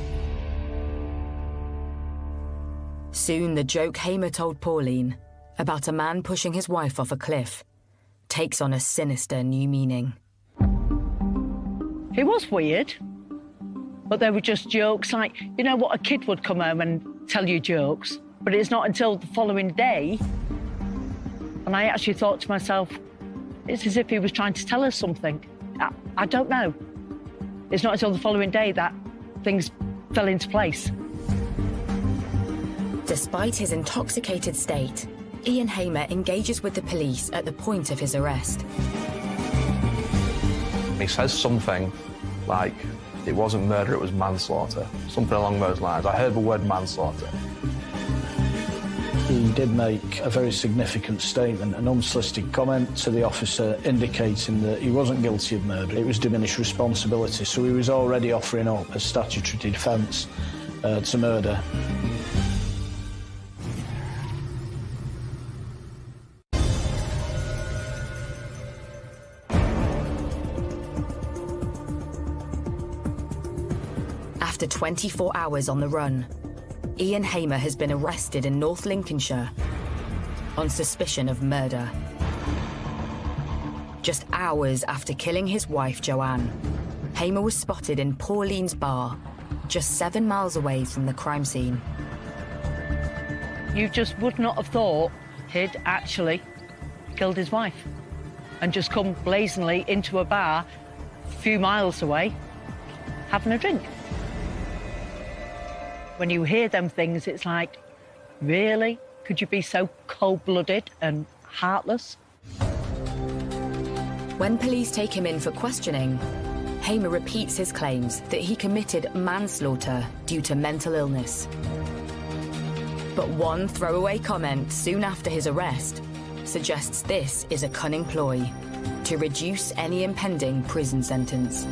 [SPEAKER 7] Soon the joke Hamer told Pauline about a man pushing his wife off a cliff takes on a sinister new meaning.
[SPEAKER 26] It was weird, but they were just jokes, like, you know what, a kid would come home and tell you jokes, but it's not until the following day, and I actually thought to myself, it's as if he was trying to tell us something. I don't know. It's not until the following day that things fell into place.
[SPEAKER 7] Despite his intoxicated state, Ian Hamer engages with the police at the point of his arrest.
[SPEAKER 24] He says something like, it wasn't murder, it was manslaughter. Something along those lines. I heard the word manslaughter.
[SPEAKER 27] He did make a very significant statement, an unsolicited comment to the officer indicating that he wasn't guilty of murder. It was diminished responsibility, so he was already offering up a statutory defence to murder.
[SPEAKER 7] After 24 hours on the run, Ian Hamer has been arrested in North Lincolnshire on suspicion of murder. Just hours after killing his wife, Joanne, Hamer was spotted in Pauline's bar, just 7 miles away from the crime scene.
[SPEAKER 26] You just would not have thought he'd actually killed his wife and just come blazingly into a bar a few miles away having a drink. When you hear them things, it's like, really? Could you be so cold-blooded and heartless?
[SPEAKER 7] When police take him in for questioning, Hamer repeats his claims that he committed manslaughter due to mental illness. But one throwaway comment soon after his arrest suggests this is a cunning ploy to reduce any impending prison sentence.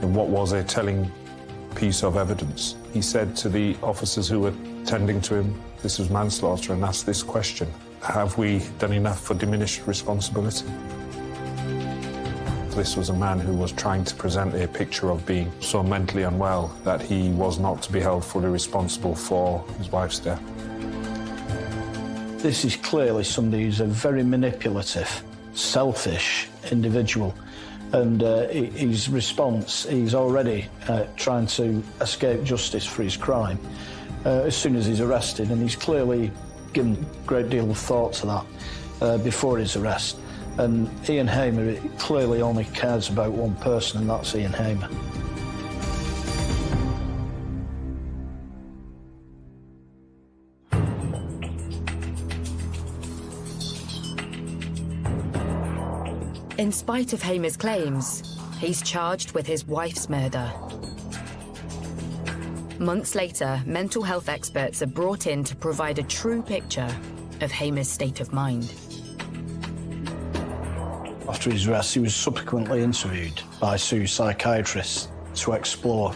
[SPEAKER 25] And what was a telling piece of evidence? He said to the officers who were tending to him, this was manslaughter, and asked this question: have we done enough for diminished responsibility? This was a man who was trying to present a picture of being so mentally unwell that he was not to be held fully responsible for his wife's death.
[SPEAKER 27] This is clearly somebody who's a very manipulative, selfish individual. And his response, he's already trying to escape justice for his crime as soon as he's arrested, and he's clearly given a great deal of thought to that before his arrest. And Ian Hamer clearly only cares about one person, and that's Ian Hamer.
[SPEAKER 7] In spite of Hamer's claims, he's charged with his wife's murder. Months later, mental health experts are brought in to provide a true picture of Hamer's state of mind.
[SPEAKER 27] After his arrest, he was subsequently interviewed by two psychiatrists to explore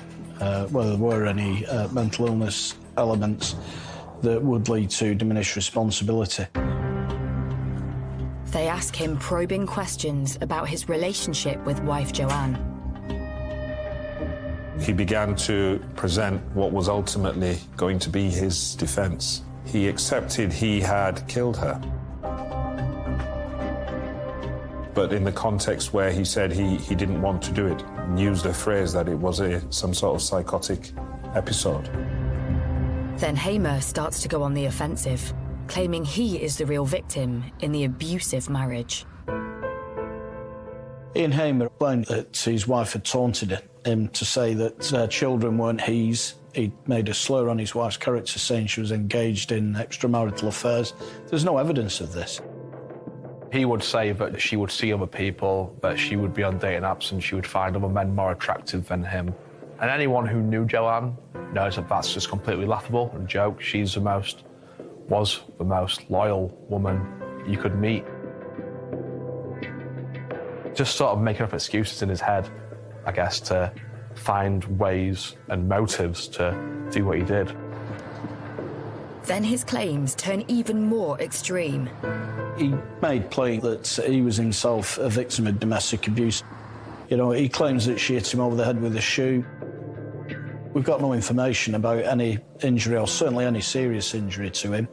[SPEAKER 27] whether there were any mental illness elements that would lead to diminished responsibility.
[SPEAKER 7] They ask him probing questions about his relationship with wife Joanne.
[SPEAKER 25] He began to present what was ultimately going to be his defence. He accepted he had killed her. But in the context where he said he didn't want to do it, and used a phrase that it was some sort of psychotic episode.
[SPEAKER 7] Then Hamer starts to go on the offensive, claiming he is the real victim in the abusive marriage.
[SPEAKER 27] Ian Hamer claimed that his wife had taunted him to say that their children weren't his. He made a slur on his wife's character, saying she was engaged in extramarital affairs. There's no evidence of this.
[SPEAKER 24] He would say that she would see other people, that she would be on dating apps and she would find other men more attractive than him. And anyone who knew Joanne knows that that's just completely laughable and a joke. Was the most loyal woman you could meet. Just sort of making up excuses in his head, I guess, to find ways and motives to do what he did.
[SPEAKER 7] Then his claims turn even more extreme.
[SPEAKER 27] He made plain that he was himself a victim of domestic abuse. You know, he claims that she hit him over the head with a shoe. We've got no information about any injury, or certainly any serious injury to him.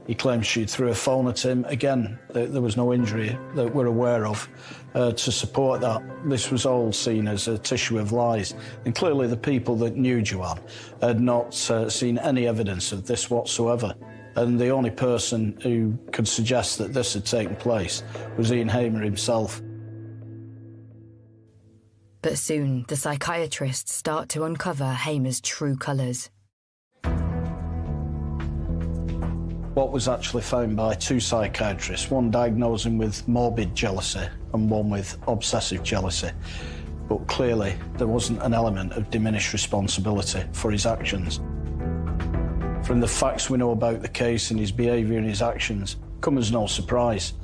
[SPEAKER 27] He claims she threw a phone at him. Again, there was no injury that we're aware of to support that. This was all seen as a tissue of lies. And clearly the people that knew Joanne had not seen any evidence of this whatsoever. And the only person who could suggest that this had taken place was Ian Hamer himself.
[SPEAKER 7] But soon, the psychiatrists start to uncover Hamer's true colours.
[SPEAKER 27] What was actually found by two psychiatrists, one diagnosed him with morbid jealousy and one with obsessive jealousy. But clearly, there wasn't an element of diminished responsibility for his actions. From the facts we know about the case and his behaviour and his actions, come as no surprise,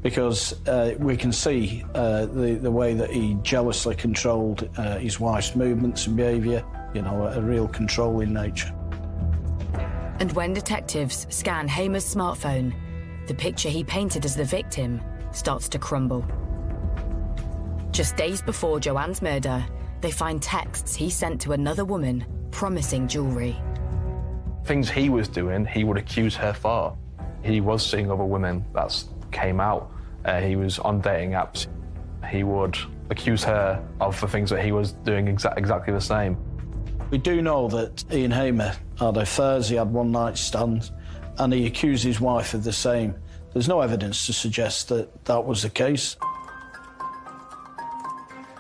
[SPEAKER 27] because we can see the way that he jealously controlled his wife's movements and behaviour, you know, a real controlling nature.
[SPEAKER 7] And when detectives scan Hamer's smartphone, the picture he painted as the victim starts to crumble. Just days before Joanne's murder, they find texts he sent to another woman promising jewellery.
[SPEAKER 24] Things he was doing, he would accuse her for. He was seeing other women, that came out. He was on dating apps. He would accuse her of the things that he was doing exactly the same.
[SPEAKER 27] We do know that Ian Hamer had affairs, he had one-night stands, and he accused his wife of the same. There's no evidence to suggest that that was the case.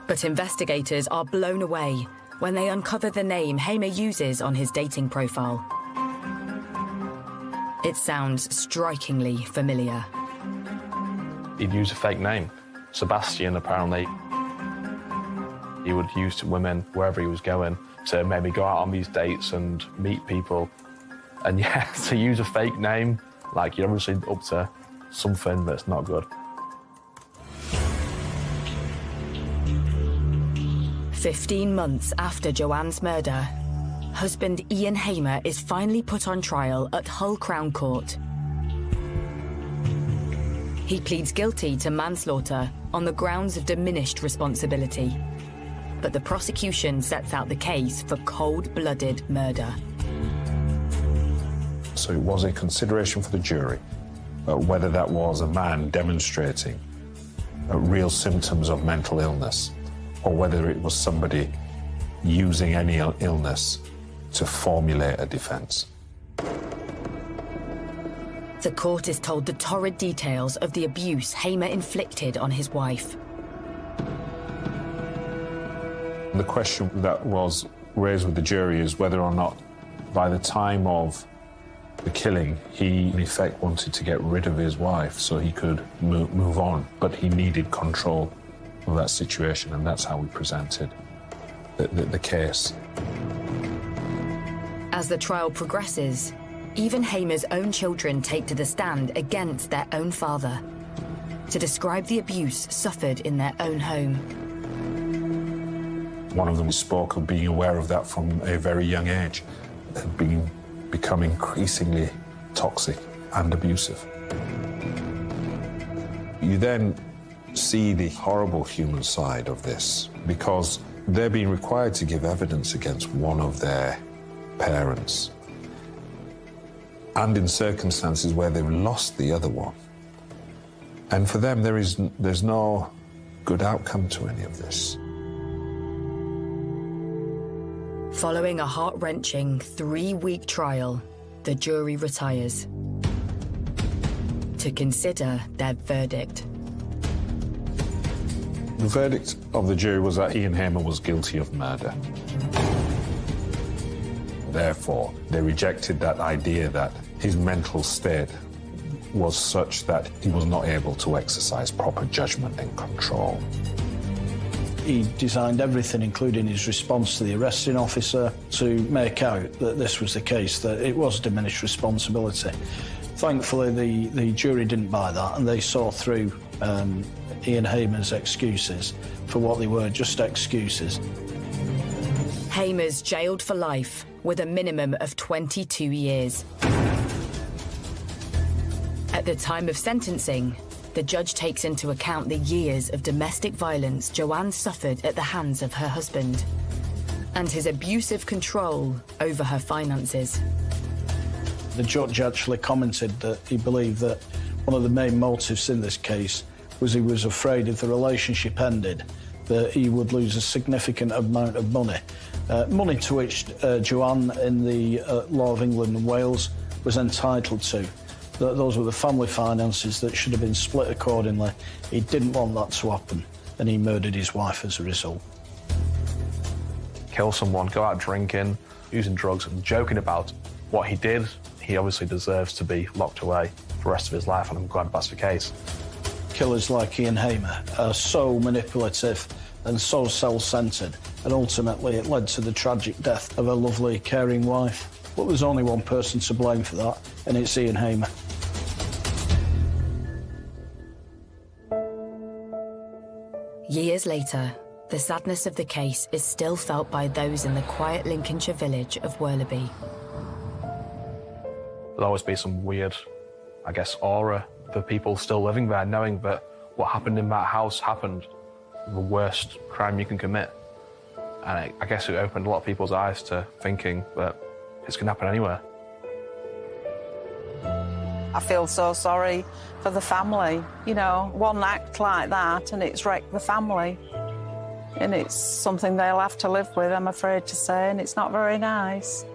[SPEAKER 7] But investigators are blown away when they uncover the name Hamer uses on his dating profile. It sounds strikingly familiar.
[SPEAKER 24] He'd use a fake name, Sebastian, apparently. He would use women wherever he was going to maybe go out on these dates and meet people. And yeah, to use a fake name, like you're obviously up to something that's not good.
[SPEAKER 7] 15 months after Joanne's murder, husband Ian Hamer is finally put on trial at Hull Crown Court. He pleads guilty to manslaughter on the grounds of diminished responsibility. But the prosecution sets out the case for cold-blooded murder.
[SPEAKER 25] So it was a consideration for the jury whether that was a man demonstrating real symptoms of mental illness or whether it was somebody using any illness to formulate a defence.
[SPEAKER 7] The court is told the torrid details of the abuse Hamer inflicted on his wife.
[SPEAKER 25] The question that was raised with the jury is whether or not, by the time of the killing, he in effect wanted to get rid of his wife so he could move on, but he needed control of that situation, and that's how we presented the case.
[SPEAKER 7] As the trial progresses, even Hamer's own children take to the stand against their own father to describe the abuse suffered in their own home.
[SPEAKER 25] One of them spoke of being aware of that from a very young age, had become increasingly toxic and abusive. You then see the horrible human side of this, because they're being required to give evidence against one of their parents, and in circumstances where they've lost the other one. And for them, there's no good outcome to any of this.
[SPEAKER 7] Following a heart-wrenching 3-week trial, the jury retires to consider their verdict.
[SPEAKER 25] The verdict of the jury was that Ian Hamer was guilty of murder. Therefore, they rejected that idea that his mental state was such that he was not able to exercise proper judgment and control.
[SPEAKER 27] He designed everything, including his response to the arresting officer, to make out that this was the case, that it was diminished responsibility. Thankfully, the jury didn't buy that, and they saw through Ian Hamer's excuses for what they were, just excuses.
[SPEAKER 7] Hamer's jailed for life with a minimum of 22 years. At the time of sentencing, the judge takes into account the years of domestic violence Joanne suffered at the hands of her husband and his abusive control over her finances.
[SPEAKER 27] The judge actually commented that he believed that one of the main motives in this case was he was afraid if the relationship ended that he would lose a significant amount of money. Money to which Joanne, in the law of England and Wales, was entitled to. Those were the family finances that should have been split accordingly. He didn't want that to happen, and he murdered his wife as a result.
[SPEAKER 24] Kill someone, go out drinking, using drugs and joking about what he did, he obviously deserves to be locked away for the rest of his life, and I'm glad that's the case.
[SPEAKER 27] Killers like Ian Hamer are so manipulative and so self-centred, and ultimately it led to the tragic death of a lovely, caring wife. But there's only one person to blame for that, and it's Ian Hamer.
[SPEAKER 7] Years later, the sadness of the case is still felt by those in the quiet Lincolnshire village of Worleby.
[SPEAKER 24] There'll always be some weird, I guess, aura for people still living there, knowing that what happened in that house happened, the worst crime you can commit. And I guess it opened a lot of people's eyes to thinking that this can happen anywhere.
[SPEAKER 23] I feel so sorry for the family. You know, one act like that and it's wrecked the family. And it's something they'll have to live with, I'm afraid to say, and it's not very nice.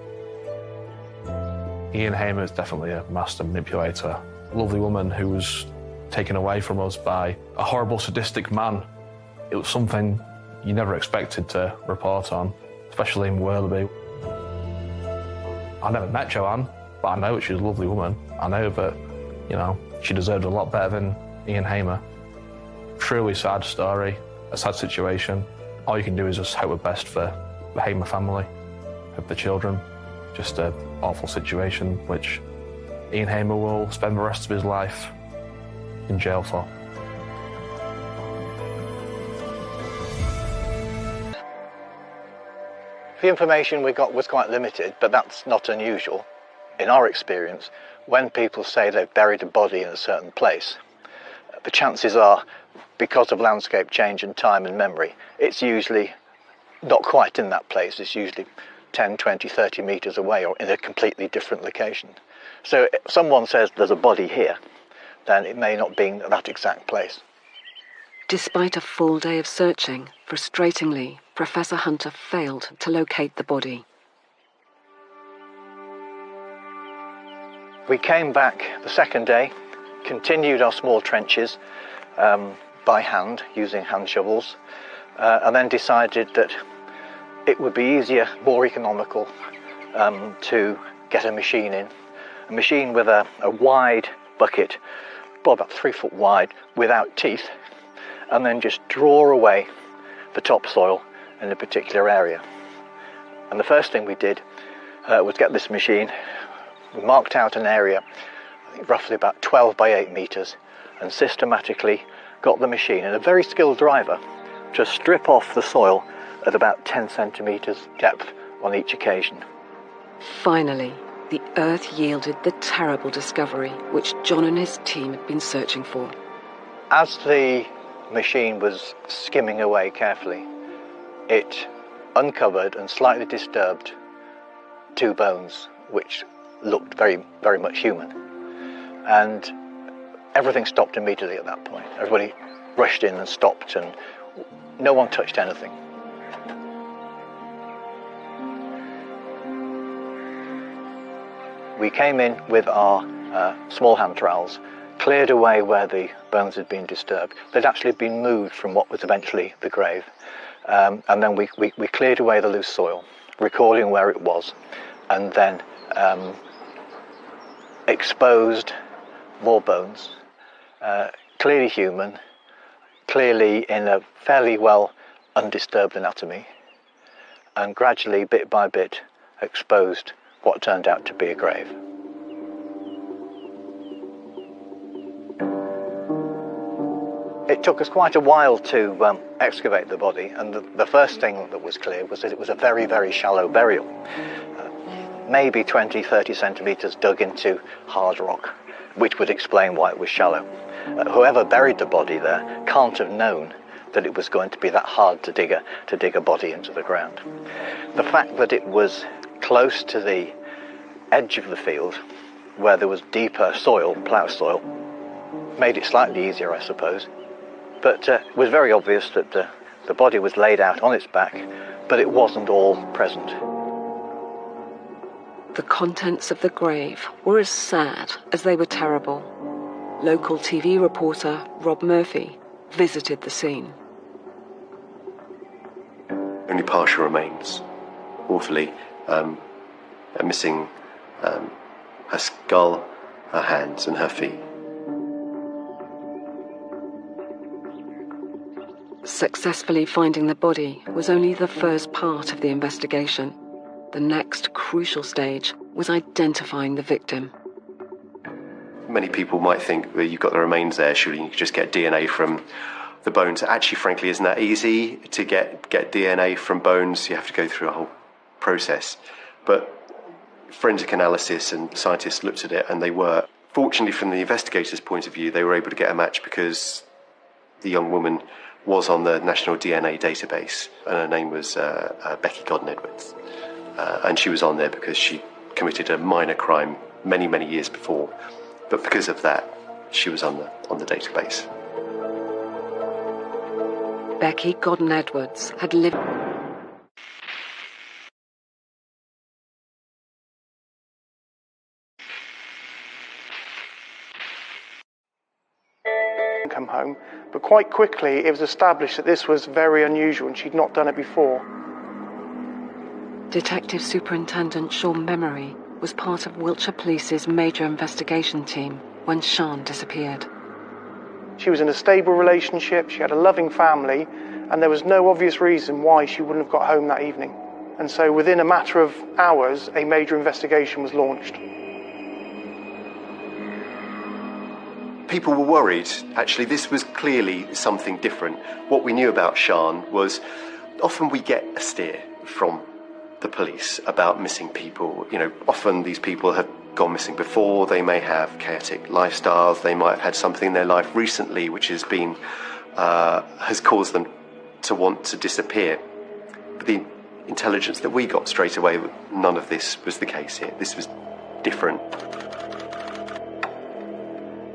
[SPEAKER 24] Ian Hamer is definitely a master manipulator. A lovely woman who was taken away from us by a horrible, sadistic man. It was something you never expected to report on, especially in Worleby. I never met Joanne, but I know she's a lovely woman. I know that, you know, she deserved a lot better than Ian Hamer. Truly sad story, a sad situation. All you can do is just hope the best for the Hamer family, of the children. Just an awful situation which Ian Hamer will spend the rest of his life in jail for.
[SPEAKER 18] The information we got was quite limited, but that's not unusual. In our experience, when people say they've buried a body in a certain place, the chances are, because of landscape change and time and memory, it's usually not quite in that place. It's usually 10, 20, 30 metres away or in a completely different location. So if someone says there's a body here, then it may not be in that exact place.
[SPEAKER 1] Despite a full day of searching, frustratingly, Professor Hunter failed to locate the body.
[SPEAKER 18] We came back the second day, continued our small trenches by hand, using hand shovels, and then decided that it would be easier, more economical, to get a machine in
[SPEAKER 2] a machine with a wide bucket, about 3 foot wide, without teeth, and then just draw away the topsoil in a particular area. And the first thing we did was get this machine. We marked out an area, I think roughly about 12 by 8 metres, and systematically got the machine, and a very skilled driver, to strip off the soil at about 10 centimetres depth on each occasion.
[SPEAKER 1] Finally, the earth yielded the terrible discovery which John and his team had been searching for.
[SPEAKER 2] As the machine was skimming away carefully, it uncovered and slightly disturbed 2 bones which looked very, very much human. And everything stopped immediately at that point. Everybody rushed in and stopped, and no one touched anything. We came in with our small hand trowels, cleared away where the bones had been disturbed. They'd actually been moved from what was eventually the grave. And then we cleared away the loose soil, recalling where it was, and then exposed more bones, clearly human, clearly in a fairly well undisturbed anatomy, and gradually, bit by bit, exposed what turned out to be a grave. It took us quite a while to excavate the body, and the first thing that was clear was that it was a very, very shallow burial. Maybe 20, 30 centimetres dug into hard rock, which would explain why it was shallow. Whoever buried the body there can't have known that it was going to be that hard to dig a body into the ground. The fact that it was close to the edge of the field, where there was deeper soil, plough soil, made it slightly easier, I suppose. But it was very obvious that the body was laid out on its back, but it wasn't all present.
[SPEAKER 1] The contents of the grave were as sad as they were terrible. Local TV reporter Rob Murphy visited the scene.
[SPEAKER 4] Only partial remains, awfully, missing her skull, her hands and her feet.
[SPEAKER 1] Successfully finding the body was only the first part of the investigation. The next crucial stage was identifying the victim.
[SPEAKER 4] Many people might think that you've got the remains there, surely you could just get DNA from the bones. Actually, frankly, isn't that easy to get DNA from bones? You have to go through a whole process. But forensic analysis and scientists looked at it, and they were, fortunately from the investigators' point of view, they were able to get a match because the young woman was on the National DNA database, and her name was Becky Godden-Edwards. And she was on there because she committed a minor crime many, many years before. But because of that, she was on the database.
[SPEAKER 1] Becky Godden-Edwards had lived...
[SPEAKER 5] Come home, but quite quickly it was established that this was very unusual and she'd not done it before.
[SPEAKER 1] Detective Superintendent Sean Memory was part of Wiltshire Police's major investigation team when Sian disappeared.
[SPEAKER 5] She was in a stable relationship, she had a loving family, and there was no obvious reason why she wouldn't have got home that evening. And so within a matter of hours, a major investigation was launched.
[SPEAKER 4] People were worried. Actually, this was clearly something different. What we knew about Sian was often we get a steer from the police about missing people. You know, often these people have gone missing before, they may have chaotic lifestyles, they might have had something in their life recently which has been has caused them to want to disappear. But the intelligence that we got straight away, none of this was the case here. This was different.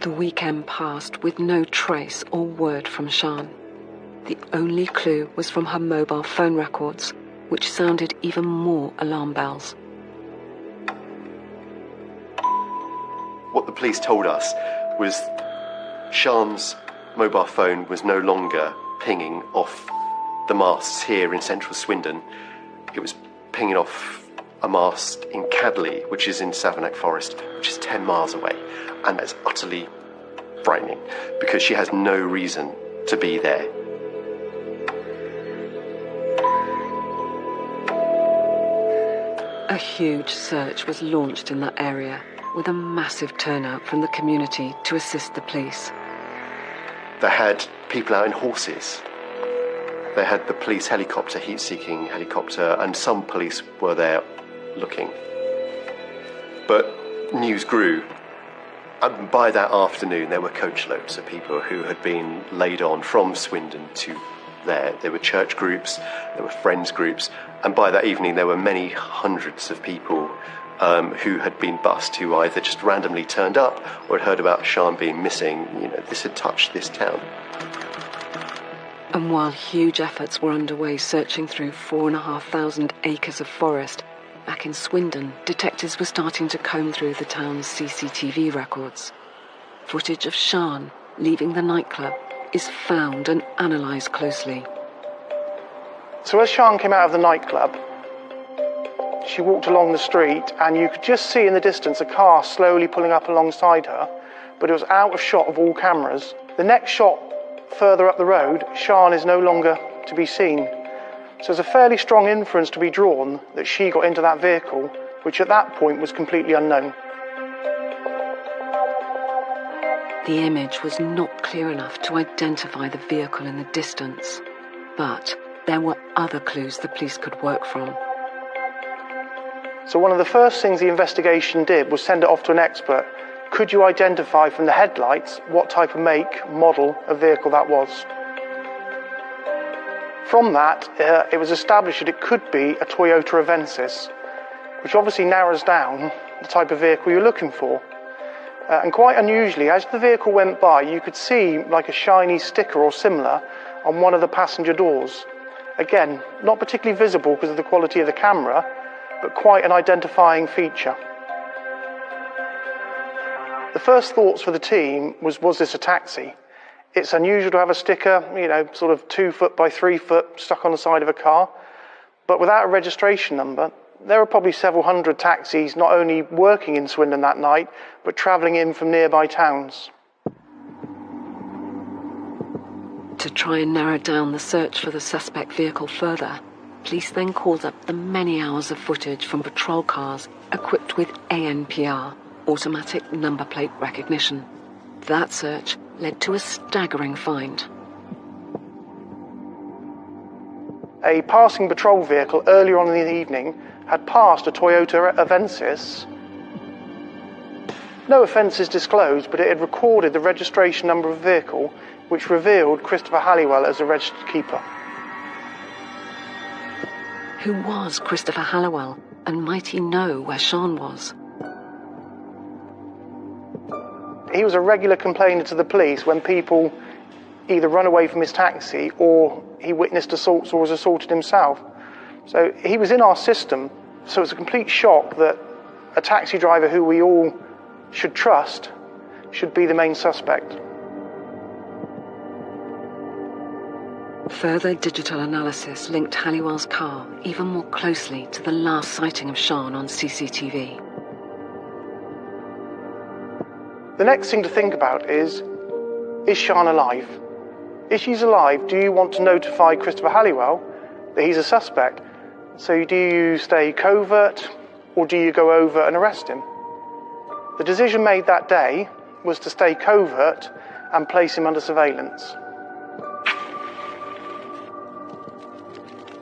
[SPEAKER 1] The weekend passed with no trace or word from Sian. The only clue was from her mobile phone records, which sounded even more alarm bells.
[SPEAKER 4] What the police told us was Sian's mobile phone was no longer pinging off the masts here in central Swindon. It was pinging off amassed in Cadley, which is in Savernake Forest, which is 10 miles away. And that's utterly frightening because she has no reason to be there.
[SPEAKER 1] A huge search was launched in that area, with a massive turnout from the community to assist the police.
[SPEAKER 4] They had people out in horses. They had the police helicopter, heat-seeking helicopter, and some police were there looking. But news grew. And by that afternoon, there were coachloads of people who had been laid on from Swindon to there. There were church groups, there were friends groups, and by that evening there were many hundreds of people who had been bussed, who either just randomly turned up or had heard about Sian being missing. You know, this had touched this town.
[SPEAKER 1] And while huge efforts were underway searching through 4,500 acres of forest, back in Swindon, detectives were starting to comb through the town's CCTV records. Footage of Sian leaving the nightclub is found and analysed closely.
[SPEAKER 5] So as Sian came out of the nightclub, she walked along the street and you could just see in the distance a car slowly pulling up alongside her, but it was out of shot of all cameras. The next shot further up the road, Sian is no longer to be seen. So there's a fairly strong inference to be drawn that she got into that vehicle, which at that point was completely unknown.
[SPEAKER 1] The image was not clear enough to identify the vehicle in the distance, but there were other clues the police could work from.
[SPEAKER 5] So one of the first things the investigation did was send it off to an expert. Could you identify from the headlights what type of make, model of vehicle that was? From that, it was established that it could be a Toyota Avensis, which obviously narrows down the type of vehicle you're looking for. And quite unusually, as the vehicle went by, you could see like a shiny sticker or similar on one of the passenger doors. Again, not particularly visible because of the quality of the camera, but quite an identifying feature. The first thoughts for the team was this a taxi? It's unusual to have a sticker, sort of 2 foot by 3 foot stuck on the side of a car, but without a registration number, there were probably several hundred taxis not only working in Swindon that night, but travelling in from nearby towns.
[SPEAKER 1] To try and narrow down the search for the suspect vehicle further, police then called up the many hours of footage from patrol cars equipped with ANPR, automatic number plate recognition. That search led to a staggering find.
[SPEAKER 5] A passing patrol vehicle earlier on in the evening had passed a Toyota Avensis. No offences disclosed, but it had recorded the registration number of the vehicle, which revealed Christopher Halliwell as a registered keeper.
[SPEAKER 1] Who was Christopher Halliwell, and might he know where Sian was?
[SPEAKER 5] He was a regular complainer to the police when people either run away from his taxi or he witnessed assaults or was assaulted himself. So he was in our system, so it's a complete shock that a taxi driver who we all should trust should be the main suspect.
[SPEAKER 1] Further digital analysis linked Halliwell's car even more closely to the last sighting of Sian on CCTV.
[SPEAKER 5] The next thing to think about is Sian alive? If she's alive, do you want to notify Christopher Halliwell that he's a suspect? So do you stay covert or do you go over and arrest him? The decision made that day was to stay covert and place him under surveillance.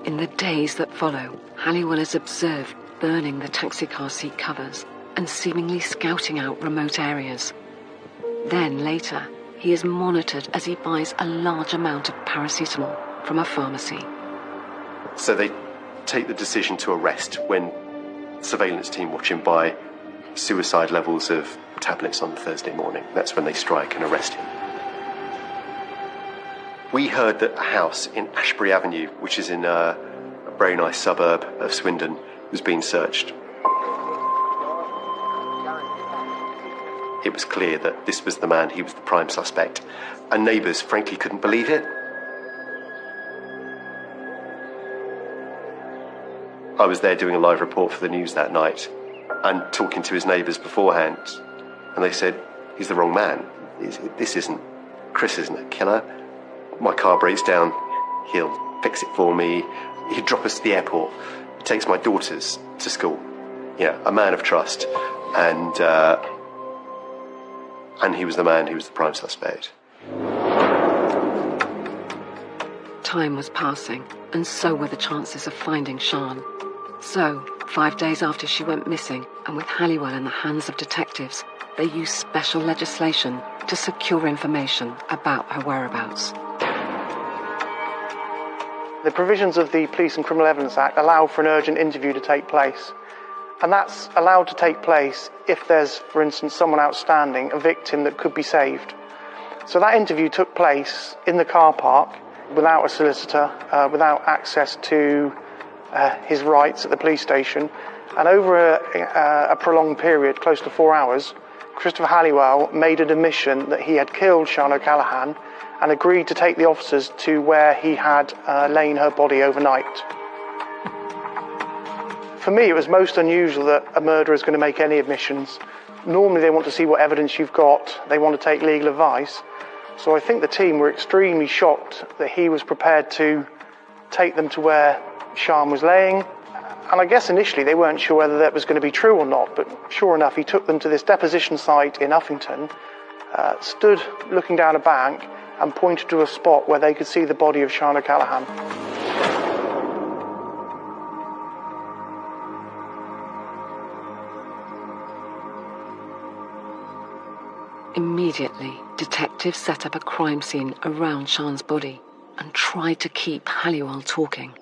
[SPEAKER 1] In the days that follow, Halliwell is observed burning the taxi-car seat covers and seemingly scouting out remote areas. Then later, he is monitored as he buys a large amount of paracetamol from a pharmacy.
[SPEAKER 4] So they take the decision to arrest when the surveillance team watch him buy suicide levels of tablets on Thursday morning. That's when they strike and arrest him. We heard that a house in Ashbury Avenue, which is in a very nice suburb of Swindon, was being searched. It was clear that this was the man, he was the prime suspect, and neighbours frankly couldn't believe it. I was there doing a live report for the news that night and talking to his neighbours beforehand, and they said, he's the wrong man. This isn't, Chris isn't a killer. My car breaks down, he'll fix it for me, he'd drop us to the airport, he takes my daughters to school. Yeah, a man of trust, and he was the man who was the prime suspect.
[SPEAKER 1] Time was passing, and so were the chances of finding Sian. So, 5 days after she went missing, and with Halliwell in the hands of detectives, they used special legislation to secure information about her whereabouts.
[SPEAKER 5] The provisions of the Police and Criminal Evidence Act allow for an urgent interview to take place. And that's allowed to take place if there's, for instance, someone outstanding, a victim that could be saved. So that interview took place in the car park without a solicitor, without access to his rights at the police station. And over a prolonged period, close to 4 hours, Christopher Halliwell made an admission that he had killed Sian O'Callaghan and agreed to take the officers to where he had lain her body overnight. For me, it was most unusual that a murderer is going to make any admissions. Normally they want to see what evidence you've got, they want to take legal advice. So I think the team were extremely shocked that he was prepared to take them to where Sian was laying. And I guess initially they weren't sure whether that was going to be true or not, but sure enough he took them to this deposition site in Uffington, stood looking down a bank and pointed to a spot where they could see the body of Sian O'Callaghan.
[SPEAKER 1] Immediately, detectives set up a crime scene around Sian's body and tried to keep Halliwell talking.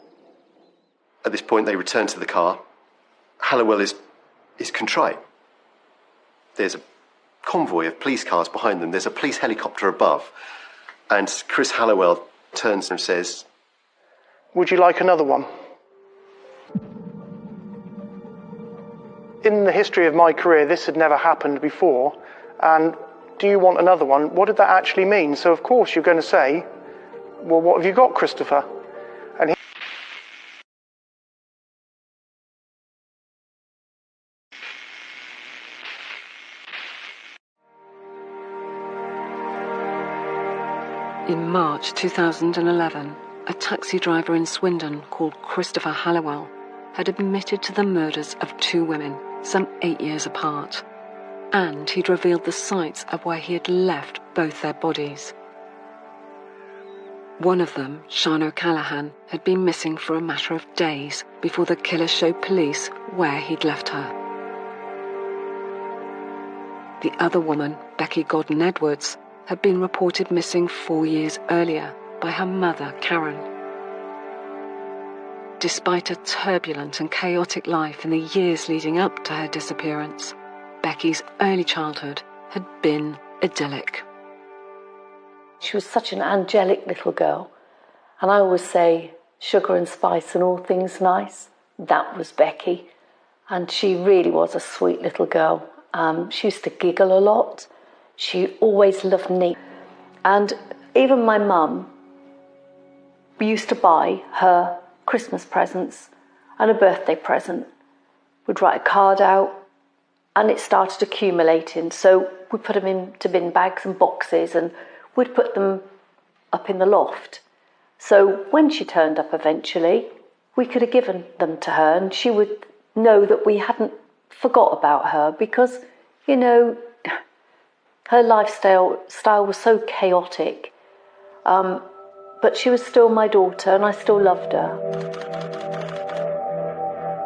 [SPEAKER 4] At this point, they return to the car. Halliwell is contrite. There's a convoy of police cars behind them. There's a police helicopter above. And Chris Halliwell turns and says,
[SPEAKER 5] "Would you like another one?" In the history of my career, this had never happened before. And do you want another one? What did that actually mean? So, of course, you're going to say, well, what have you got, Christopher? And he...
[SPEAKER 1] In March 2011, a taxi driver in Swindon called Christopher Halliwell had admitted to the murders of 2 women, some 8 years apart. And he'd revealed the sites of where he had left both their bodies. One of them, Sian O'Callaghan, had been missing for a matter of days before the killer showed police where he'd left her. The other woman, Becky Godden-Edwards, had been reported missing 4 years earlier by her mother, Karen. Despite a turbulent and chaotic life in the years leading up to her disappearance, Becky's early childhood had been idyllic.
[SPEAKER 8] She was such an angelic little girl, and I always say sugar and spice and all things nice. That was Becky, and she really was a sweet little girl. She used to giggle a lot. She always loved neat. And even my mum, we used to buy her Christmas presents and a birthday present. We'd write a card out, and it started accumulating. So we put them into bin bags and boxes, and we'd put them up in the loft. So when she turned up eventually, we could have given them to her, and she would know that we hadn't forgot about her because, you know, her lifestyle was so chaotic. But she was still my daughter, and I still loved her.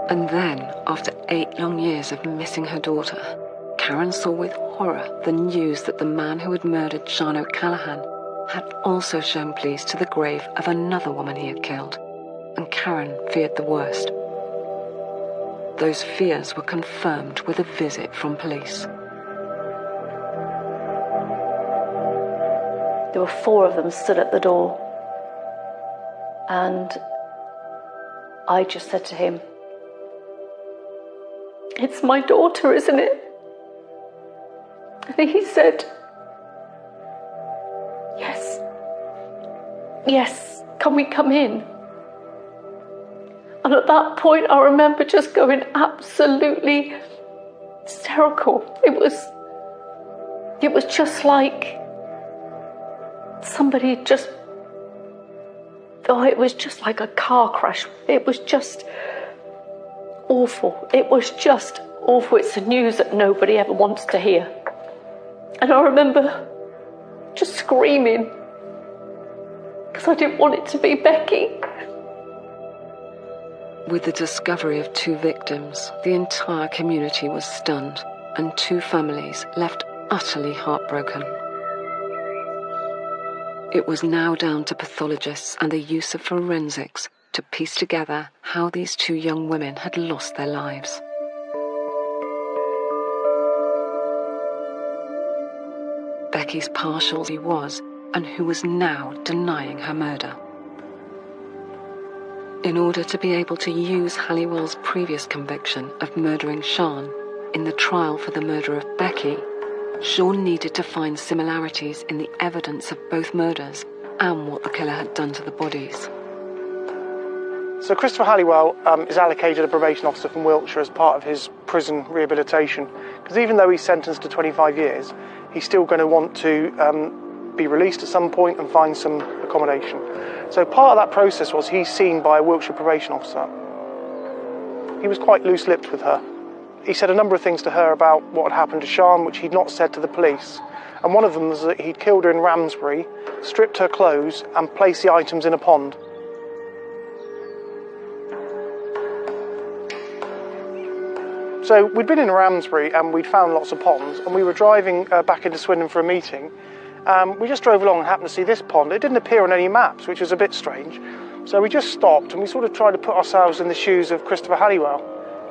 [SPEAKER 1] And then, after 8 long years of missing her daughter, Karen saw with horror the news that the man who had murdered Sian O'Callaghan had also shown police to the grave of another woman he had killed, and Karen feared the worst. Those fears were confirmed with a visit from police.
[SPEAKER 8] There were 4 of them stood at the door, and I just said to him, "It's my daughter, isn't it?" And he said, "Yes, can we come in?" And at that point, I remember just going absolutely hysterical. It was just like somebody had just... Oh, it was just like a car crash. It was just awful. It was just awful. It's the news that nobody ever wants to hear. And I remember just screaming because I didn't want it to be Becky.
[SPEAKER 1] With the discovery of 2 victims, the entire community was stunned, and 2 families left utterly heartbroken. It was now down to pathologists and the use of forensics to piece together how these 2 young women had lost their lives. Becky's partial he was, and who was now denying her murder. In order to be able to use Halliwell's previous conviction of murdering Sian in the trial for the murder of Becky, Sean needed to find similarities in the evidence of both murders and what the killer had done to the bodies.
[SPEAKER 5] So Christopher Halliwell is allocated a probation officer from Wiltshire as part of his prison rehabilitation, because even though he's sentenced to 25 years, he's still going to want to be released at some point and find some accommodation. So part of that process was he's seen by a Wiltshire probation officer. He was quite loose-lipped with her. He said a number of things to her about what had happened to Sian, which he'd not said to the police. And one of them was that he'd killed her in Ramsbury, stripped her clothes and placed the items in a pond. So we'd been in Ramsbury and we'd found lots of ponds, and we were driving back into Swindon for a meeting. We just drove along and happened to see this pond. It didn't appear on any maps, which was a bit strange. So we just stopped and we sort of tried to put ourselves in the shoes of Christopher Halliwell.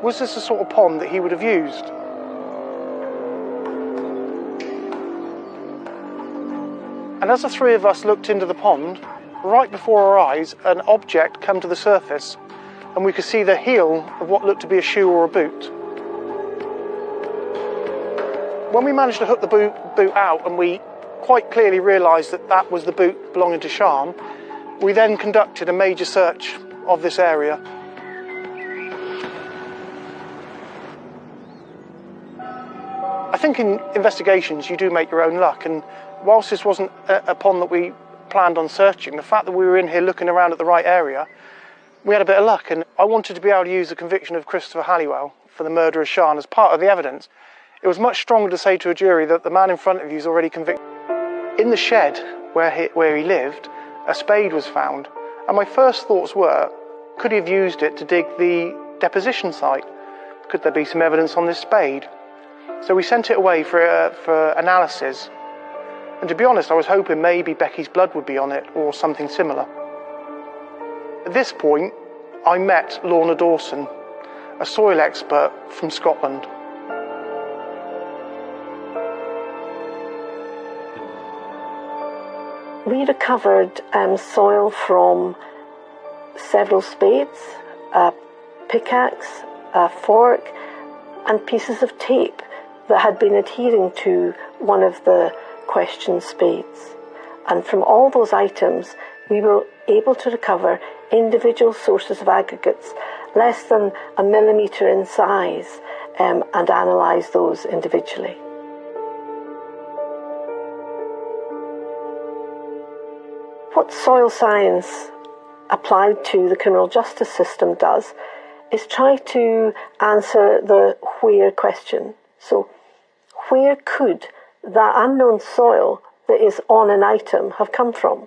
[SPEAKER 5] Was this the sort of pond that he would have used? And as the 3 of us looked into the pond, right before our eyes, an object came to the surface, and we could see the heel of what looked to be a shoe or a boot. When we managed to hook the boot out and we quite clearly realised that that was the boot belonging to Sian, we then conducted a major search of this area. I think in investigations you do make your own luck, and whilst this wasn't a pond that we planned on searching, the fact that we were in here looking around at the right area, we had a bit of luck, and I wanted to be able to use the conviction of Christopher Halliwell for the murder of Sian as part of the evidence. It was much stronger to say to a jury that the man in front of you is already convicted. In the shed where he lived, a spade was found, and my first thoughts were, could he have used it to dig the deposition site? Could there be some evidence on this spade? So we sent it away for analysis, and to be honest, I was hoping maybe Becky's blood would be on it or something similar. At this point, I met Lorna Dawson, a soil expert from Scotland.
[SPEAKER 8] We recovered soil from several spades, a pickaxe, a fork, and pieces of tape that had been adhering to one of the questioned spades. And from all those items, we were able to recover individual sources of aggregates less than a millimetre in size and analyse those individually. What soil science applied to the criminal justice system does is try to answer the where question. So, where could that unknown soil that is on an item have come from?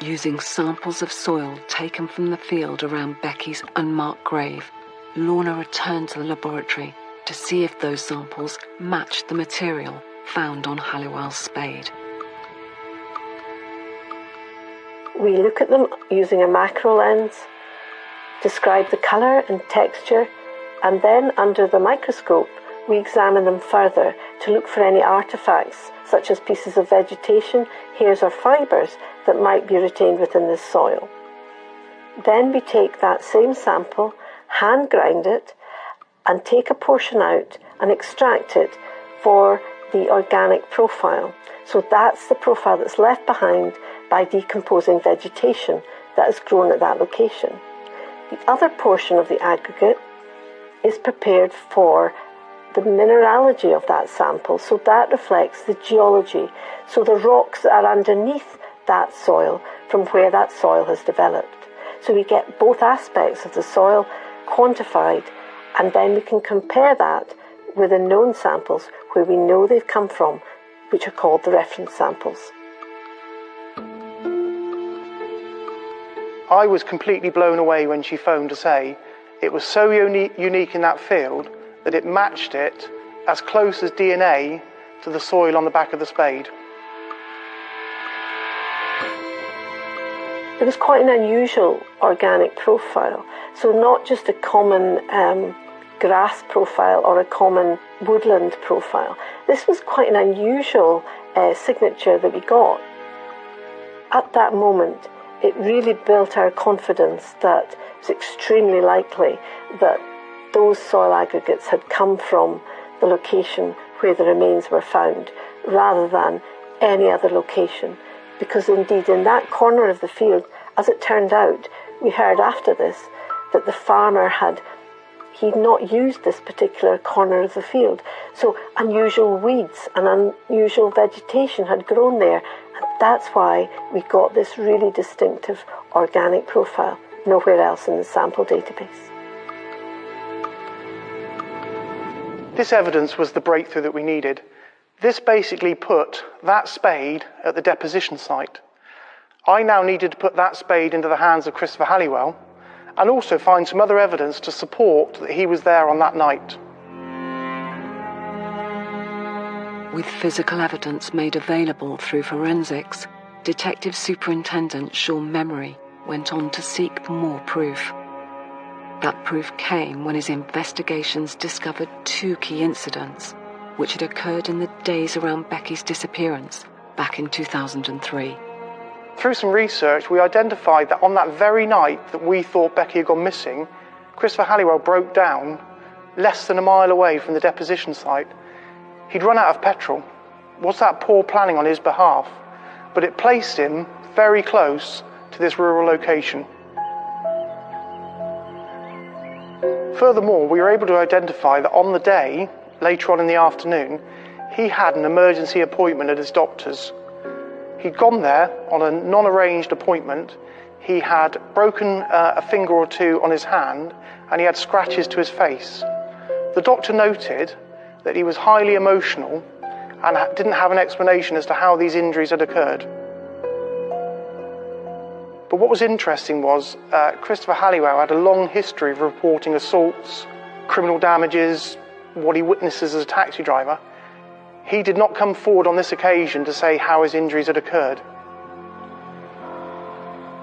[SPEAKER 1] Using samples of soil taken from the field around Becky's unmarked grave, Lorna returned to the laboratory to see if those samples matched the material found on Halliwell's spade.
[SPEAKER 8] We look at them using a macro lens, describe the colour and texture, and then under the microscope we examine them further to look for any artefacts such as pieces of vegetation, hairs or fibres that might be retained within this soil. Then we take that same sample, hand grind it, and take a portion out and extract it for the organic profile. So that's the profile that's left behind by decomposing vegetation that has grown at that location. The other portion of the aggregate is prepared for the mineralogy of that sample, so that reflects the geology, so the rocks that are underneath that soil from where that soil has developed. So we get both aspects of the soil quantified, and then we can compare that with the known samples where we know they've come from, which are called the reference samples.
[SPEAKER 5] I was completely blown away when she phoned to say it was so unique in that field that it matched it as close as DNA to the soil on the back of the spade.
[SPEAKER 8] It was quite an unusual organic profile, so not just a common grass profile or a common woodland profile. This was quite an unusual signature that we got. At that moment, it really built our confidence that it's extremely likely that those soil aggregates had come from the location where the remains were found, rather than any other location. Because indeed, in that corner of the field, as it turned out, we heard after this that the farmer he'd not used this particular corner of the field. So unusual weeds and unusual vegetation had grown there. And that's why we got this really distinctive organic profile, nowhere else in the sample database.
[SPEAKER 5] This evidence was the breakthrough that we needed. This basically put that spade at the deposition site. I now needed to put that spade into the hands of Christopher Halliwell and also find some other evidence to support that he was there on that night.
[SPEAKER 1] With physical evidence made available through forensics, Detective Superintendent Sean Memory went on to seek more proof. That proof came when his investigations discovered two key incidents which had occurred in the days around Becky's disappearance back in 2003.
[SPEAKER 5] Through some research, we identified that on that very night that we thought Becky had gone missing, Christopher Halliwell broke down less than a mile away from the deposition site. He'd run out of petrol. Was that poor planning on his behalf? But it placed him very close to this rural location. Furthermore, we were able to identify that on the day, later on in the afternoon, he had an emergency appointment at his doctor's. He'd gone there on a non-arranged appointment. He had broken a finger or two on his hand, and he had scratches to his face. The doctor noted that he was highly emotional and didn't have an explanation as to how these injuries had occurred. But what was interesting was Christopher Halliwell had a long history of reporting assaults, criminal damages, what he witnesses as a taxi driver. He did not come forward on this occasion to say how his injuries had occurred.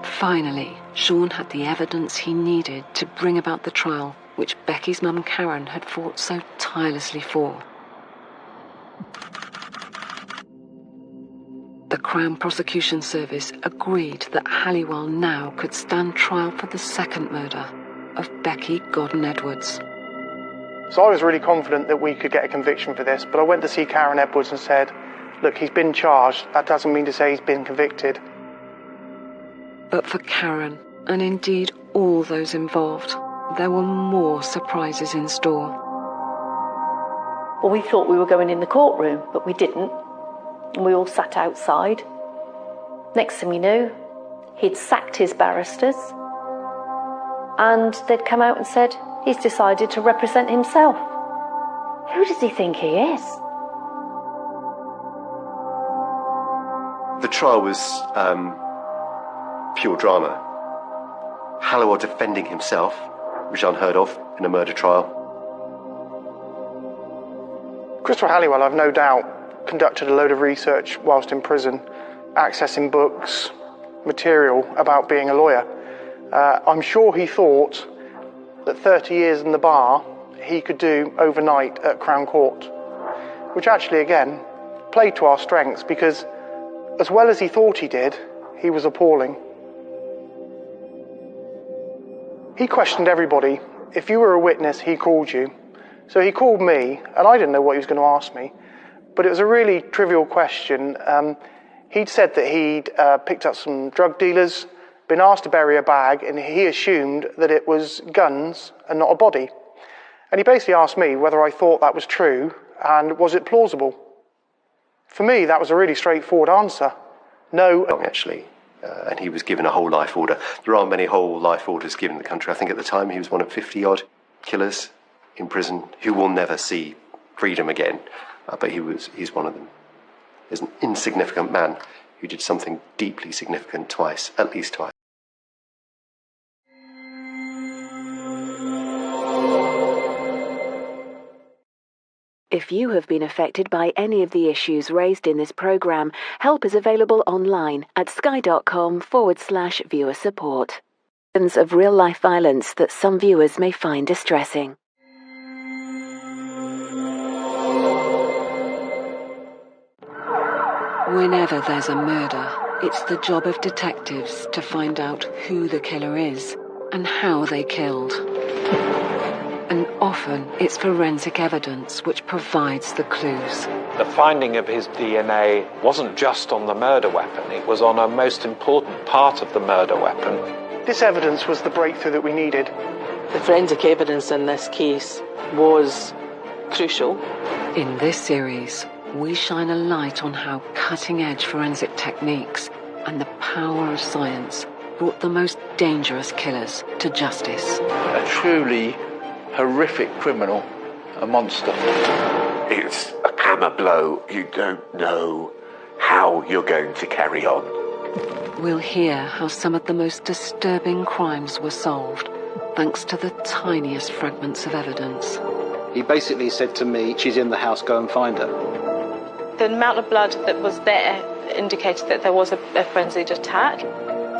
[SPEAKER 1] Finally, Sean had the evidence he needed to bring about the trial which Becky's mum Karen had fought so tirelessly for. The Crown Prosecution Service agreed that Halliwell now could stand trial for the second murder of Becky Godden Edwards.
[SPEAKER 5] So I was really confident that we could get a conviction for this, but I went to see Karen Edwards and said, look, he's been charged. That doesn't mean to say he's been convicted.
[SPEAKER 1] But for Karen, and indeed all those involved, there were more surprises in store.
[SPEAKER 8] Well, we thought we were going in the courtroom, but we didn't. And we all sat outside. Next thing we knew, he'd sacked his barristers, and they'd come out and said, he's decided to represent himself. Who does he think he is?
[SPEAKER 4] The trial was pure drama. Halliwell defending himself, which is unheard of in a murder trial.
[SPEAKER 5] Christopher Halliwell, I've no doubt, conducted a load of research whilst in prison, accessing books, material about being a lawyer. I'm sure he thought that 30 years in the bar he could do overnight at Crown Court, which actually, again, played to our strengths because as well as he thought he did, he was appalling. He questioned everybody. If you were a witness, he called you. So he called me, and I didn't know what he was going to ask me, But it was a really trivial question. He'd said that he'd picked up some drug dealers, been asked to bury a bag, and he assumed that it was guns and not a body. And he basically asked me whether I thought that was true and was it plausible. For me, that was a really straightforward answer. No.
[SPEAKER 4] Actually, and he was given a whole life order. There aren't many whole life orders given in the country. I think at the time he was one of 50-odd killers in prison who will never see freedom again. But he's one of them. He's an insignificant man who did something deeply significant twice, at least twice.
[SPEAKER 6] If you have been affected by any of the issues raised in this programme, help is available online at sky.com/viewer support. Of real-life violence that some viewers may find distressing.
[SPEAKER 1] Whenever there's a murder, it's the job of detectives to find out who the killer is and how they killed. And often it's forensic evidence which provides the clues.
[SPEAKER 13] The finding of his DNA wasn't just on the murder weapon, it was on a most important part of the murder weapon.
[SPEAKER 5] This evidence was the breakthrough that we needed.
[SPEAKER 9] The forensic evidence in this case was crucial.
[SPEAKER 1] In this series, we shine a light on how cutting-edge forensic techniques and the power of science brought the most dangerous killers to justice.
[SPEAKER 10] A truly horrific criminal, a monster.
[SPEAKER 11] It's a hammer blow. You don't know how you're going to carry on.
[SPEAKER 1] We'll hear how some of the most disturbing crimes were solved, thanks to the tiniest fragments of evidence.
[SPEAKER 2] He basically said to me, she's in the house, go and find her.
[SPEAKER 9] The amount of blood that was there indicated that there was a frenzied attack.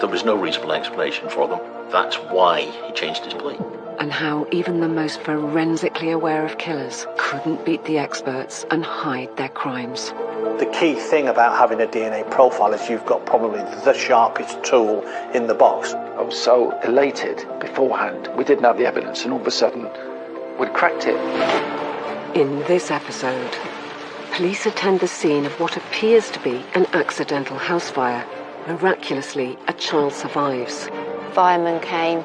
[SPEAKER 12] There was no reasonable explanation for them. That's why he changed his plea.
[SPEAKER 1] And how even the most forensically aware of killers couldn't beat the experts and hide their crimes.
[SPEAKER 2] The key thing about having a DNA profile is you've got probably the sharpest tool in the box.
[SPEAKER 10] I was so elated beforehand. We didn't have the evidence, and all of a sudden, we'd cracked it.
[SPEAKER 1] In this episode, police attend the scene of what appears to be an accidental house fire. Miraculously, a child survives.
[SPEAKER 15] Firemen came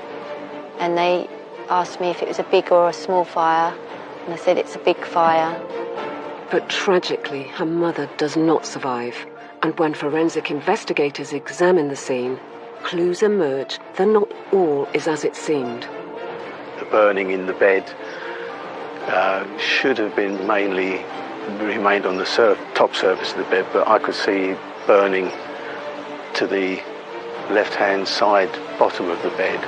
[SPEAKER 15] and they asked me if it was a big or a small fire, and I said it's a big fire.
[SPEAKER 1] But tragically, her mother does not survive, and when forensic investigators examine the scene, clues emerge that not all is as it seemed.
[SPEAKER 21] The burning in the bed should have been mainly remained on the top surface of the bed, but I could see burning to the left-hand side bottom of the bed.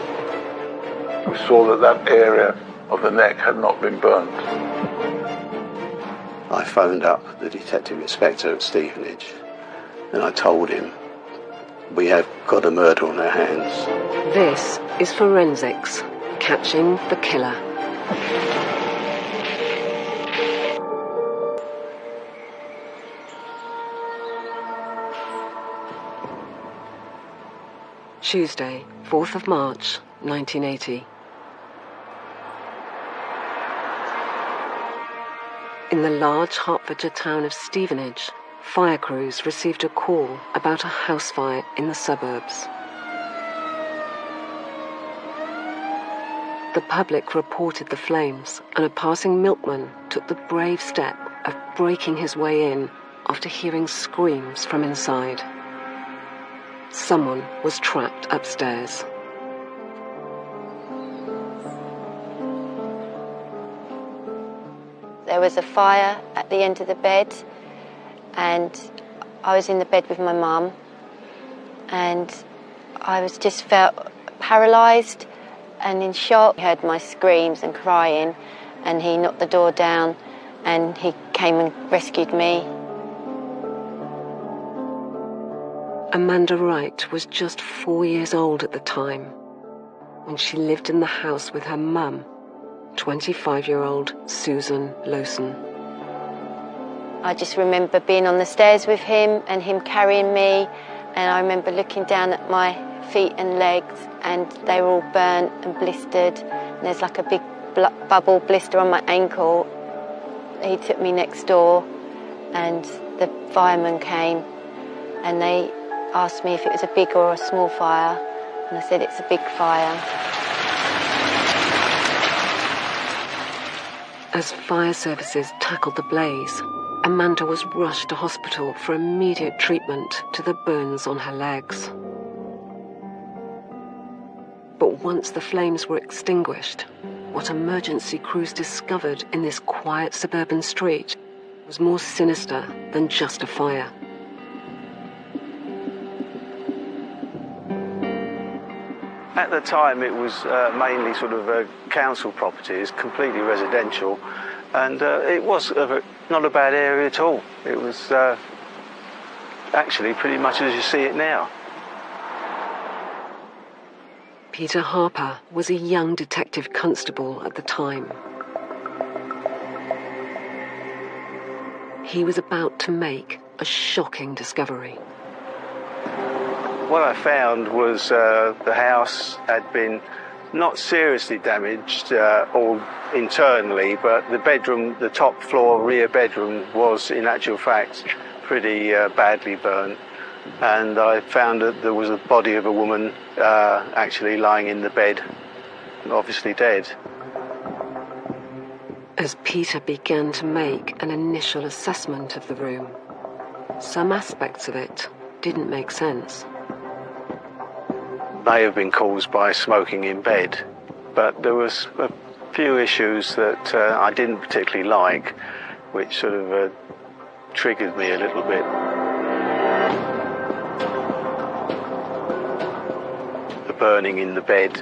[SPEAKER 10] We saw that area of the neck had not been burnt.
[SPEAKER 21] I phoned up the detective inspector at Stevenage and I told him, we have got a murder on our hands.
[SPEAKER 1] This is Forensics, Catching the Killer. Tuesday, 4th of March, 1980. In the large Hertfordshire town of Stevenage, fire crews received a call about a house fire in the suburbs. The public reported the flames, and a passing milkman took the brave step of breaking his way in after hearing screams from inside. Someone was trapped upstairs.
[SPEAKER 15] There was a fire at the end of the bed, and I was in the bed with my mum, and I was just felt paralysed and in shock. He heard my screams and crying, and he knocked the door down and he came and rescued me.
[SPEAKER 1] Amanda Wright was just 4 years old at the time, and she lived in the house with her mum, 25-year-old Susan Lowson.
[SPEAKER 15] I just remember being on the stairs with him and him carrying me, and I remember looking down at my feet and legs, and they were all burnt and blistered, and there's like a big bubble blister on my ankle. He took me next door and the firemen came and they asked me if it was a big or a small fire, and I said it's a big fire.
[SPEAKER 1] As fire services tackled the blaze, Amanda was rushed to hospital for immediate treatment to the burns on her legs. But once the flames were extinguished, what emergency crews discovered in this quiet suburban street was more sinister than just a fire.
[SPEAKER 3] At the time it was mainly sort of council properties, completely residential, and it was not a bad area at all. It was actually pretty much as you see it now.
[SPEAKER 1] Peter Harper was a young detective constable at the time. He was about to make a shocking discovery.
[SPEAKER 3] What I found was the house had been not seriously damaged or internally, but the bedroom, the top floor rear bedroom, was in actual fact pretty badly burnt. And I found that there was a body of a woman actually lying in the bed, obviously dead.
[SPEAKER 1] As Peter began to make an initial assessment of the room, some aspects of it didn't make sense.
[SPEAKER 3] May have been caused by smoking in bed, but there was a few issues that I didn't particularly like, which sort of triggered me a little bit. The burning in the bed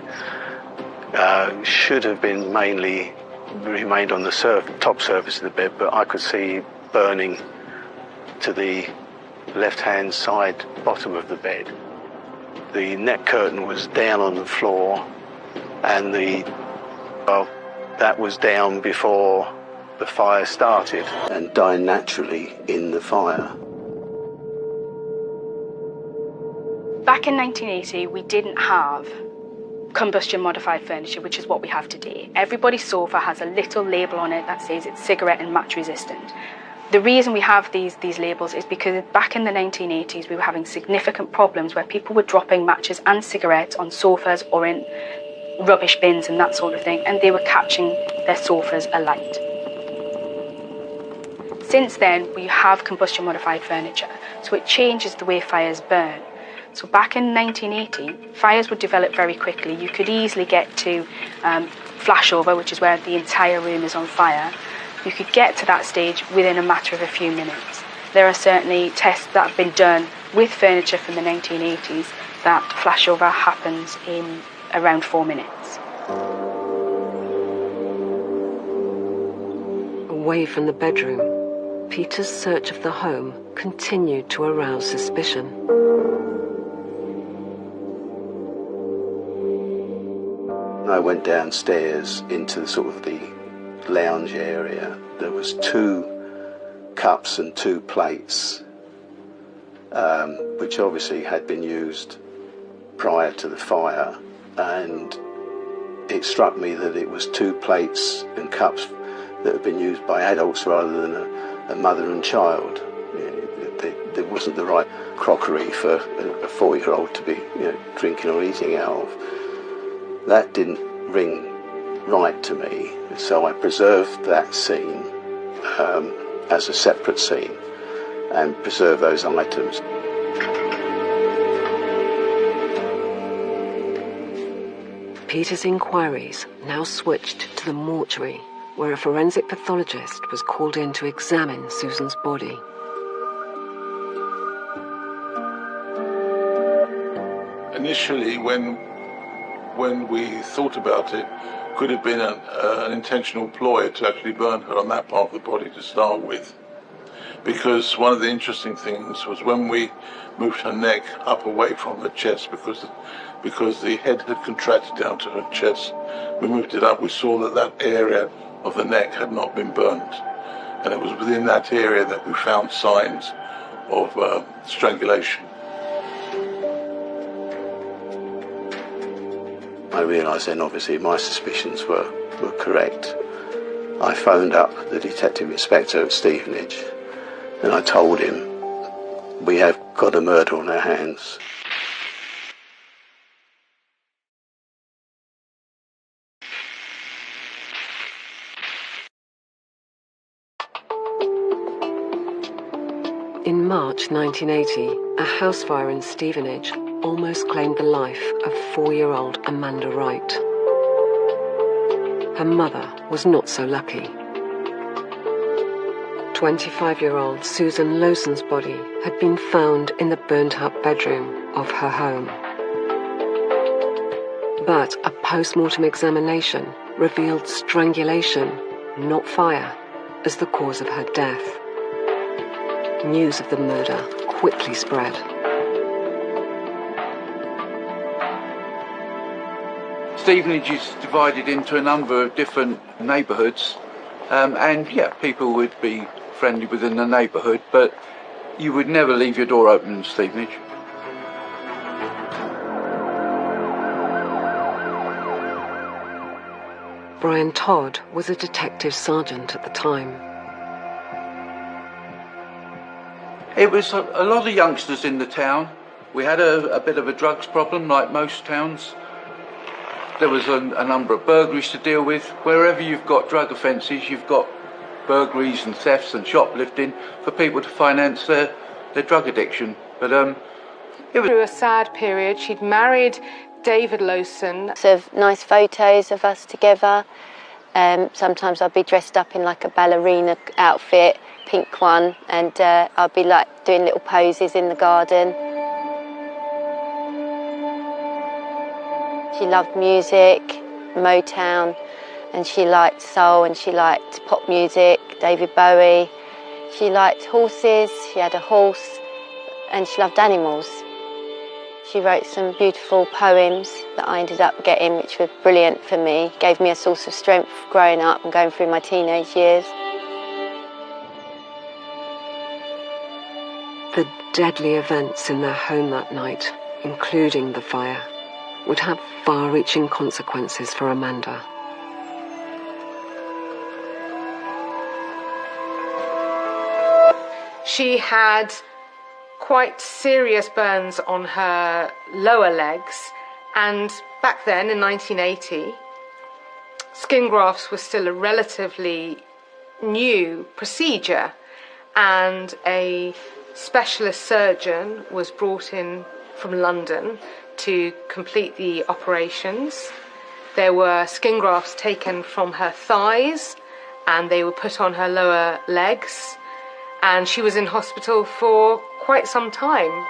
[SPEAKER 3] should have been mainly remained on the top surface of the bed, but I could see burning to the left-hand side bottom of the bed. The net curtain was down on the floor, and that was down before the fire started and died naturally in the fire.
[SPEAKER 14] Back in 1980, we didn't have combustion modified furniture, which is what we have today. Everybody's sofa has a little label on it that says it's cigarette and match resistant. The reason we have these labels is because back in the 1980s we were having significant problems where people were dropping matches and cigarettes on sofas or in rubbish bins and that sort of thing, and they were catching their sofas alight. Since then we have combustion modified furniture, so it changes the way fires burn. So back in 1980, fires would develop very quickly. You could easily get to flashover, which is where the entire room is on fire. You could get to that stage within a matter of a few minutes. There are certainly tests that have been done with furniture from the 1980s that flashover happens in around 4 minutes.
[SPEAKER 1] Away from the bedroom, Peter's search of the home continued to arouse suspicion.
[SPEAKER 3] I went downstairs into sort of the lounge area. There was 2 cups and 2 plates, which obviously had been used prior to the fire, and it struck me that it was 2 plates and cups that had been used by adults rather than a mother and child. There wasn't the right crockery for a 4-year-old to be drinking or eating out of. That didn't ring right to me, so I preserved that scene as a separate scene and preserved those items.
[SPEAKER 1] Peter's inquiries now switched to the mortuary, where a forensic pathologist was called in to examine Susan's body.
[SPEAKER 16] Initially, when we thought about it, could have been an intentional ploy to actually burn her on that part of the body to start with. Because one of the interesting things was when we moved her neck up away from her chest, because the head had contracted down to her chest, we moved it up, we saw that area of the neck had not been burnt. And it was within that area that we found signs of strangulation.
[SPEAKER 3] I realised then, obviously, my suspicions were correct. I phoned up the detective inspector at Stevenage And I told him, we have got a murder on our hands.
[SPEAKER 1] In March 1980, a house fire in Stevenage almost claimed the life of 4-year-old Amanda Wright. Her mother was not so lucky. 25-year-old Susan Lowson's body had been found in the burnt-out bedroom of her home. But a post-mortem examination revealed strangulation, not fire, as the cause of her death. News of the murder quickly spread.
[SPEAKER 17] Stevenage is divided into a number of different neighbourhoods, and yeah, people would be friendly within the neighbourhood, but you would never leave your door open in Stevenage.
[SPEAKER 1] Brian Todd was a detective sergeant at the time.
[SPEAKER 17] It was a lot of youngsters in the town. We had a bit of a drugs problem, like most towns. There was a number of burglaries to deal with. Wherever you've got drug offences, you've got burglaries and thefts and shoplifting for people to finance their drug addiction. But it was
[SPEAKER 19] through a sad period. She'd married David Lowson.
[SPEAKER 15] Of nice photos of us together. Sometimes I'd be dressed up in like a ballerina outfit, pink one, and I'd be like doing little poses in the garden. She loved music, Motown, and she liked soul, and she liked pop music, David Bowie. She liked horses, she had a horse, and she loved animals. She wrote some beautiful poems that I ended up getting, which were brilliant for me. Gave me a source of strength growing up and going through my teenage years.
[SPEAKER 1] The deadly events in their home that night, including the fire, would have far-reaching consequences for Amanda.
[SPEAKER 19] She had quite serious burns on her lower legs, and back then in 1980, skin grafts were still a relatively new procedure, and a specialist surgeon was brought in from London to complete the operations. There were skin grafts taken from her thighs and they were put on her lower legs, and she was in hospital for quite some time.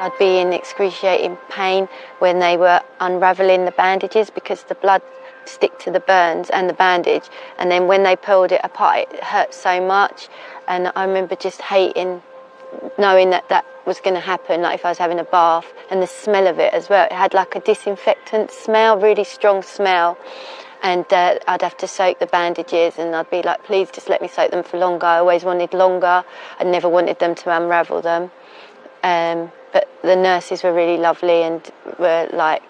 [SPEAKER 15] I'd be in excruciating pain when they were unravelling the bandages because the blood stick to the burns and the bandage, and then when they pulled it apart it hurt so much, and I remember just hating knowing that that was going to happen, like if I was having a bath, and the smell of it as well. It had like a disinfectant smell, really strong smell, and I'd have to soak the bandages, and I'd be like, please just let me soak them for longer. I always wanted longer. I never wanted them to unravel them. But the nurses were really lovely and were like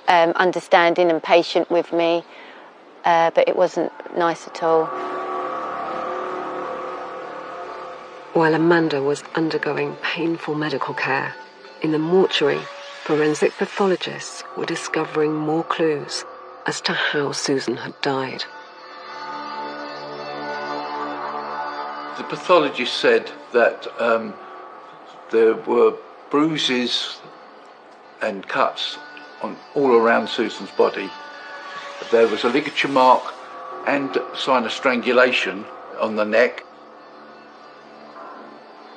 [SPEAKER 15] understanding and patient with me, but it wasn't nice at all.
[SPEAKER 1] While Amanda was undergoing painful medical care, in the mortuary, forensic pathologists were discovering more clues as to how Susan had died.
[SPEAKER 17] The pathologist said that there were bruises and cuts all around Susan's body. There was a ligature mark and sign of strangulation on the neck.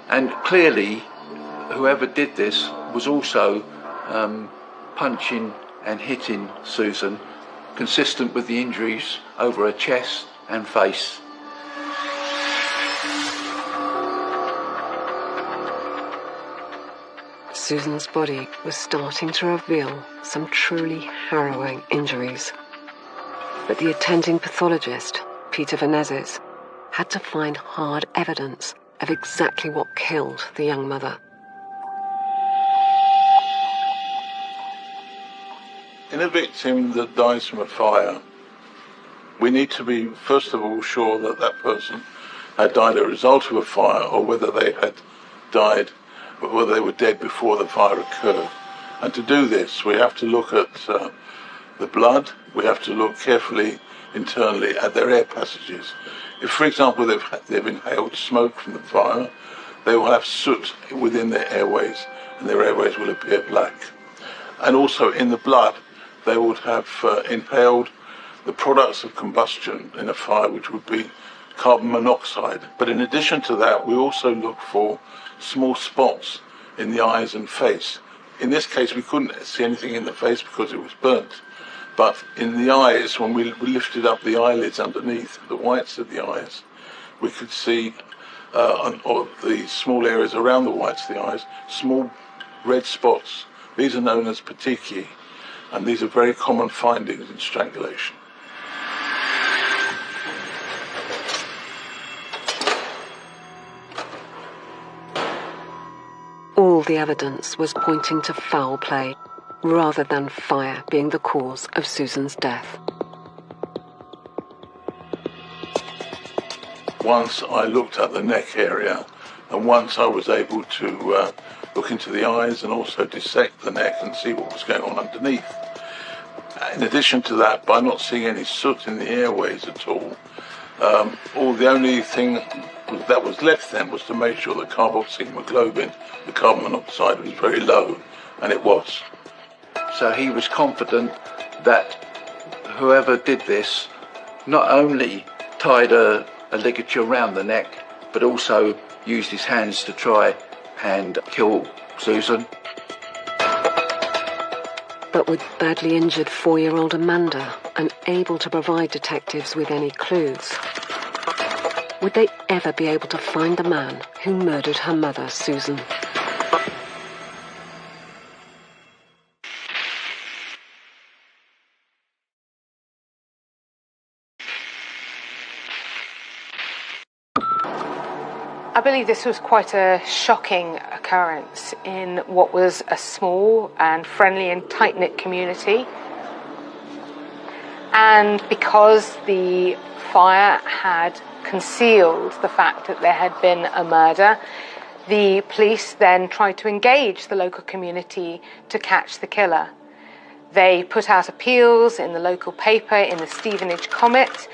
[SPEAKER 17] And clearly, whoever did this was also punching and hitting Susan, consistent with the injuries over her chest and face.
[SPEAKER 1] Susan's body was starting to reveal some truly harrowing injuries. But the attending pathologist, Peter Venezes, had to find hard evidence of exactly what killed the young mother.
[SPEAKER 16] In a victim that dies from a fire, we need to be, first of all, sure that that person had died as a result of a fire, or whether they had died, whether they were dead before the fire occurred. And to do this, we have to look at the blood. We have to look carefully internally at their air passages. If, for example, they've inhaled smoke from the fire, they will have soot within their airways, and their airways will appear black. And also in the blood, they would have inhaled the products of combustion in a fire, which would be carbon monoxide. But in addition to that, we also look for small spots in the eyes and face. In this case, we couldn't see anything in the face because it was burnt. But in the eyes, when we lifted up the eyelids underneath, the whites of the eyes, we could see, or the small areas around the whites of the eyes, small red spots. These are known as petechiae, and these are very common findings in strangulation.
[SPEAKER 1] All the evidence was pointing to foul play, rather than fire being the cause of Susan's death.
[SPEAKER 16] Once I looked at the neck area, and once I was able to look into the eyes and also dissect the neck and see what was going on underneath. In addition to that, by not seeing any soot in the airways at all, the only thing that was left then was to make sure the carboxyhemoglobin, the carbon monoxide, was very low, and it was.
[SPEAKER 17] So he was confident that whoever did this not only tied a ligature around the neck, but also used his hands to try and kill Susan.
[SPEAKER 1] But with badly injured 4-year-old Amanda unable to provide detectives with any clues, would they ever be able to find the man who murdered her mother, Susan?
[SPEAKER 19] I believe this was quite a shocking occurrence in what was a small and friendly and tight-knit community. And because the fire had concealed the fact that there had been a murder, the police then tried to engage the local community to catch the killer. They put out appeals in the local paper, in the Stevenage Comet,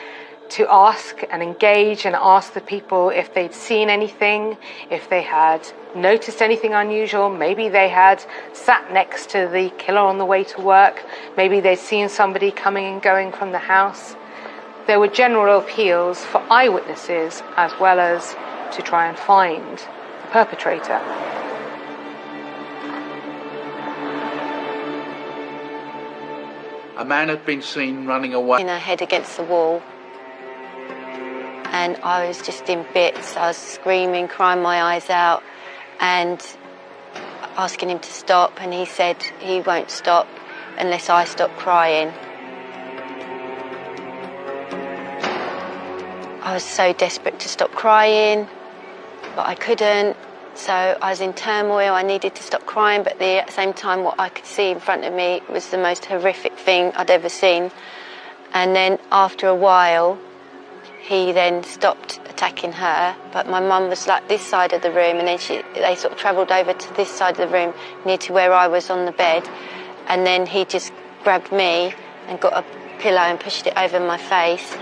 [SPEAKER 19] to ask and engage and ask the people if they'd seen anything, if they had noticed anything unusual. Maybe they had sat next to the killer on the way to work. Maybe they'd seen somebody coming and going from the house. There were general appeals for eyewitnesses as well as to try and find the perpetrator.
[SPEAKER 17] A man had been seen running away.
[SPEAKER 15] Her head against the wall. And I was just in bits. I was screaming, crying my eyes out, and asking him to stop, and he said he won't stop unless I stop crying. I was so desperate to stop crying, but I couldn't. So I was in turmoil. I needed to stop crying, but at the same time what I could see in front of me was the most horrific thing I'd ever seen. And then after a while, he then stopped attacking her, but my mum was like this side of the room, and then they sort of travelled over to this side of the room, near to where I was on the bed, and then he just grabbed me and got a pillow and pushed it over my face,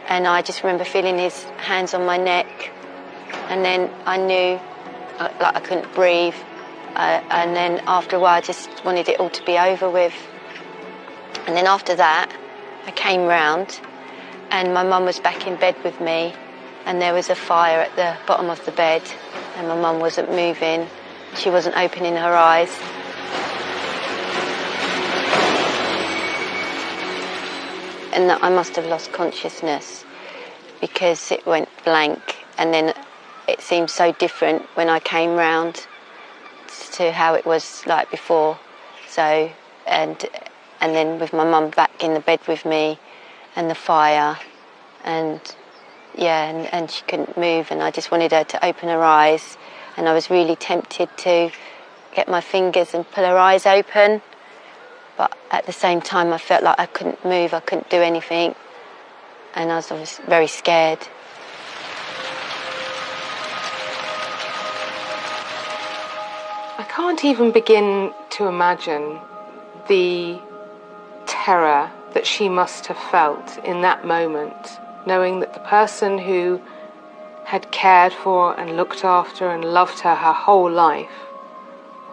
[SPEAKER 15] and I just remember feeling his hands on my neck, and then I knew like I couldn't breathe, and then after a while I just wanted it all to be over with. And then after that I came round, and my mum was back in bed with me, and there was a fire at the bottom of the bed, and my mum wasn't moving. She wasn't opening her eyes. And that I must have lost consciousness because it went blank, and then it seemed so different when I came round to how it was like before. So, and then with my mum back in the bed with me, and the fire, and she couldn't move, and I just wanted her to open her eyes, and I was really tempted to get my fingers and pull her eyes open, but at the same time I felt like I couldn't move, I couldn't do anything, and I was very scared.
[SPEAKER 19] I can't even begin to imagine the terror that she must have felt in that moment, knowing that the person who had cared for and looked after and loved her whole life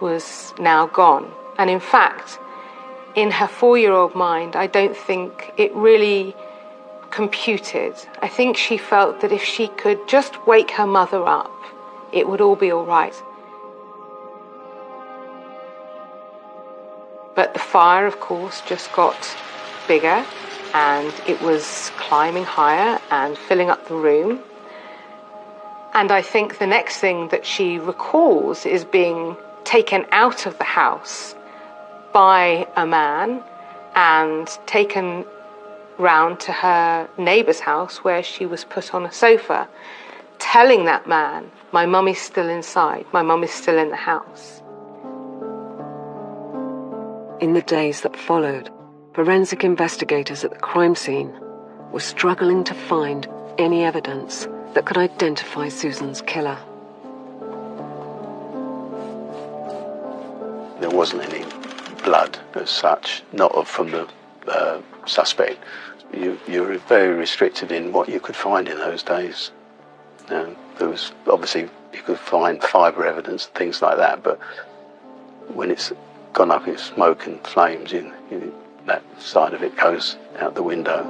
[SPEAKER 19] was now gone. And in fact, in her 4-year-old mind, I don't think it really computed. I think she felt that if she could just wake her mother up, it would all be all right. But the fire, of course, just got bigger, and it was climbing higher and filling up the room. And I think the next thing that she recalls is being taken out of the house by a man and taken round to her neighbour's house, where she was put on a sofa, telling that man, "My mum is still inside, my mum is still in the house."
[SPEAKER 1] In the days that followed, forensic investigators at the crime scene were struggling to find any evidence that could identify Susan's killer.
[SPEAKER 3] There wasn't any blood as such, not from the suspect. You were very restricted in what you could find in those days. There was obviously, you could find fibre evidence and things like that, but when it's gone up in smoke and flames, that side of it goes out the window.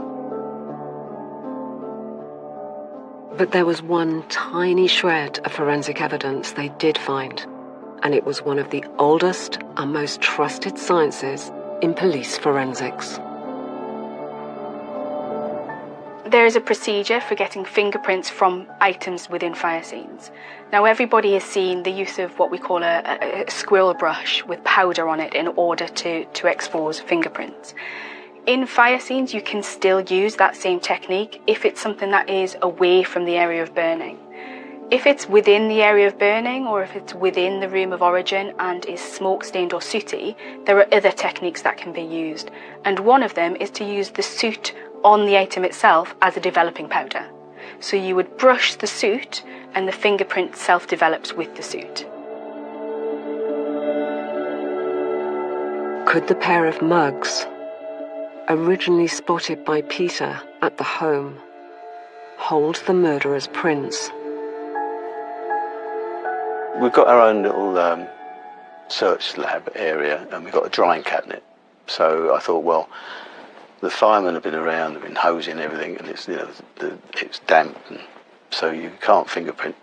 [SPEAKER 1] But there was one tiny shred of forensic evidence they did find, and it was one of the oldest and most trusted sciences in police forensics.
[SPEAKER 14] There is a procedure for getting fingerprints from items within fire scenes. Now, everybody has seen the use of what we call a squirrel brush with powder on it in order to expose fingerprints. In fire scenes, you can still use that same technique if it's something that is away from the area of burning. If it's within the area of burning, or if it's within the room of origin and is smoke-stained or sooty, there are other techniques that can be used. And one of them is to use the soot on the item itself as a developing powder. So you would brush the soot and the fingerprint self-develops with the soot.
[SPEAKER 1] Could the pair of mugs, originally spotted by Peter at the home, hold the murderer's prints?
[SPEAKER 3] We've got our own little search lab area, and we've got a drying cabinet. So I thought, well, the firemen have been around, they've been hosing everything, and it's it's damp, and so you can't fingerprint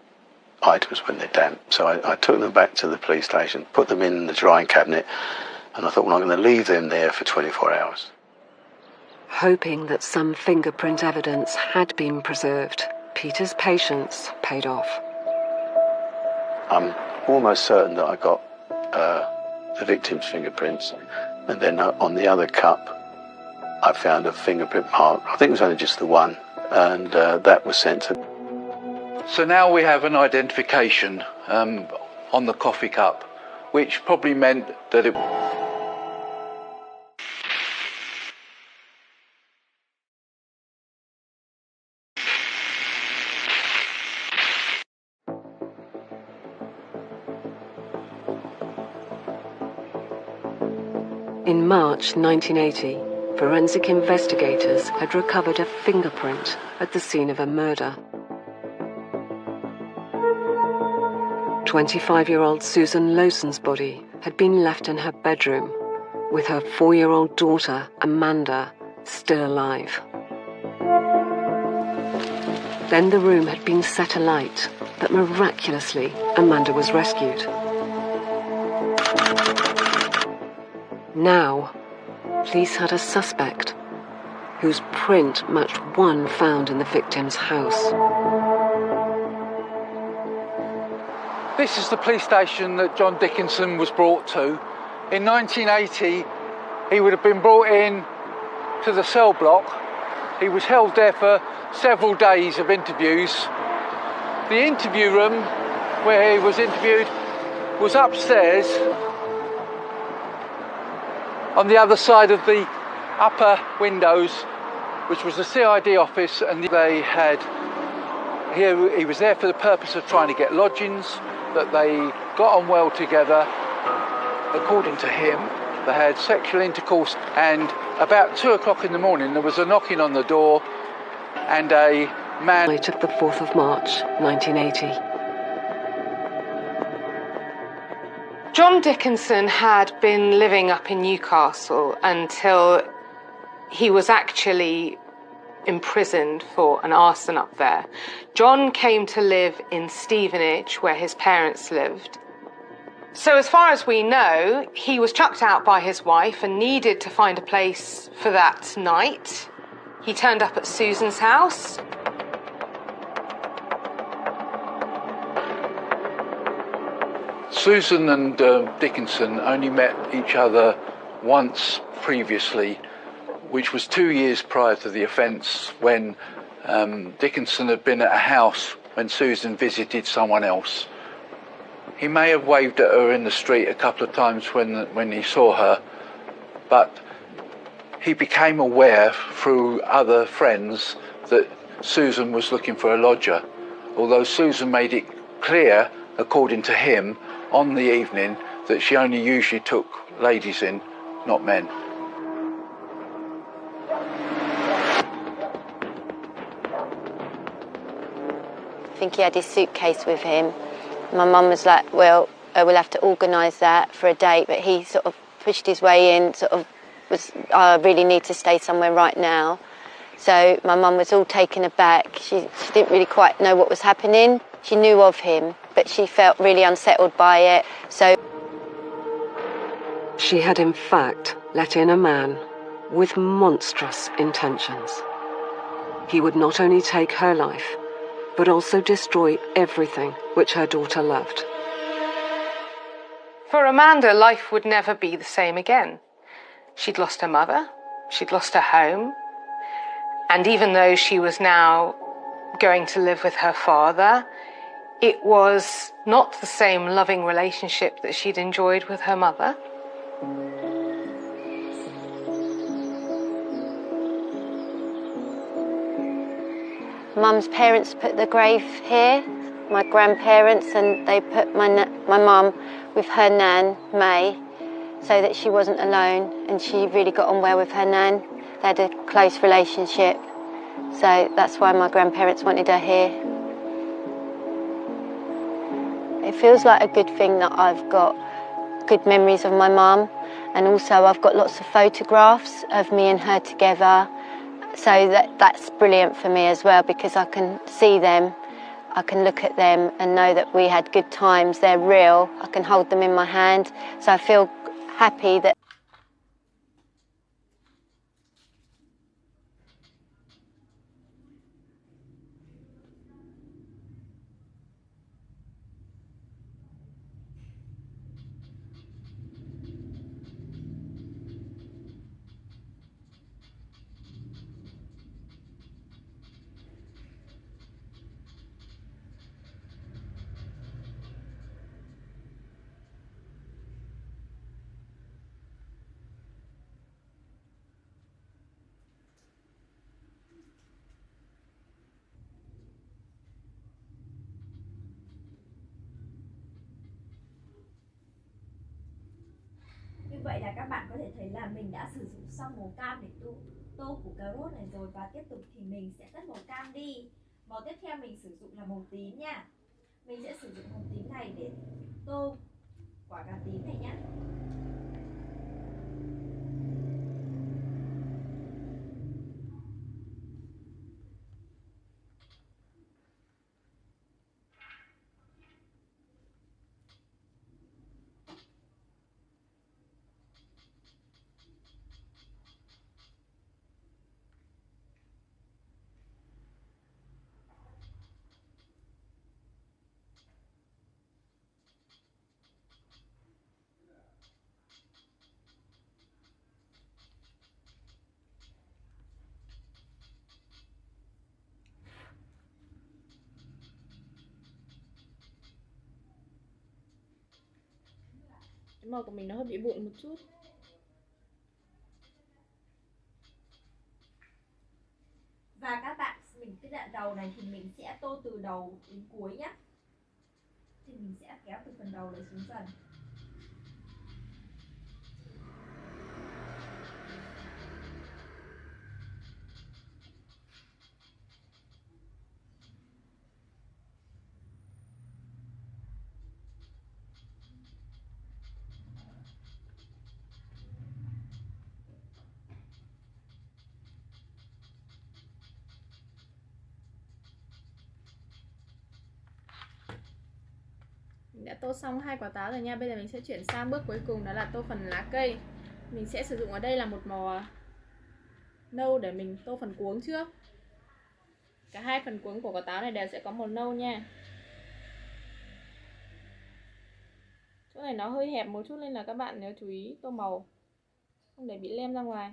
[SPEAKER 3] items when they're damp. So I took them back to the police station, put them in the drying cabinet, and I thought, well, I'm going to leave them there for 24 hours.
[SPEAKER 1] Hoping that some fingerprint evidence had been preserved, Peter's patience paid off.
[SPEAKER 3] I'm almost certain that I got the victim's fingerprints, and then on the other cup I found a fingerprint mark. I think it was only just the one, and that was sent to...
[SPEAKER 17] So now we have an identification on the coffee cup, which probably meant that it...
[SPEAKER 1] In March 1980, forensic investigators had recovered a fingerprint at the scene of a murder. 25-year-old Susan Lowson's body had been left in her bedroom, with her 4-year-old daughter, Amanda, still alive. Then the room had been set alight, but miraculously, Amanda was rescued. Now, police had a suspect whose print matched one found in the victim's house.
[SPEAKER 17] This is the police station that John Dickinson was brought to. In 1980, he would have been brought in to the cell block. He was held there for several days of interviews. The interview room where he was interviewed was upstairs on the other side of the upper windows which was the CID office, and they had, he was there for the purpose of trying to get lodgings, that they got on well together. According to him, they had sexual intercourse, and about 2 o'clock in the morning there was a knocking on the door, and a man...
[SPEAKER 1] Night of the 4th of March, 1980.
[SPEAKER 19] John Dickinson had been living up in Newcastle until he was actually imprisoned for an arson up there. John came to live in Stevenage, where his parents lived. So as far as we know, he was chucked out by his wife and needed to find a place for that night. He turned up at Susan's house.
[SPEAKER 17] Susan and Dickinson only met each other once previously, which was 2 years prior to the offence, when Dickinson had been at a house when Susan visited someone else. He may have waved at her in the street a couple of times when he saw her, but he became aware through other friends that Susan was looking for a lodger, although Susan made it clear, according to him, on the evening that she only usually took ladies in, not men.
[SPEAKER 15] I think he had his suitcase with him. My mum was like, well, we'll have to organise that for a date, but he sort of pushed his way in, sort of was, I really need to stay somewhere right now. So my mum was all taken aback. She didn't really quite know what was happening. She knew of him, but she felt really unsettled by it. So
[SPEAKER 1] she had in fact let in a man with monstrous intentions. He would not only take her life, but also destroy everything which her daughter loved.
[SPEAKER 19] For Amanda, life would never be the same again. She'd lost her mother, she'd lost her home, and even though she was now going to live with her father, it was not the same loving relationship that she'd enjoyed with her mother.
[SPEAKER 15] Mum's parents put the grave here, my grandparents, and they put my mum with her nan, May, so that she wasn't alone, and she really got on well with her nan. They had a close relationship, so that's why my grandparents wanted her here. It feels like a good thing that I've got good memories of my mum, and also I've got lots of photographs of me and her together, so that's brilliant for me as well, because I can see them, I can look at them and know that we had good times, they're real, I can hold them in my hand, so I feel happy that
[SPEAKER 7] Như vậy là các bạn có thể thấy là mình đã sử dụng xong màu cam để tô củ cà rốt này rồi, và tiếp tục thì mình sẽ cất màu cam đi. Màu tiếp theo mình sử dụng là màu tím nha. Mình sẽ sử dụng màu tím này để tô quả cà tím này nhé. Màu của mình nó hơi bị bụi một chút. đầu này thì mình sẽ tô từ đầu đến cuối nhé. Thì mình sẽ kéo từ phần đầu này xuống dần.
[SPEAKER 20] Mình đã tô xong 2 quả táo rồi nha. Bây giờ mình sẽ chuyển sang bước cuối cùng, đó là tô phần lá cây. Mình sẽ sử dụng ở đây là một màu nâu để mình tô phần cuống trước. Cả hai phần cuống của quả táo này đều sẽ có màu nâu nha. Chỗ này nó hơi hẹp một chút nên là các bạn nhớ chú ý tô màu, không để bị lem ra ngoài.